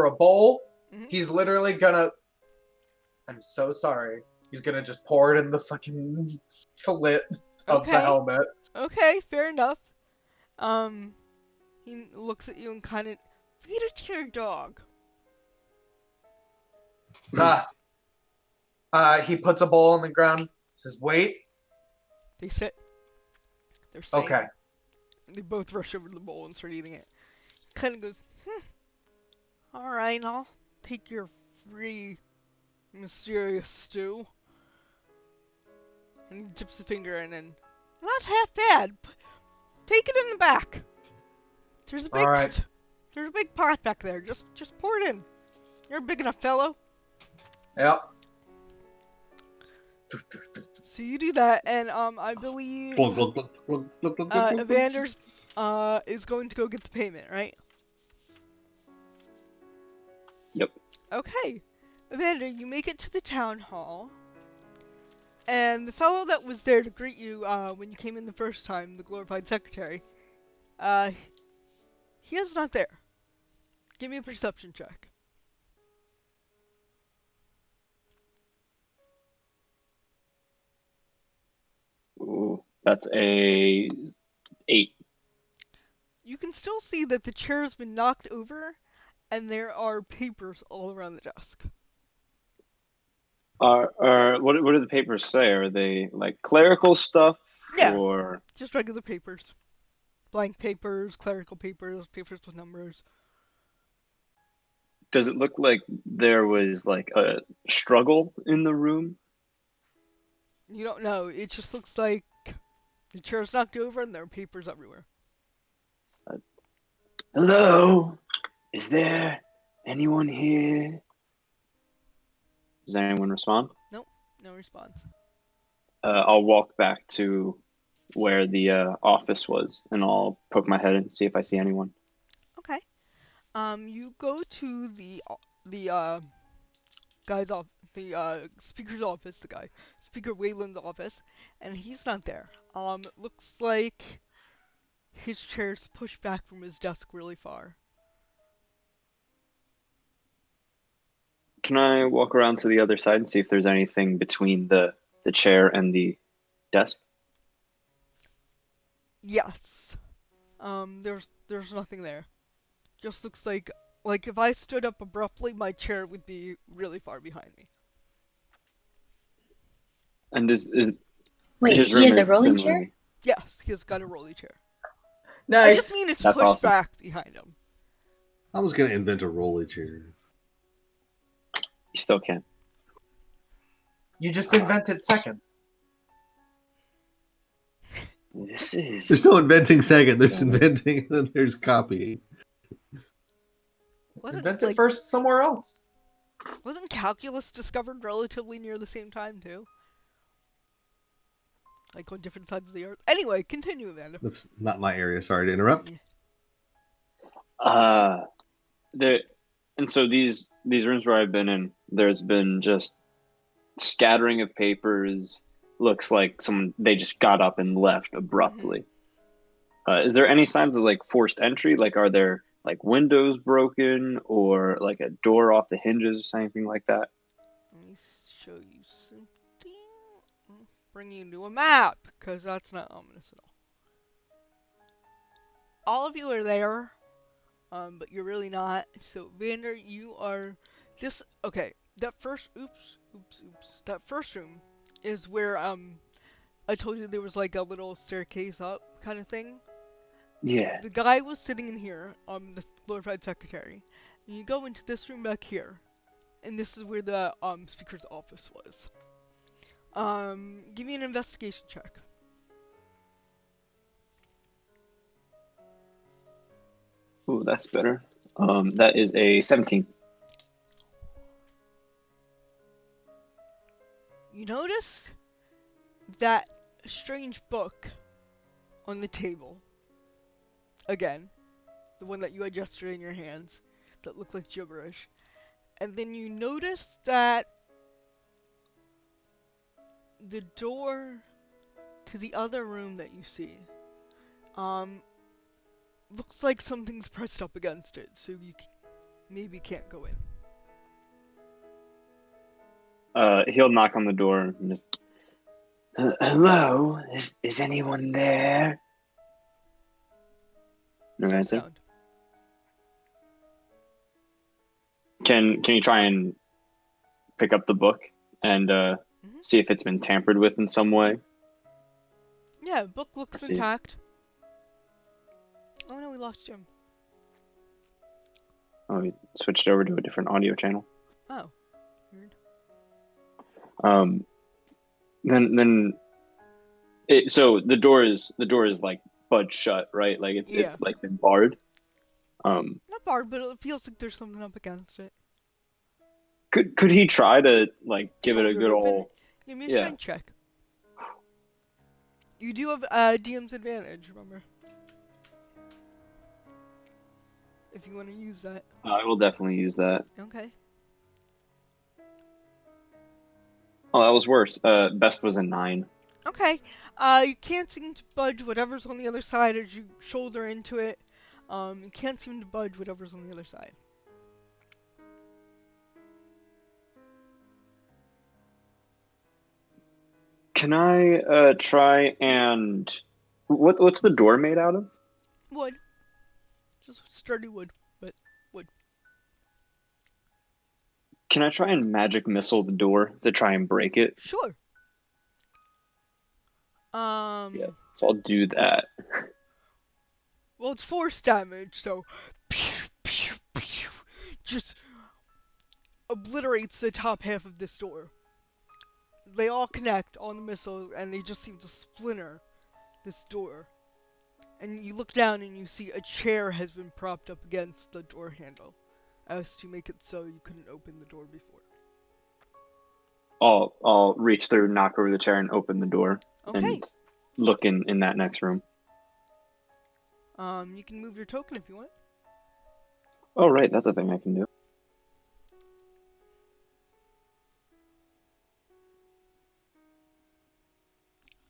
a bowl. Mhm. He's literally gonna. I'm so sorry. He's gonna just pour it in the fucking slit of the Okay. helmet. Okay, fair enough. He looks at you and kind of feed it to your dog. He puts a bowl on the ground. Says, "Wait." They sit. They're saying. Okay. They both rush over to the bowl and start eating it. Kind of goes, all right, I'll take your free mysterious stew. And he dips a finger in and not half bad. Take it in the back. There's a big, All right. There's a big pot back there. Just pour it in. You're a big enough fellow. Yep. So you do that, and I believe Glug, glug, glug, glug, glug, glug, glug, glug. Evander's is going to go get the payment, right? Yep. Okay. Evander, you make it to the town hall, and the fellow that was there to greet you when you came in the first time, the glorified secretary, he is not there. Give me a perception check. Ooh, that's a 8. You can still see that the chair has been knocked over, and there are papers all around the desk. What do the papers say? Are they like clerical stuff Yeah. or Just regular papers. Blank papers, clerical papers, papers with numbers. does it look like there was like a struggle in the room? You don't know. It just looks like the chair's knocked over and there are papers everywhere. Hello? Is there anyone here? Does anyone respond? No response. I'll walk back to where the office was, and I'll poke my head in and see if I see anyone. Okay. You go to the guy's off the speaker's office, the guy, Speaker Wayland's office, and he's not there. Looks like his chair's pushed back from his desk really far. Can I walk around to the other side and see if there's anything between the chair and the desk? Yes. There's nothing there. Just looks like if I stood up abruptly, my chair would be really far behind me. And is Wait, his he room has a is rolling similarly- chair? Yes, he's got a rolly chair. Nice. I just mean it's That's pushed awesome. back behind him. I was gonna invent a rolly chair. You still can't. You just invented second. This is. There's no inventing second. There's So- inventing, and then there's copying. Invented first somewhere else. Wasn't calculus discovered relatively near the same time too? Like on different sides of the earth. Anyway, continue, Amanda. That's not my area. Sorry to interrupt. There, and so these rooms where I've been in, there's been just scattering of papers. Looks like they just got up and left abruptly. Is there any signs of like forced entry? Like, are there like windows broken or like a door off the hinges or anything like that? Let me show you something. I'll bring you to a map, because that's not ominous at all. All of you are there, but you're really not. So, Vander, you are okay, that first, that first room is where, I told you there was like a little staircase up kind of thing. Yeah. The guy was sitting in here, the glorified secretary. And you go into this room back here, and this is where the speaker's office was. Give me an investigation check. Ooh, that's better. That is a 17. You notice that a strange book on the table. Again, the one that you had yesterday in your hands that looked like gibberish. And then you notice that the door to the other room that you see, looks like something's pressed up against it, so you maybe can't go in. He'll knock on the door and just, Hello? Is anyone there? no No answer. sound. Can you try and pick up the book and see if it's been tampered with in some way? Yeah, book looks Let's see. intact. Oh no, we lost Jim. Oh, he switched over to a different audio channel. Oh, weird. Then so the door is like budged shut, right? Like it's like been barred. Not barred, but it feels like there's something up against it. Could he try to like give it a Shoulder good open. old Give me a yeah? strength check. You do have DM's advantage, remember? If you want to use that. I will definitely use that. Okay. Oh, that was worse. Best was a 9. Okay. You can't seem to budge whatever's on the other side as you shoulder into it. You can't seem to budge whatever's on the other side. Can I try and what's the door made out of? Wood. Just sturdy wood, but wood. Can I try and magic missile the door to try and break it? Sure. Yeah, so I'll do that. Well, it's force damage, so pew, pew, pew, just obliterates the top half of this door. They all connect on the missiles, and they just seem to splinter this door. And you look down and you see a chair has been propped up against the door handle, as to make it so you couldn't open the door before. I'll reach through, knock over the chair, and open the door Okay. and look in that next room. You can move your token if you want. Oh right, that's a thing I can do.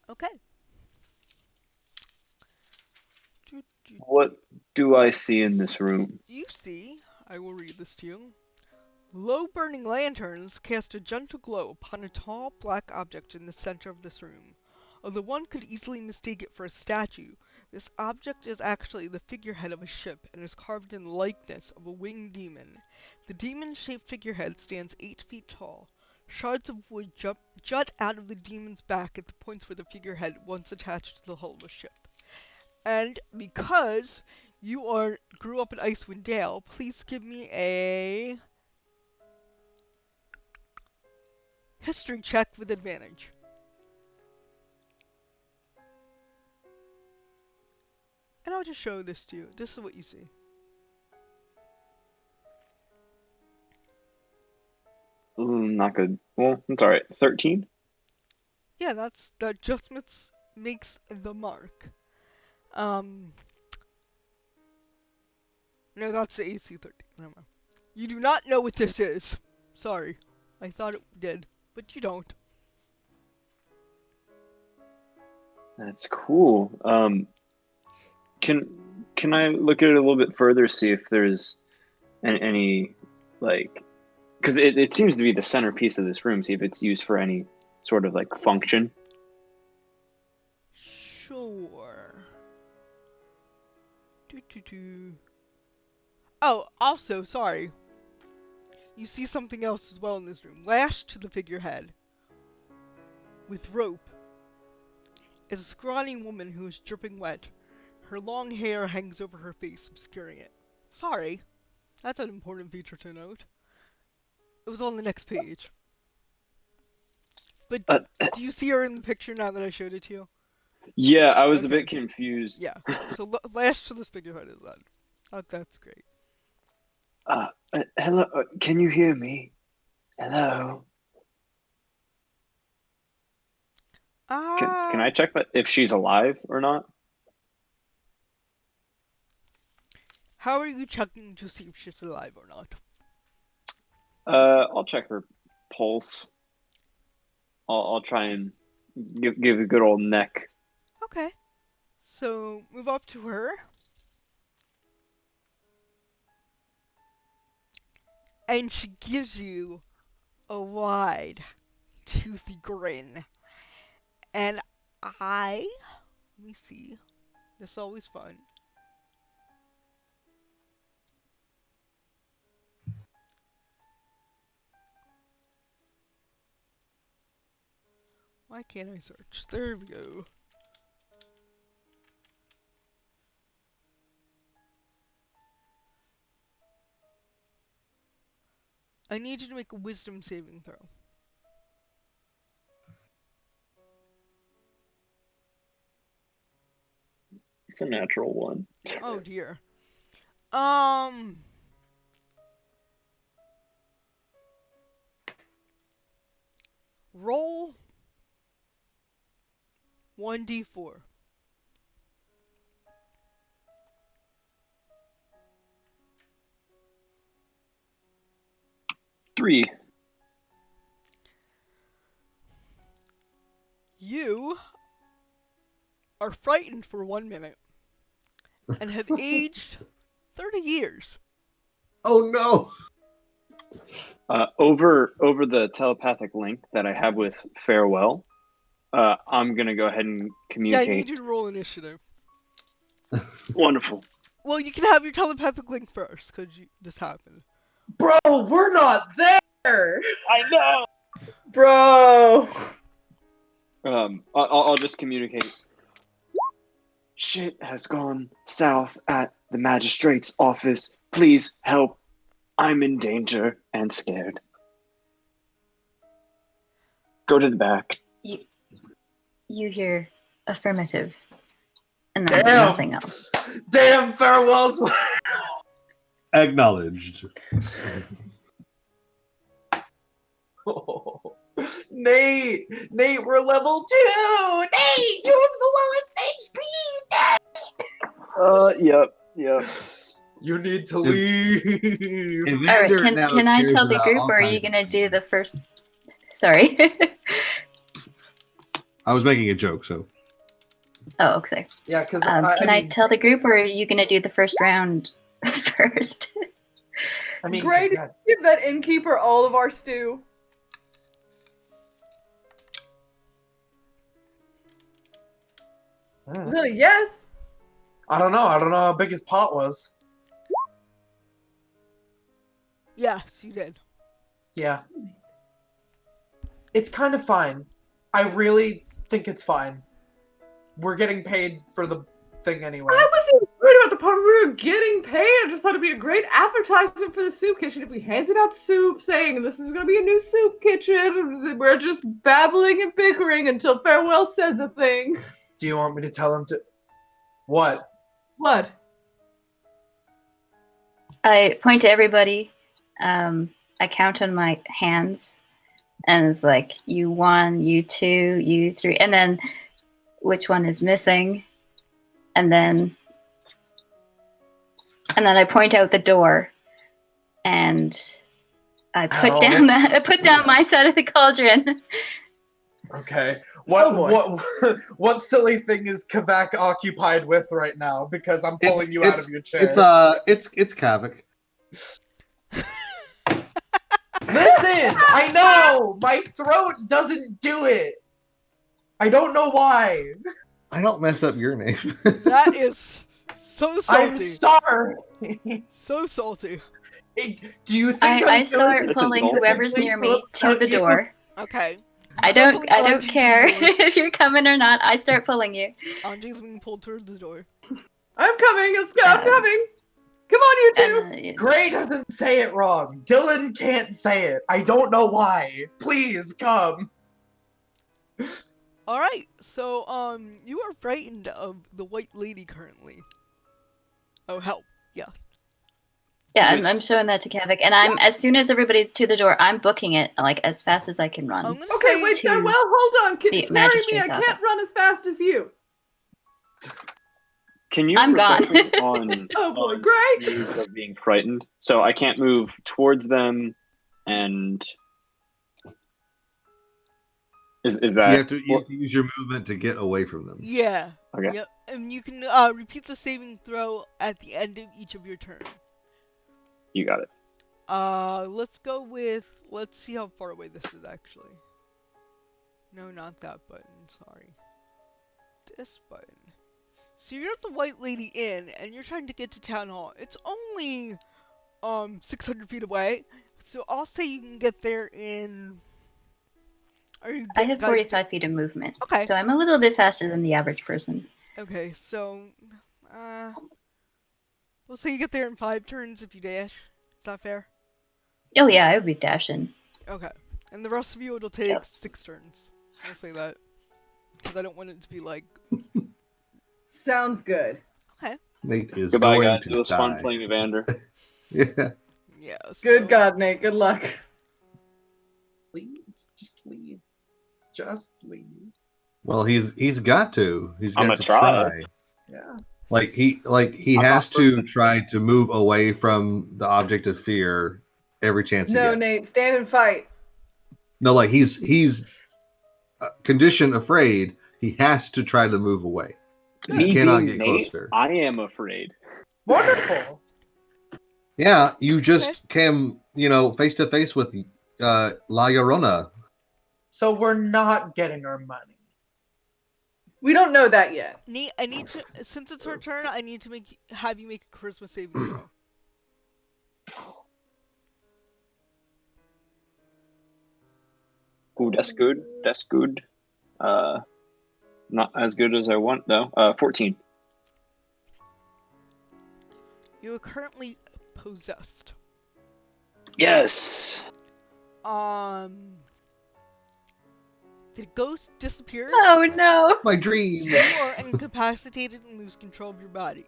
Okay. What do I see in this room? You see, I will read this to you. Low burning lanterns cast a gentle glow upon a tall black object in the center of this room. Although one could easily mistake it for a statue, this object is actually the figurehead of a ship and is carved in the likeness of a winged demon. The demon-shaped figurehead stands 8 feet tall. Shards of wood jut out of the demon's back at the points where the figurehead once attached to the hull of a ship. And because you grew up in Icewind Dale, please give me a history check with advantage. And I'll just show this to you. This is what you see. Not good. Well, it's alright. 13? Yeah, that just makes the mark. No, that's the AC 13. Never mind. You do not know what this is. Sorry. I thought it did, but you don't. That's cool. Can I look at it a little bit further, see if there's any like, because it seems to be the centerpiece of this room. See if it's used for any sort of like function. Sure. Oh, also, sorry. You see something else as well in this room. Lashed to the figurehead with rope is a scrawny woman who is dripping wet. Her long hair hangs over her face, obscuring it. Sorry, that's an important feature to note. It was on the next page. But do you see her in the picture now that I showed it to you? Yeah, I was a Okay. bit confused. Yeah, so lashed to the figurehead is that. That's great. Hello? Can you hear me? Hello? Can I check that if she's alive or not? How are you checking to see if she's alive or not? I'll check her pulse. I'll try and give a good old neck. Okay. So move up to her. And she gives you a wide, toothy grin. And let me see. This is always fun. Why can't I search? There we go. I need you to make a wisdom saving throw. It's a natural one. Oh dear. Roll 1d4. 3. You are frightened for 1 minute and have aged 30 years. Oh no! Over the telepathic link that I have with Farewell, I'm gonna go ahead and Yeah, I communicate. need you to roll initiative. Wonderful. Well, you can have your telepathic link first, because this happened. Bro, we're not there! I know. Bro. I'll just communicate. Shit has gone south at the magistrate's office. Please help. I'm in danger and scared. Go to the back. You hear affirmative, and then Damn! nothing else. Damn, Farewell's Acknowledged. Nate, we're level 2. Nate, you have the lowest HP. Yep. You need to leave. All right, can I tell the group, or are you gonna do the first? Sorry. I was making a joke, so. Oh, okay. Yeah, because Can I tell the group, or are you gonna do the first round first? I mean, Great. Give that innkeeper all of our stew. Yes. I don't know how big his pot was. Yes, you did. Yeah. It's kind of fine. I really think it's fine. We're getting paid for the thing anyway. I wasn't worried about the part where we were getting paid. I just thought it'd be a great advertisement for the soup kitchen if we handed out soup saying this is going to be a new soup kitchen. We're just babbling and bickering until Farewell says a thing. Do you want me to tell him to... What? What? I point to everybody. I count on my hands, and it's like you 1, you 2, you 3, and then which one is missing, and then I point out the door, and I put down my side of the cauldron. Okay. What silly thing is Kavak occupied with right now? Because I'm pulling you out of your chair. It's Kavak. Listen, I know my throat doesn't do it. I don't know why. I don't mess up your name. That is so salty. I'm sorry. So salty. Do you think I start pulling whoever's near me to the door. Okay. I don't care if you're coming or not. I start pulling you. Anji's being pulled toward the door. I'm coming. Let's go. I'm coming. Come on, you two. Gray doesn't say it wrong. Dylan can't say it. I don't know why. Please come. All right. So you are frightened of the white lady currently. Oh help! Yeah. Yeah, Which- I'm showing that to Kavik, and I'm as soon as everybody's to the door, I'm booking it like as fast as I can run. I'm gonna Okay, say wait, to Farewell, hold on. the Carry me. magistrate's I can't office. run as fast as you. Can you I'm refresh gone. me on Oh boy, on Gray! rules of being frightened? So I can't move towards them, and is You that have to use your movement to get away from them. yeah. okay? Yep. And you can repeat the saving throw at the end of each of your turns. You got it. Let's go with. Let's see how far away this is actually. No, not that button. Sorry. This button. So you're at the White Lady Inn, and you're trying to get to Town Hall. It's only 600 feet away. So I'll say you can get there in. I have 45 feet of movement, Okay. so I'm a little bit faster than the average person. Okay, so we'll say you get there in 5 turns if you dash. Is that fair? Oh yeah, I would be dashing. Okay. And the rest of you, it'll take Yep. 6 turns. We'll say that. Because I don't want it to be like. Sounds good. Okay. Nate is Goodbye, going guys. to It was fun die. playing Evander. Yeah. Yeah. Good so- God, Nate. Good luck. Leave. Just leave. Just leave. Well, he's got to. He's I'm got gonna to try. try. Yeah. Like he I'm has not to first. try to move away from the object of fear every chance he No, gets. Nate, stand and fight. No, like he's condition afraid. He has to try to move away. He Me cannot being get Nate, closer. I am afraid. Wonderful. Yeah, you just Okay. came, face to face with La Llorona. So we're not getting our money. We don't know that yet. I need to, since it's her turn, I need to have you make a charisma saving throw. Ooh, that's good. That's good. Not as good as I want though. 14. You are currently possessed. Yes. The ghost disappeared. Oh no! My dream. You are incapacitated and lose control of your body.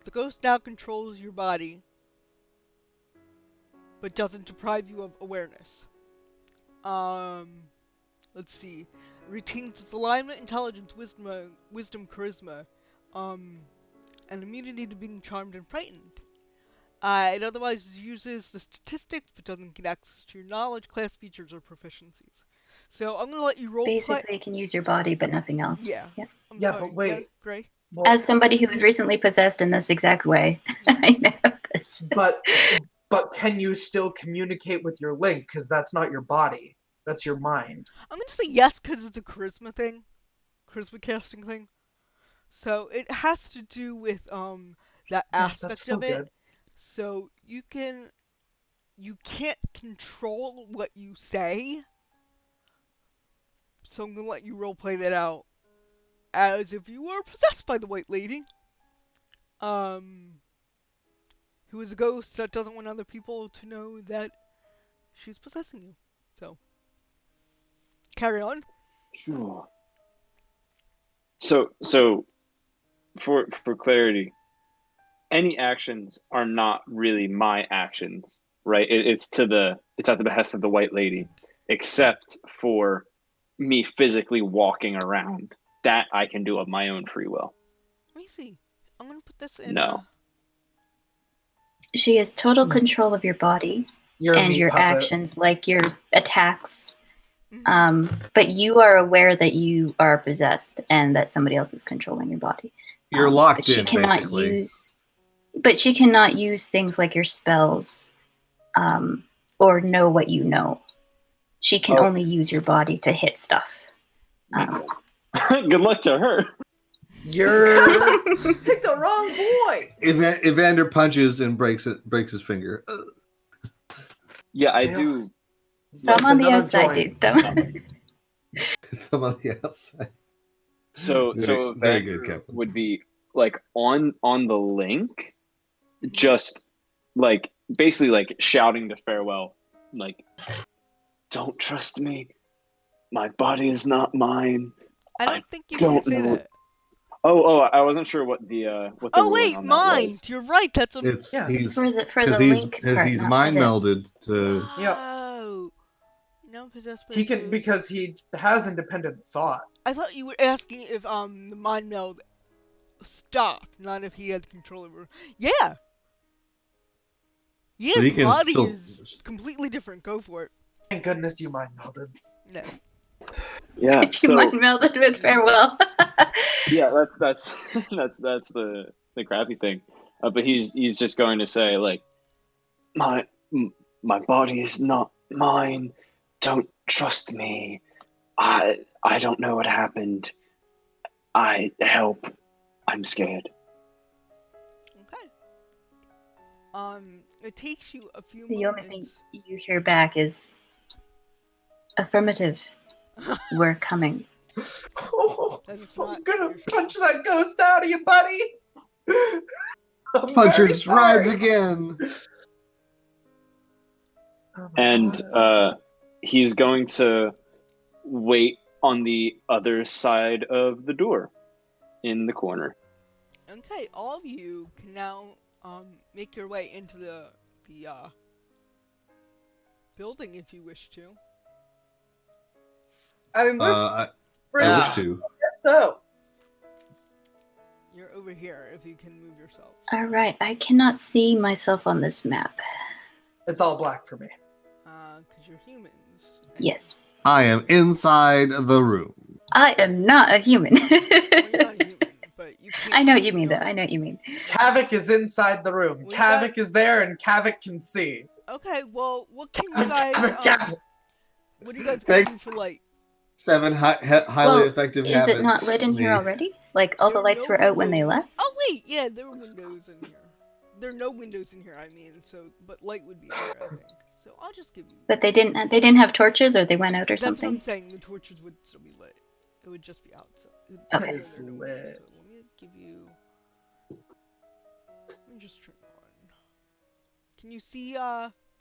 The ghost now controls your body, but doesn't deprive you of awareness. Let's see. Retains its alignment, intelligence, wisdom, charisma, and immunity to being charmed and frightened. It otherwise uses the statistics, but doesn't get access to your knowledge, class features, or proficiencies. So I'm gonna let you roll. Basically, you can use your body, but nothing else. Yeah. Yeah. I'm Yeah, sorry. but wait. Yeah, Gray. Well, As somebody who was recently possessed in this exact way, I know this. but can you still communicate with your link? Because that's not your body. That's your mind. I'm gonna say yes because it's a charisma thing, charisma casting thing. So it has to do with that Yeah, aspect that's still of it. good. So you can't control what you say. So I'm gonna let you roleplay that out as if you were possessed by the White Lady, who is a ghost that doesn't want other people to know that she's possessing you. So carry on. Sure. So for clarity, any actions are not really my actions, right? It's at the behest of the White Lady, except for me physically walking around. That I can do of my own free will. Let me see. I'm gonna put this in. No. She has total control of your body You're a and meat your puppet. actions, like your attacks. Mhm. But you are aware that you are possessed and that somebody else is controlling your body. You're But locked she in, cannot basically. she cannot use things like your spells, or know what you know. She can Oh. only use your body to hit stuff. Good luck to her. You're Pick the wrong boy. Evander punches and breaks his finger. Yeah, I Yeah. do. Thumb on the Another outside, joint. dude. Thumb. Thumb on the outside. So Very good, Evander Captain. would be like on the link, Mhm. just like basically like shouting to Farewell, like, "Don't trust me. My body is not mine. I don't think you don't can say know. that. Oh, I wasn't sure what they Oh were going wait, on that mind. was. You're right. That's a. It's Yeah. he's For the because he's link because part, he's not mind for the. melded to. Yep. Oh. No, possessed by He the can ghost. because he has independent thought. I thought you were asking if the mind meld stopped, not if he had control over. Yeah. Yeah, So he the can body still. is completely different. Go for it. Thank goodness you mind melded. No. Yeah. Could you So mind melded with farewell? yeah, that's that's the crappy thing. But he's just going to say like my my body is not mine. Don't trust me. I don't know what happened. I help. I'm scared. Okay. It takes you a few The only thing moments. you hear back is affirmative. We're coming. Oh, That is I'm not gonna your punch that ghost out of you, buddy. I'm very Punches rides sorry. again. Oh my And God. he's going to wait on the other side of the door in the corner. Okay, all of you can now make your way into the building if you wish to. I mean, we're I free. I I wish to. guess so. You're over here if you can move yourselves. All right, I cannot see myself on this map. It's all black for me. Cause you're humans. and- Yes, I am inside the room. I am not a human. Well, you're not a human, but you can't. I know what you mean, no. though. I know what you mean. Kavik is inside the room. Well, you Kavik is there, and Kavik can see. Okay, well, what can you Kavik, guys Kavik, Kavik. what are you guys gonna Thank- do for light? 7 highly Well, effective is habits. it not lit in here Me. already? Like all the There are lights no were out when they windows. left? Oh wait, yeah, there are windows in here. There are no windows in here. I mean, so but light would be in here, I think. So I'll just give you. But they didn't. They didn't have torches, or they went out or That's what something. I'm saying. The torches would still be lit. It would just be outside. Okay. It's lit. So let me give you. Let me just turn it on. Can you see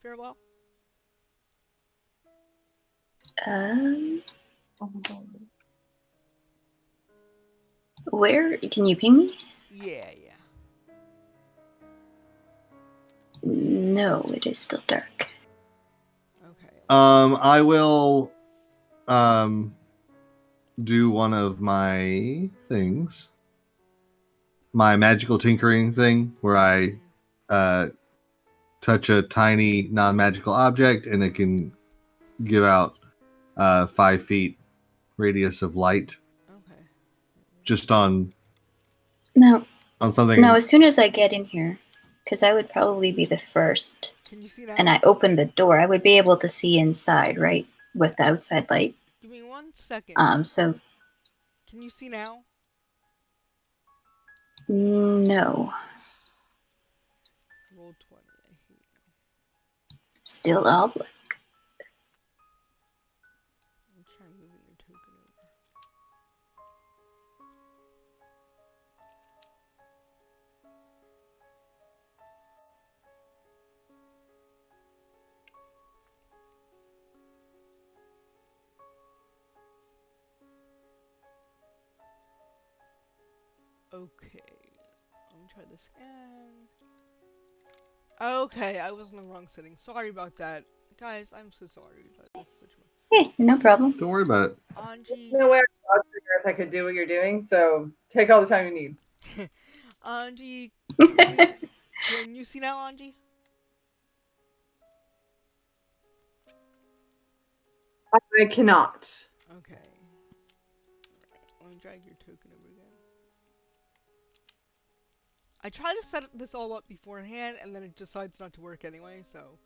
Farewell? Oh my God. Where can you ping me? Yeah. No, it is still dark. Okay. I will do one of my things. My magical tinkering thing where I touch a tiny non-magical object and it can give out 5 feet radius of light Okay. just on No, something. no. As soon as I get in here, because I would probably be the first, Can you see now? and I open the door, I would be able to see inside, right, with the outside light. Give me 1 second. So Can you see now? no, Roll 20. I hate you. still all black. I'm trying moving your token over. Okay. Let me try this again. Okay, I was in the wrong setting. Sorry about that. Guys, I'm so sorry. That is such a... Hey, no problem. Don't worry about it. Anji... No way I could figure if I could do what you're doing, so take all the time you need. Anji... Can you see now, Anji? I cannot. Okay. Let me drag your token over again. I tried to set this all up beforehand, and then it decides not to work anyway, so...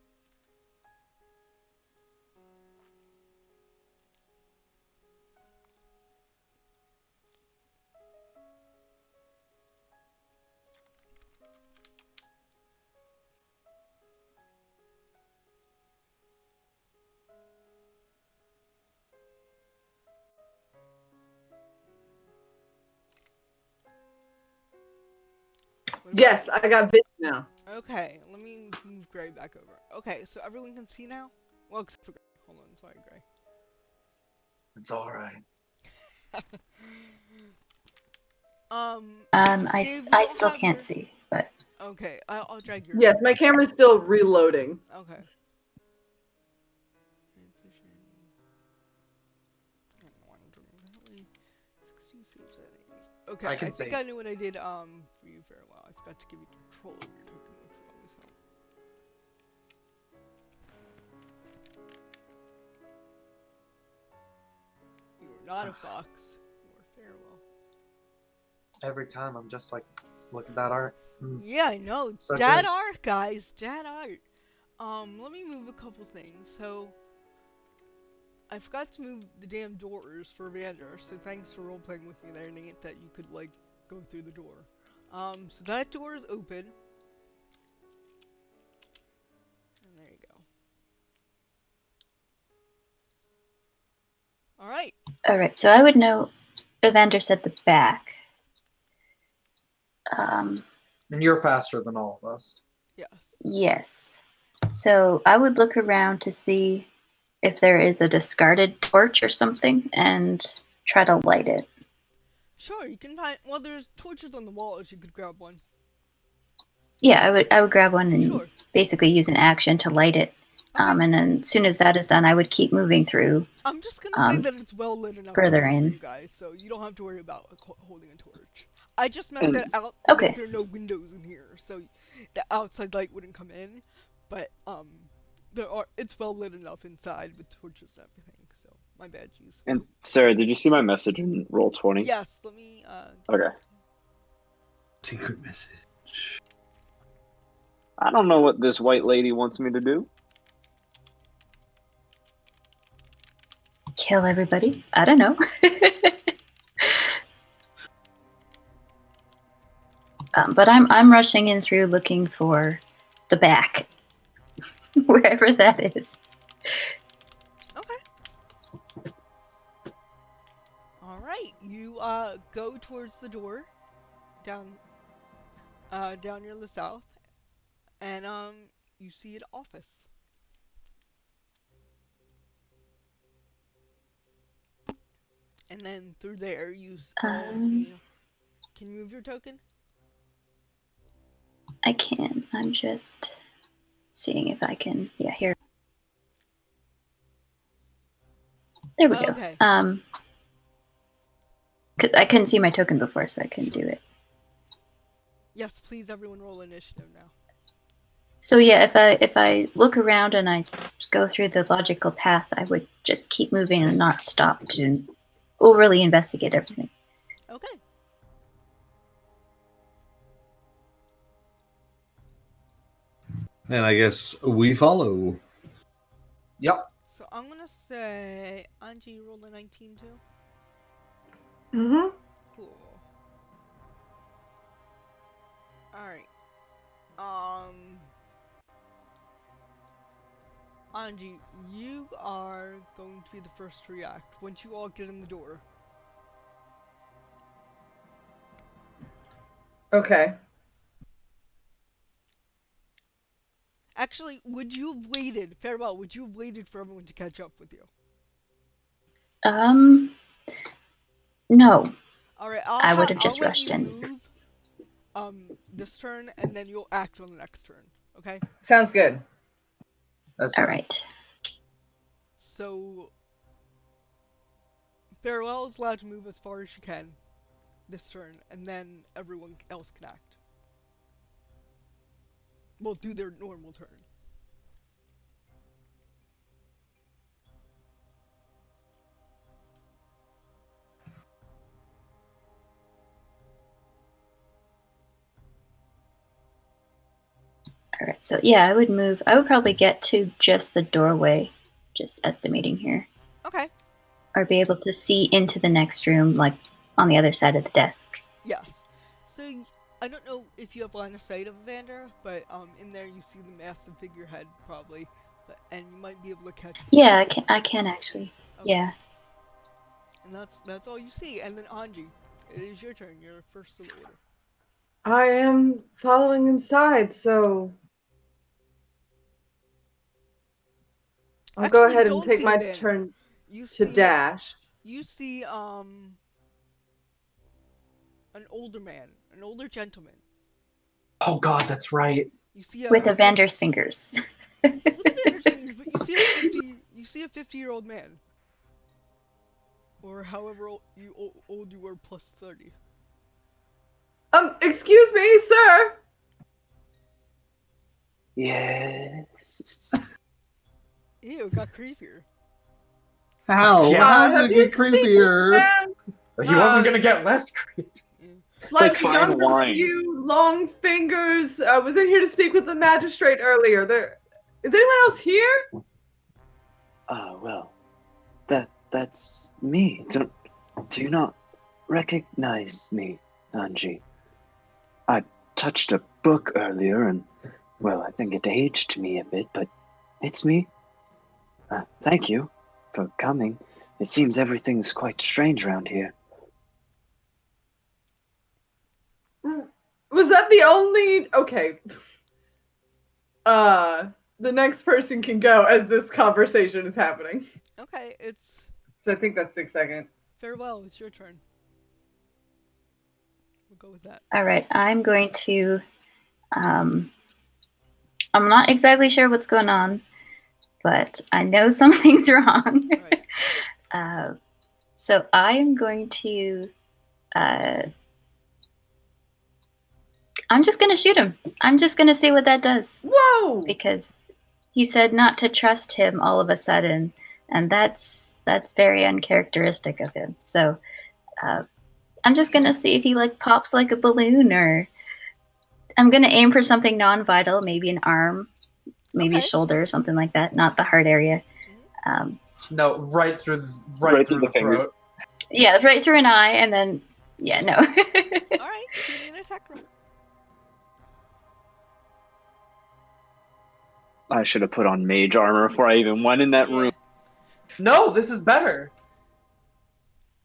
What about- Yes, I got vision now. Okay, let me move Gray back over. Okay, so everyone can see now? Well, except for Gray. Hold on, sorry, Gray. It's all right. I Dave, we I don't still have can't your. see, but Okay, I'll drag your. Yes, my camera's still reloading. Okay. Okay, I I can think see. I knew what I did for you very well. I forgot to give you control of your token, which would always help. You are not a fox. You are farewell. Every time I'm just like, look at that art. Yeah, I know. So Dad good. art, guys. Dad art. Let me move a couple things. So, I forgot to move the damn doors for Vander, so thanks for role-playing with me there, Nate, that you could, like, go through the door. So that door is open. And there you go. Alright. alright, so I would know Evander said the back. And you're faster than all of us. Yes. Yes. So I would look around to see if there is a discarded torch or something and try to light it. Sure, you can find. Well, there's torches on the walls. You could grab one. Yeah, I would grab one and Sure. basically use an action to light it. Okay. And then as soon as that is done, I would keep moving through. I'm just gonna say that it's well lit enough further for in. you guys, so you don't have to worry about holding a torch. I just meant And- that Okay. that there are no windows in here, so the outside light wouldn't come in. But it's well lit enough inside with torches and everything. So my bad, jeez. And Sarah, did you see my message in roll 20? Yes, let me. Okay. Secret message. I don't know what this white lady wants me to do. Kill everybody? I don't know. But I'm rushing in through looking for the back, wherever that is. Okay. All right, you go towards the door, down near the south, and you see an office. And then through there, you all see. Can you move your token? I can. I'm just seeing if I can. Yeah, here. There we go. Okay. Because I couldn't see my token before, so I couldn't do it. Yes, please, everyone, roll initiative now. So yeah, if I look around and I go through the logical path, I would just keep moving and not stop to overly investigate everything. Okay. And I guess we follow. Yep. So I'm gonna say, Angie, you rolled a 19 too. Mm-hmm. Cool. All right. Angie, you are going to be the first to react once you all get in the door. Okay. Actually, would you have waited, farewell, would you have waited for everyone to catch up with you? No. Alright, I would have I'll just let rushed you in. move, this turn, and then you'll act on the next turn, okay? Sounds good. That's All fine. right. So, farewell is allowed to move as far as she can this turn, and then everyone else can act. Well, do their normal turn. All right. So yeah, I would move. I would probably get to just the doorway, just estimating here, Okay. or be able to see into the next room, like on the other side of the desk. Yes. So, I don't know if you have line of sight of Evander, but in there you see the massive figurehead probably, and you might be able to catch. Yeah, I can actually. Okay. Yeah. And that's all you see. And then Anji, it is your turn. You're first of the order. I am following inside, so I'll go Actually, you ahead and don't take see my Evander. turn You to see dash. you see an older man, an older gentleman. Oh God, that's right. You see a With Evander's fingers. with Evander's fingers, but you see a 50-year-old man, or however old you were plus 30. Excuse me, sir. Yes. Ew, it got creepier. How? Yeah. How Have did it you get seen creepier? this man? He wasn't gonna get less creepy. Yeah. like Slightly fine younger than wine. you, long fingers. Was in here to speak with the magistrate earlier. Is anyone else here? Well, that's me. Do you not recognize me, Anji? I touched a book earlier, and well, I think it aged me a bit, but it's me. Thank you for coming. It seems everything's quite strange around here. Was that the only? Okay. The next person can go as this conversation is happening. Okay, it's So I think that's 6 seconds. farewell. It's your turn. We'll go with that. All right, I'm going to. I'm not exactly sure what's going on, but I know something's wrong. Right. So I am going to. I'm just going to shoot him. I'm just going to see what that does. Whoa! Because he said not to trust him all of a sudden, and that's very uncharacteristic of him. So I'm just going to see if he like pops like a balloon, or I'm going to aim for something non-vital, maybe an arm, maybe a Okay. shoulder or something like that, not the heart area. No, right through the the fingers. throat. Yeah, right through an eye, and then yeah, no. All right. Give me an attack roll. I should have put on mage armor before I even went in that room. No, this is better.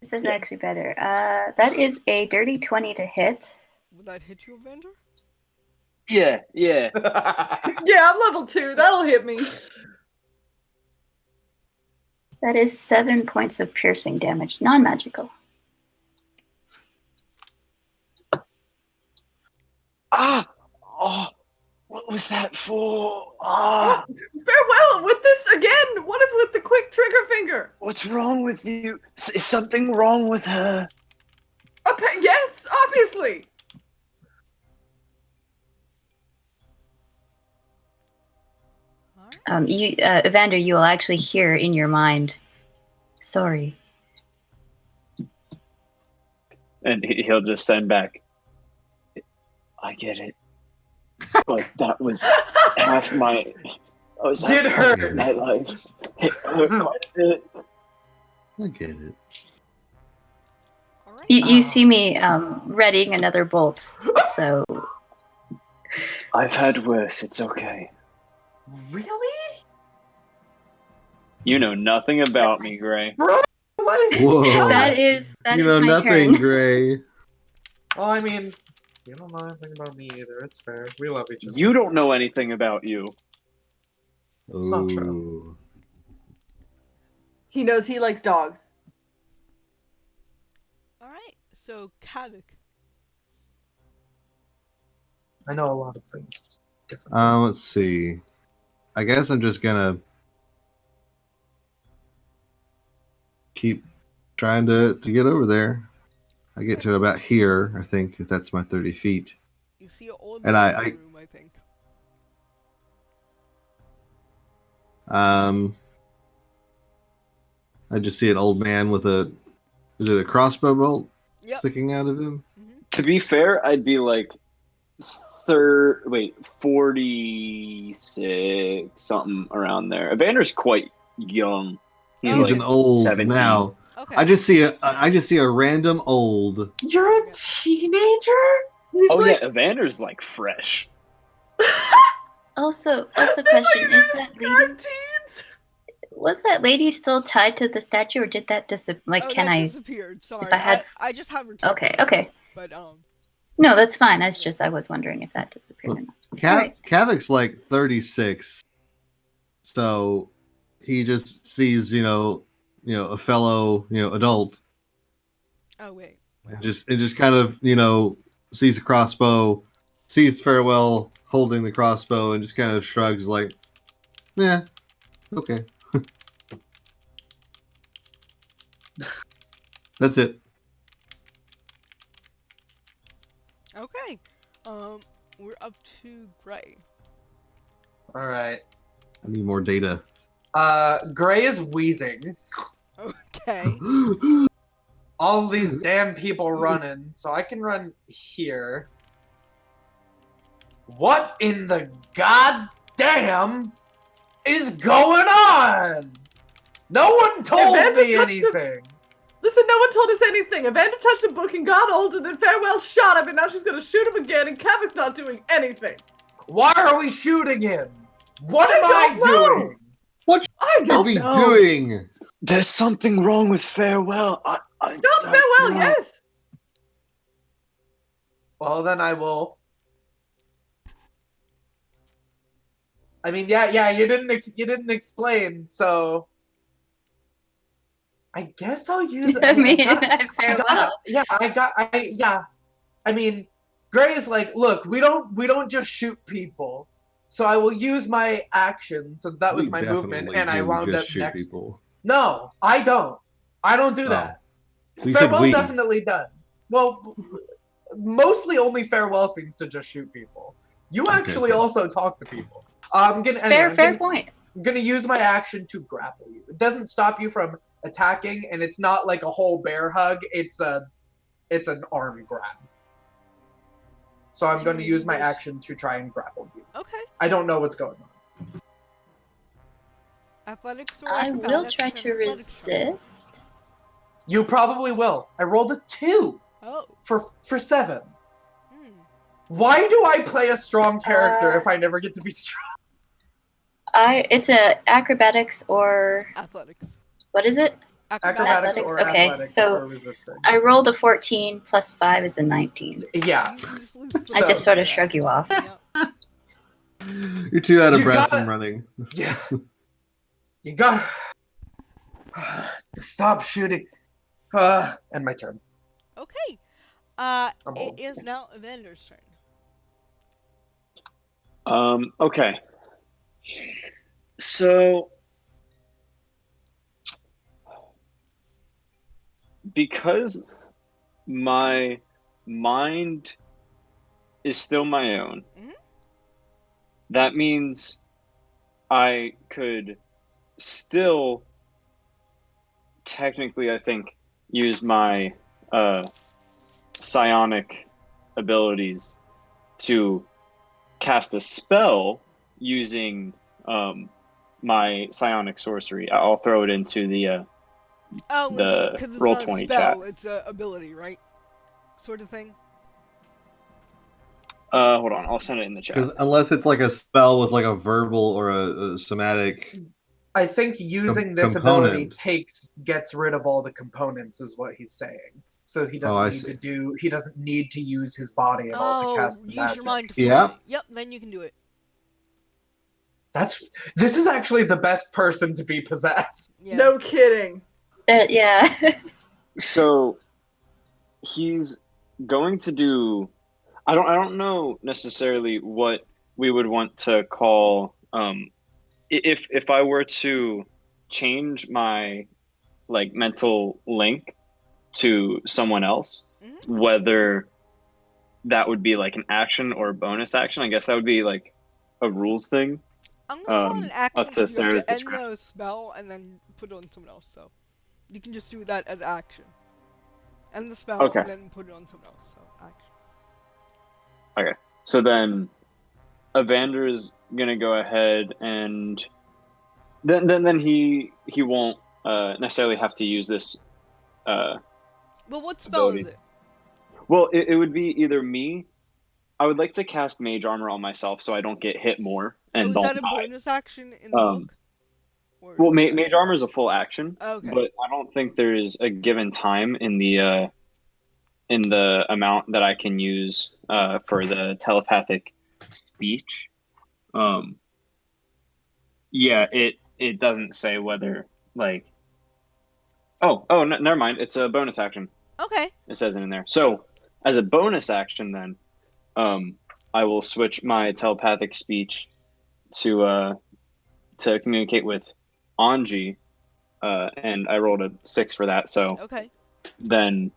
This is actually better. That is a dirty 20 to hit. Will that hit you, Evander? Yeah. Yeah, I'm level 2. That'll hit me. That is 7 points of piercing damage, non-magical. Oh, what was that for? Farewell with this again. What is with the quick trigger finger? What's wrong with you? Is something wrong with her? Yes, obviously. All right. Evander, you will actually hear in your mind, sorry. And he'll just send back, I get it. But that was half my... Did hurt. My life. It hurt quite a bit. I get it. All right. You see me readying another bolt, so... I've had worse, it's okay. Really? You know nothing about me, Gray. Bro, Whoa. That is You know my nothing, turn. Gray. Well, I mean, you don't know anything about me either. It's fair. We love each other. You don't know anything about you. It's not true. Ooh. He knows he likes dogs. All right. So Kavik. I know a lot of things. Just different Let's things. see. I guess I'm just gonna keep trying to get over there. I get to about here, I think, if that's my 30 feet. You see an old And man I- in the room, I think. I just see an old man with is it a crossbow bolt Yep. sticking out of him? To be fair, I'd be like 46, something around there. Evander's quite young. He's He's like an old 17. now. Okay. I just see a random old. You're a teenager? Oh yeah, Evander's like fresh. Also, question, is that lady... Teens? Was that lady still tied to the statue, or did that disappear? Like, Oh, can that I... disappeared. Sorry. I had- I just have her. Okay. But No, that's fine. It's just I was wondering if that disappeared or not. Alright. Kavik's like 36, so he just sees a fellow adult. oh wait. It just kind of, sees the crossbow, sees Farewell holding the crossbow, and just kind of shrugs like, yeah, okay. That's it. Okay. We're up to Gray. All right. I need more data. Gray is wheezing. Okay. All these damn people running, so I can run here. What in the goddamn is going on? No one told Evander me touched anything. Listen, no one told us anything. Evander touched a book and got old, and then Farewell shot him, and now she's gonna shoot him again, and Kavak's not doing anything. Why are we shooting him? What I am I don't know. doing? What I are don't we know. doing? There's something wrong with Farewell. I Stop don't Farewell, know. yes. Well, then I will. I mean, yeah, you didn't explain, so I guess I'll use it. I mean, I Farewell. I mean, Gray is like, look, we don't just shoot people. So I will use my action since that was We my movement, definitely and I do wound just up shoot next. people. No, I don't. I don't do Oh. that. You said Farewell we. definitely does. Well, mostly only Farewell seems to just shoot people. You actually Okay. also talk to people. I'm gonna Fair point. I'm gonna use my action to grapple you. It doesn't stop you from attacking, and it's not like a whole bear hug. It's an arm grab. So I'm going to use my action to try and grapple you. Okay. I don't know what's going on. Athletics or I will acrobatics? try to Athletics roll. resist. You probably will. I rolled a 2 Oh. for 7. Hmm. Why do I play a strong character if I never get to be strong? It's a acrobatics or Athletics. what is it? Acrobatics or Okay, athletics so for resisting. I rolled a 14 plus 5 is a 19. Yeah. You just lose I just sort of yeah. shrug you off. Yeah. You're too out of You breath gotta- from running. Yeah. You got to stop shooting. And my turn. Okay. I'm It old. is now Evander's turn. Okay. So, because my mind is still my own, Mhm. that means I could still technically, I think, use my psionic abilities to cast a spell using my psionic sorcery. I'll throw it into the Oh, because it's roll not a 20 spell, chat. it's an ability, right? Sort of thing. Hold on, I'll send it in the chat. Because unless it's like a spell with like a verbal or a somatic. I think using this ability component. gets rid of all the components, is what he's saying. So he doesn't need to use his body at all to cast the use magic. your mind to Yeah. it. Yep, then you can do it. This is actually the best person to be possessed. Yeah. No kidding. Yeah. So he's going to do. I don't know necessarily what we would want to call. If I were to change my like mental link to someone else, Mhm. whether that would be like an action or a bonus action. I guess that would be like a rules thing. I'm gonna call it an action Up to because you have Sarah's to end discretion. the spell and then put it on someone else. So you can just do that as action. End the spell Okay. and then put it on someone else. So action. Okay. So then Evander is gonna go ahead and then he won't necessarily have to use this. Well, what spell Ability. is it? Well, it would be either me. I would like to cast Mage Armor on myself so I don't get hit more and Is don't that a die. bonus action in the book? Or Well, is it Mage Armor is a full action, Okay. but I don't think there's a given time in the amount that I can use for the telepathic speech. Yeah, it doesn't say whether like. Oh, never mind. It's a bonus action. Okay. It says it in there. So, as a bonus action, then, I will switch my telepathic speech to communicate with Anji, and I rolled a 6 for that. So Okay. then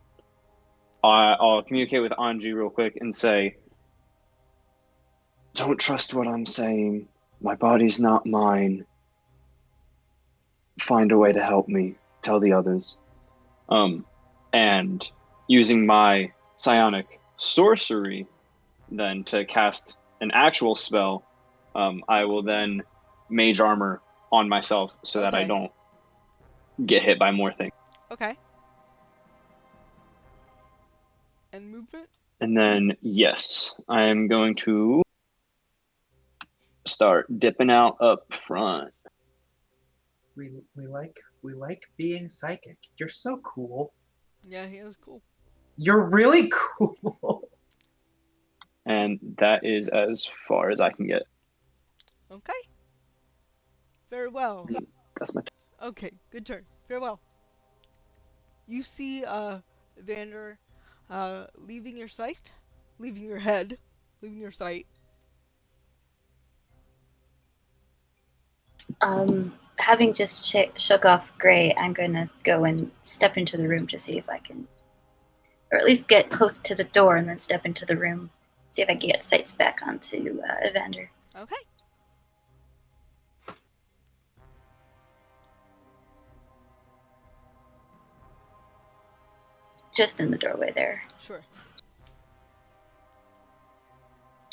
I'll communicate with Anji real quick and say, "Don't trust what I'm saying. My body's not mine. Find a way to help me. Tell the others." And using my psionic sorcery, then to cast an actual spell, I will then mage armor on myself so that I Okay. don't get hit by more things. Okay. And movement? And then, yes, I am going to start dipping out up front. We like being psychic. You're so cool. Yeah, he is cool. You're really cool. And that is as far as I can get. Okay. Very well. That's my Okay, good turn. Very well. You see, Vander, leaving your sight, leaving your head, leaving your sight. Having just shook off Gray, I'm gonna go and step into the room to see if I can, or at least get close to the door and then step into the room, see if I can get sights back onto Evander. Okay. Just in the doorway there. Sure.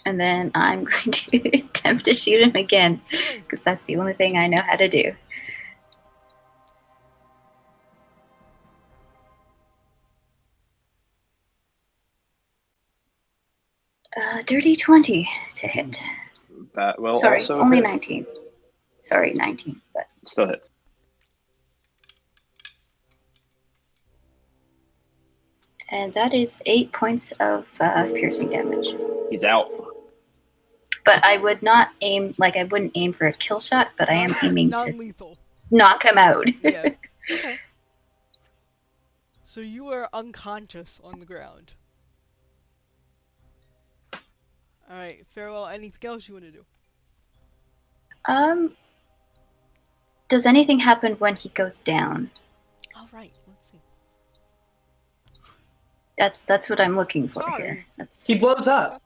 And then I'm going to attempt to shoot him again, because that's the only thing I know how to do. Dirty 20 to hit. That will Sorry, also only hit. 19. Sorry, 19, but Still hits. and that is 8 points of piercing damage. He's out. But I would not aim, like I wouldn't aim for a kill shot, but I am aiming to Non-lethal. knock him out. Yeah. Okay. So you are unconscious on the ground. Alright, farewell. Anything else you want to do? Does anything happen when he goes down? Alright, let's see. That's what I'm looking for Sorry. here. That's... He blows up.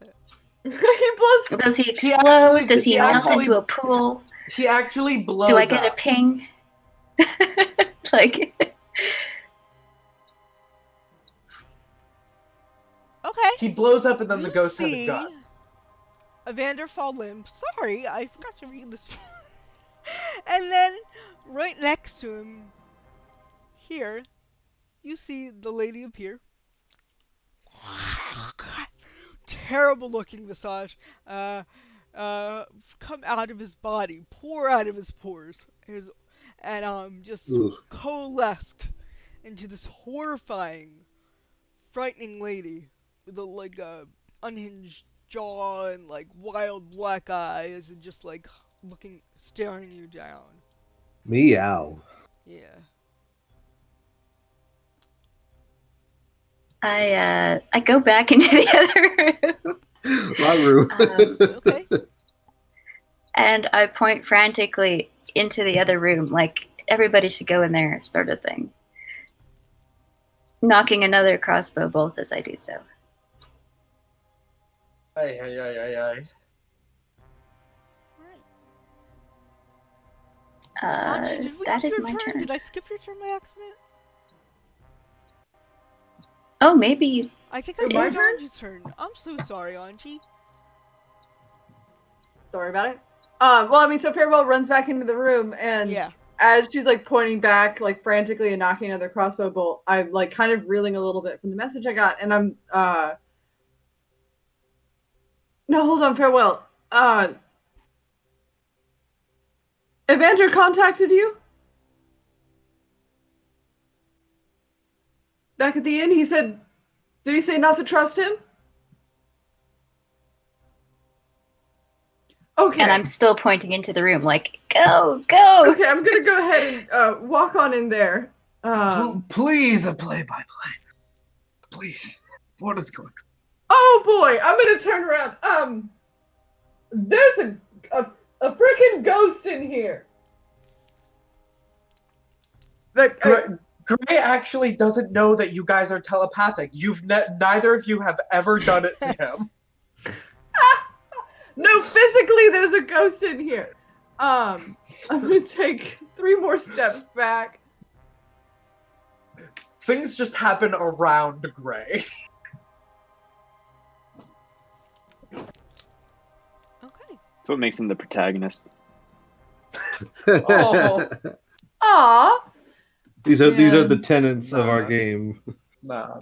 He blows. Does he He explode? actually- Does he he melt actually- into a pool? He actually blows Do I get a up. ping? Like, Okay. He blows up and then You the ghost has a see gun. Evander fall limp. Sorry, I forgot to read this. And then, right next to him, here, you see the lady appear. Terrible looking visage. Come out of his body, pour out of his pores, and just Ugh. coalesced into this horrifying, frightening lady with a unhinged jaw and like wild black eyes and just like staring you down. Meow. Yeah. I go back into the other room. Wrong room. Okay. And I point frantically into the other room, like everybody should go in there, sort of thing. Knocking another crossbow bolt as I do so. Aye, aye, aye, aye, aye. Anji, did we That skip is your my turn? turn. Did I skip your turn by accident? Oh, maybe you. I think I Is it my skipped turn? Anji's turn. I'm so sorry, Anji. Sorry about it. Well, I mean, so Farewell runs back into the room, and Yeah. as she's like pointing back, like frantically and knocking another crossbow bolt, I'm like kind of reeling a little bit from the message I got, and I'm no, hold on, Farewell. Evander contacted you back at the inn. He said, did he say not to trust him? Okay. And I'm still pointing into the room, like, go, go! Okay, I'm gonna go ahead and walk on in there. Please, a play-by-play. please. What is going on? Oh boy, I'm gonna turn around. There's a freaking ghost in here. Gray actually doesn't know that you guys are telepathic. Neither of you have ever done it to him. No, physically, there's a ghost in here. I'm gonna take 3 more steps back. Things just happen around Gray. Okay. That's what makes him the protagonist. Oh. Aw. These are the And- tenets of our game. No.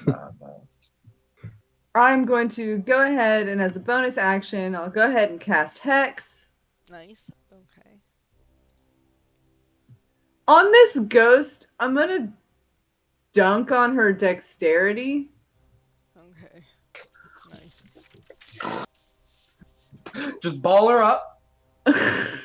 I'm going to go ahead and as a bonus action, I'll go ahead and cast Hex. Nice. Okay. On this ghost, I'm gonna dunk on her dexterity. Okay. Nice. Just ball her up. And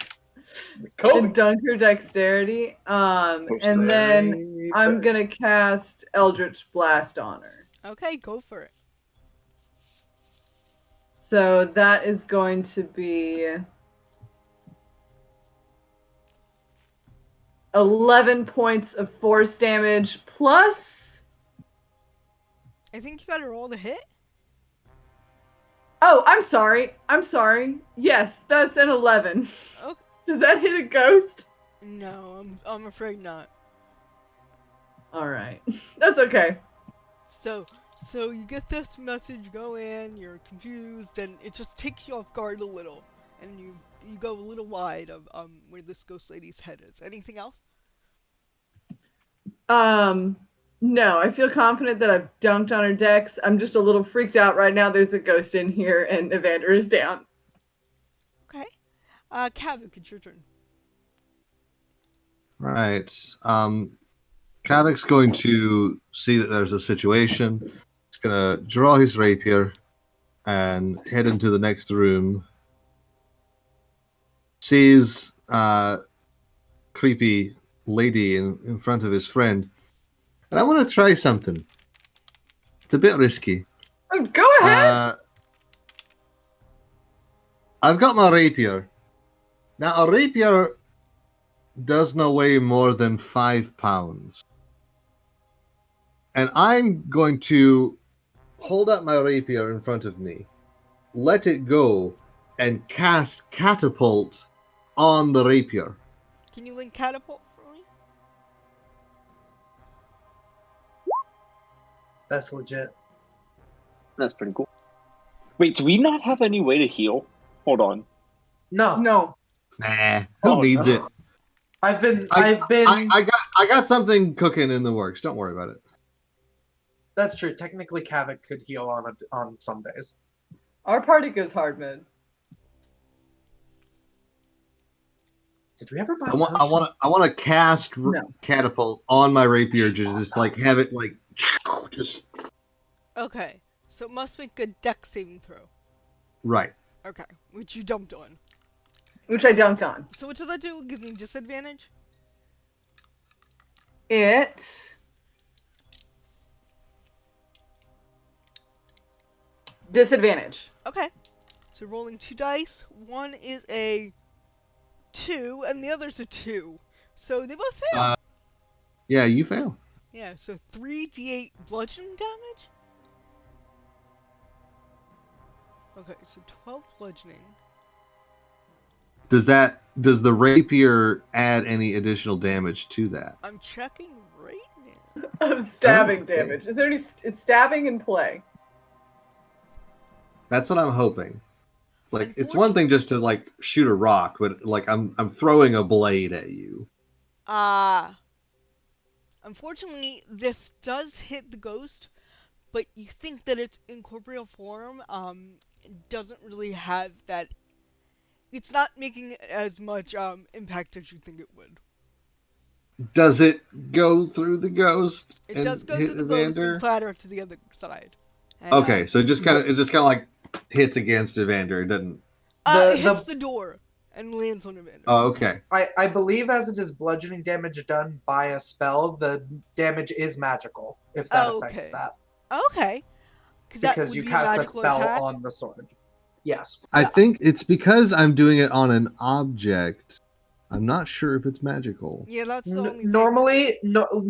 Kobe. dunk her dexterity. And then I'm gonna cast Eldritch Blast on her. Okay, go for it. So that is going to be 11 points of force damage plus. I think you gotta roll the hit. Oh, I'm sorry. Yes, that's an 11. Okay. Does that hit a ghost? No, I'm afraid not. All right. That's okay. So you get this message, go in, you're confused, and it just takes you off guard a little, and you go a little wide of where this ghost lady's head is. Anything else? No, I feel confident that I've dunked on her dex. I'm just a little freaked out right now. There's a ghost in here and Evander is down. Okay. Kavik, it's your turn. Right. Kavik's going to see that there's a situation. He's going to draw his rapier and head into the next room. Sees creepy lady in front of his friend. And I want to try something. It's a bit risky. Oh, go ahead. I've got my rapier. Now, a rapier does not weigh more than 5 pounds. And I'm going to hold up my rapier in front of me, let it go, and cast catapult on the rapier. Can you link catapult for me? That's legit. That's pretty cool. Wait, do we not have any way to heal? Hold on. No. No. Nah, who Oh, needs no. it? I've been. I got something cooking in the works. Don't worry about it. That's true. Technically, Kavik could heal on some days. Our party goes hard mid. Did we ever buy? I want to cast No. catapult on my rapier, just like have it like just Okay. So it must make a dex saving throw. right. Okay. Which you dumped on. Which I dunked on. So what does that do? Give me disadvantage? It. Disadvantage. Okay. So rolling 2 dice. One is a 2, and the other's a 2. So they both fail. Yeah, you fail. Yeah, so 3d8 bludgeoning damage? Okay, so 12 bludgeoning. Does the rapier add any additional damage to that? I'm checking right now. Of stabbing okay. damage. Is there any is stabbing in play? That's what I'm hoping. It's like it's one thing just to like shoot a rock, but like I'm throwing a blade at you. Unfortunately, this does hit the ghost, but you think that its incorporeal form doesn't really have that. It's not making as much impact as you think it would. Does it go through the ghost? It and does go hit through the ghost Evander? and clatter to the other side. And, Okay, so it just kind of like hits against Evander. It doesn't. it hits the door and lands on Evander. Oh, okay. I believe as it is bludgeoning damage done by a spell, the damage is magical, if that affects that. Okay. Because that because would you be a cast a magical spell attack. on the sword. Yes. I Yeah. think it's because I'm doing it on an object. I'm not sure if it's magical. Yeah, that's the only thing.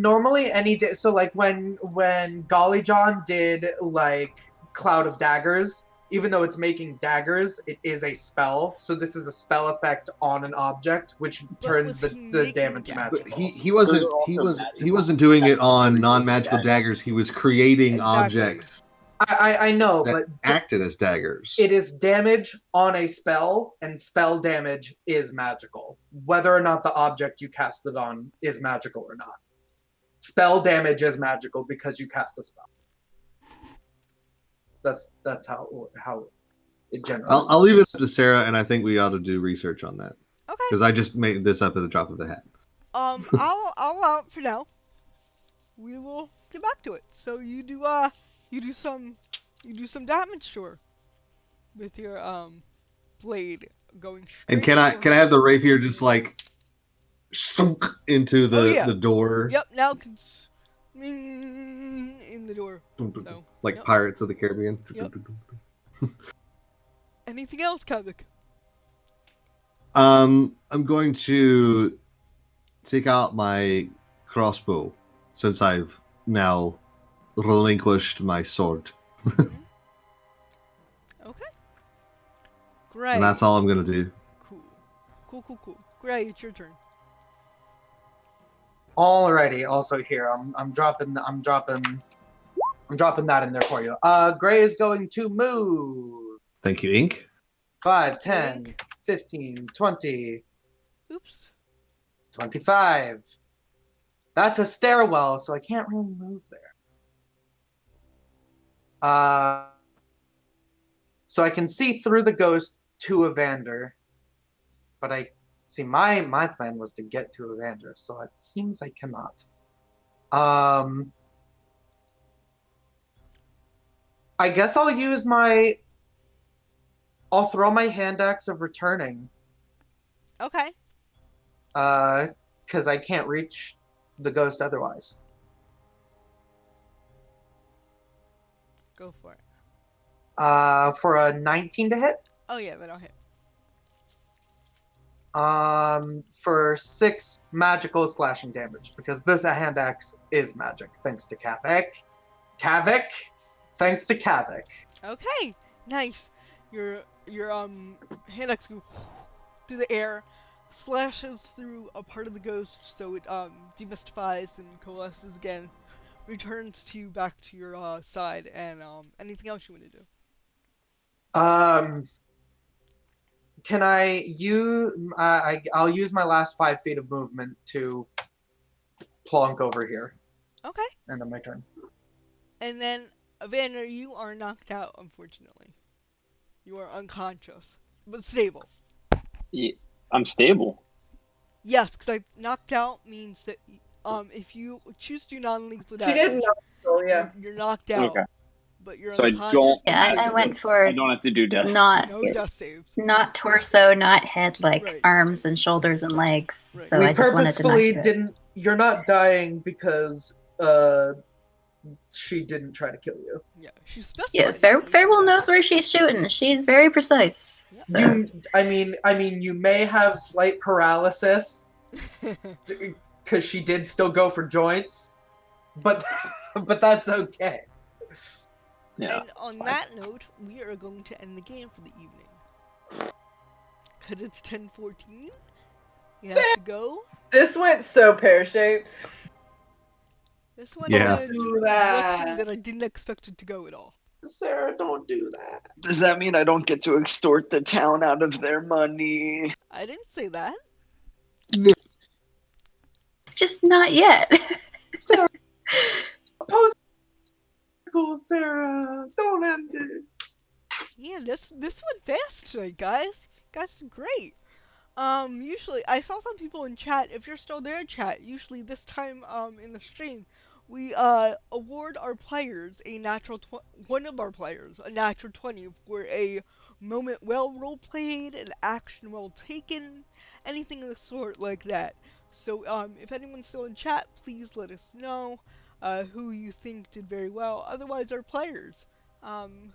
Normally any day. So like when Golly John did like Cloud of Daggers, even though it's making daggers, it is a spell. So this is a spell effect on an object, which But turns was he the making damage daggers? But magical. he wasn't Those are he also was he magical. wasn't doing it That's on very non-magical good. daggers. He was creating Exactly. objects I know, that but acted as daggers. it is damage on a spell, and spell damage is magical, whether or not the object you cast it on is magical or not. Spell damage is magical because you cast a spell. That's how it generally. I'll leave it works. up to Sarah, and I think we ought to do research on that Okay. because I just made this up at the drop of the hat. I'll allow it for now. We will get back to it. So you do some damage to her with your blade going straight. And can I have the rapier just like sunk into Oh, yeah. the door? Yep. Now in the door. No. Like Yep. Pirates of the Caribbean. Yep. Anything else, Kavik? I'm going to take out my crossbow since I've now relinquished my sword. Okay. Great. And that's all I'm going to do. Cool. Great, it's your turn. Alrighty. Also here, I'm dropping that in there for you. Gray is going to move. Thank you, Ink. 5, 10, Ink. 15, 20, Oops. 25. That's a stairwell, so I can't really move there. So I can see through the ghost to Evander, but I see my plan was to get to Evander, so it seems I cannot. I guess I'll throw my hand axe of returning. Okay. Because I can't reach the ghost otherwise. Go for it. For a 19 to hit. Oh yeah, that'll hit. For 6 magical slashing damage, because this hand axe is magic, thanks to Kavik. Thanks to Kavik. Okay, nice. Your hand axe goes through the air, slashes through a part of the ghost, so it demystifies and coalesces again, returns to back to your side, and anything else you want to do? Can I use? I'll use my last 5 feet of movement to plonk over here. Okay. And then my turn. And then, Evander, you are knocked out, unfortunately. You are unconscious, but stable. Yeah, I'm stable. Yes, because knocked out means that if you choose to non-lethal She damage, did know, so yeah. you're knocked out. Okay. But you're So I unconscious. don't. Yeah, I went for I don't have to do death. No yes, death saves. not torso, not head, like Right. arms and shoulders and legs. Right. So We I just wanted to knock purposefully you out. didn't. You're not dying because she didn't try to kill you. Yeah, she's special. Yeah, Farewell knows where she's shooting. She's very precise. Yeah. So. I mean, you may have slight paralysis because she did still go for joints, but that's okay. Yeah. And on that note, we are going to end the game for the evening. Because it's 10:14. You have to go. This went so pear-shaped. This one Yeah. went Do that. direction that I didn't expect it to go at all. Sarah, don't do that. Does that mean I don't get to extort the town out of their money? I didn't say that. Just not yet. Sarah, post Sarah, don't end it. Yeah, this went fast tonight, guys. You guys did great. Usually I saw some people in chat. If you're still there, chat. Usually this time in the stream, we award our players a natural one of our players a natural 20 for a moment well role played, an action well taken, anything of the sort like that. So if anyone's still in chat, please let us know. who you think did very well. Otherwise, our players.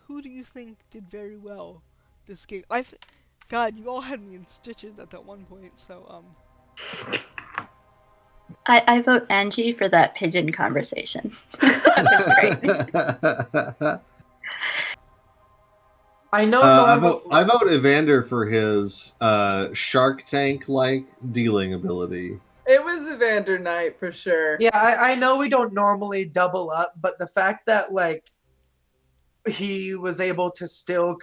Who do you think did very well this game? God, you all had me in stitches at that one point. So I vote Angie for that pigeon conversation. That was great. I know I vote Evander for his Shark Tank like dealing ability. It was Evander Knight for sure. Yeah, I know we don't normally double up, but the fact that like he was able to still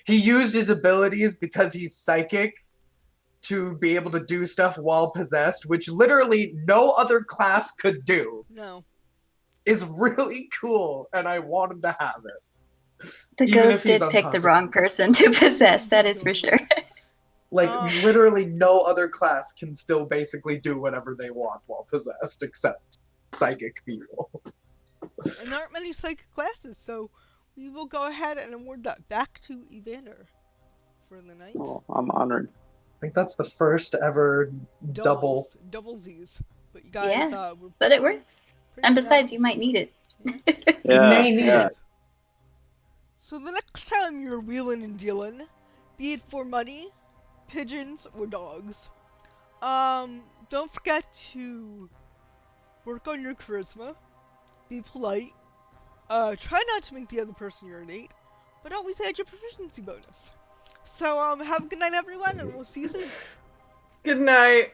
he used his abilities because he's psychic to be able to do stuff while possessed, which literally no other class could do. no. Is really cool, and I want him to have it. The Even ghost if he's did pick the unconscious. wrong person to possess, that is for sure. Like, Oh. literally no other class can still basically do whatever they want while possessed, except psychic people. And there aren't many psychic classes, so we will go ahead and award that back to Evander for the night. Oh, I'm honored. I think that's the first ever double. Doublesies. But you guys, Yeah, we're but it works. pretty And besides, proud. you might need it. You may need yeah. it. So the next time you're wheeling and dealing, be it for money, pigeons, or dogs, don't forget to work on your charisma, be polite, try not to make the other person urinate, but always add your proficiency bonus. So, have a good night, everyone, and we'll see you soon. Good night.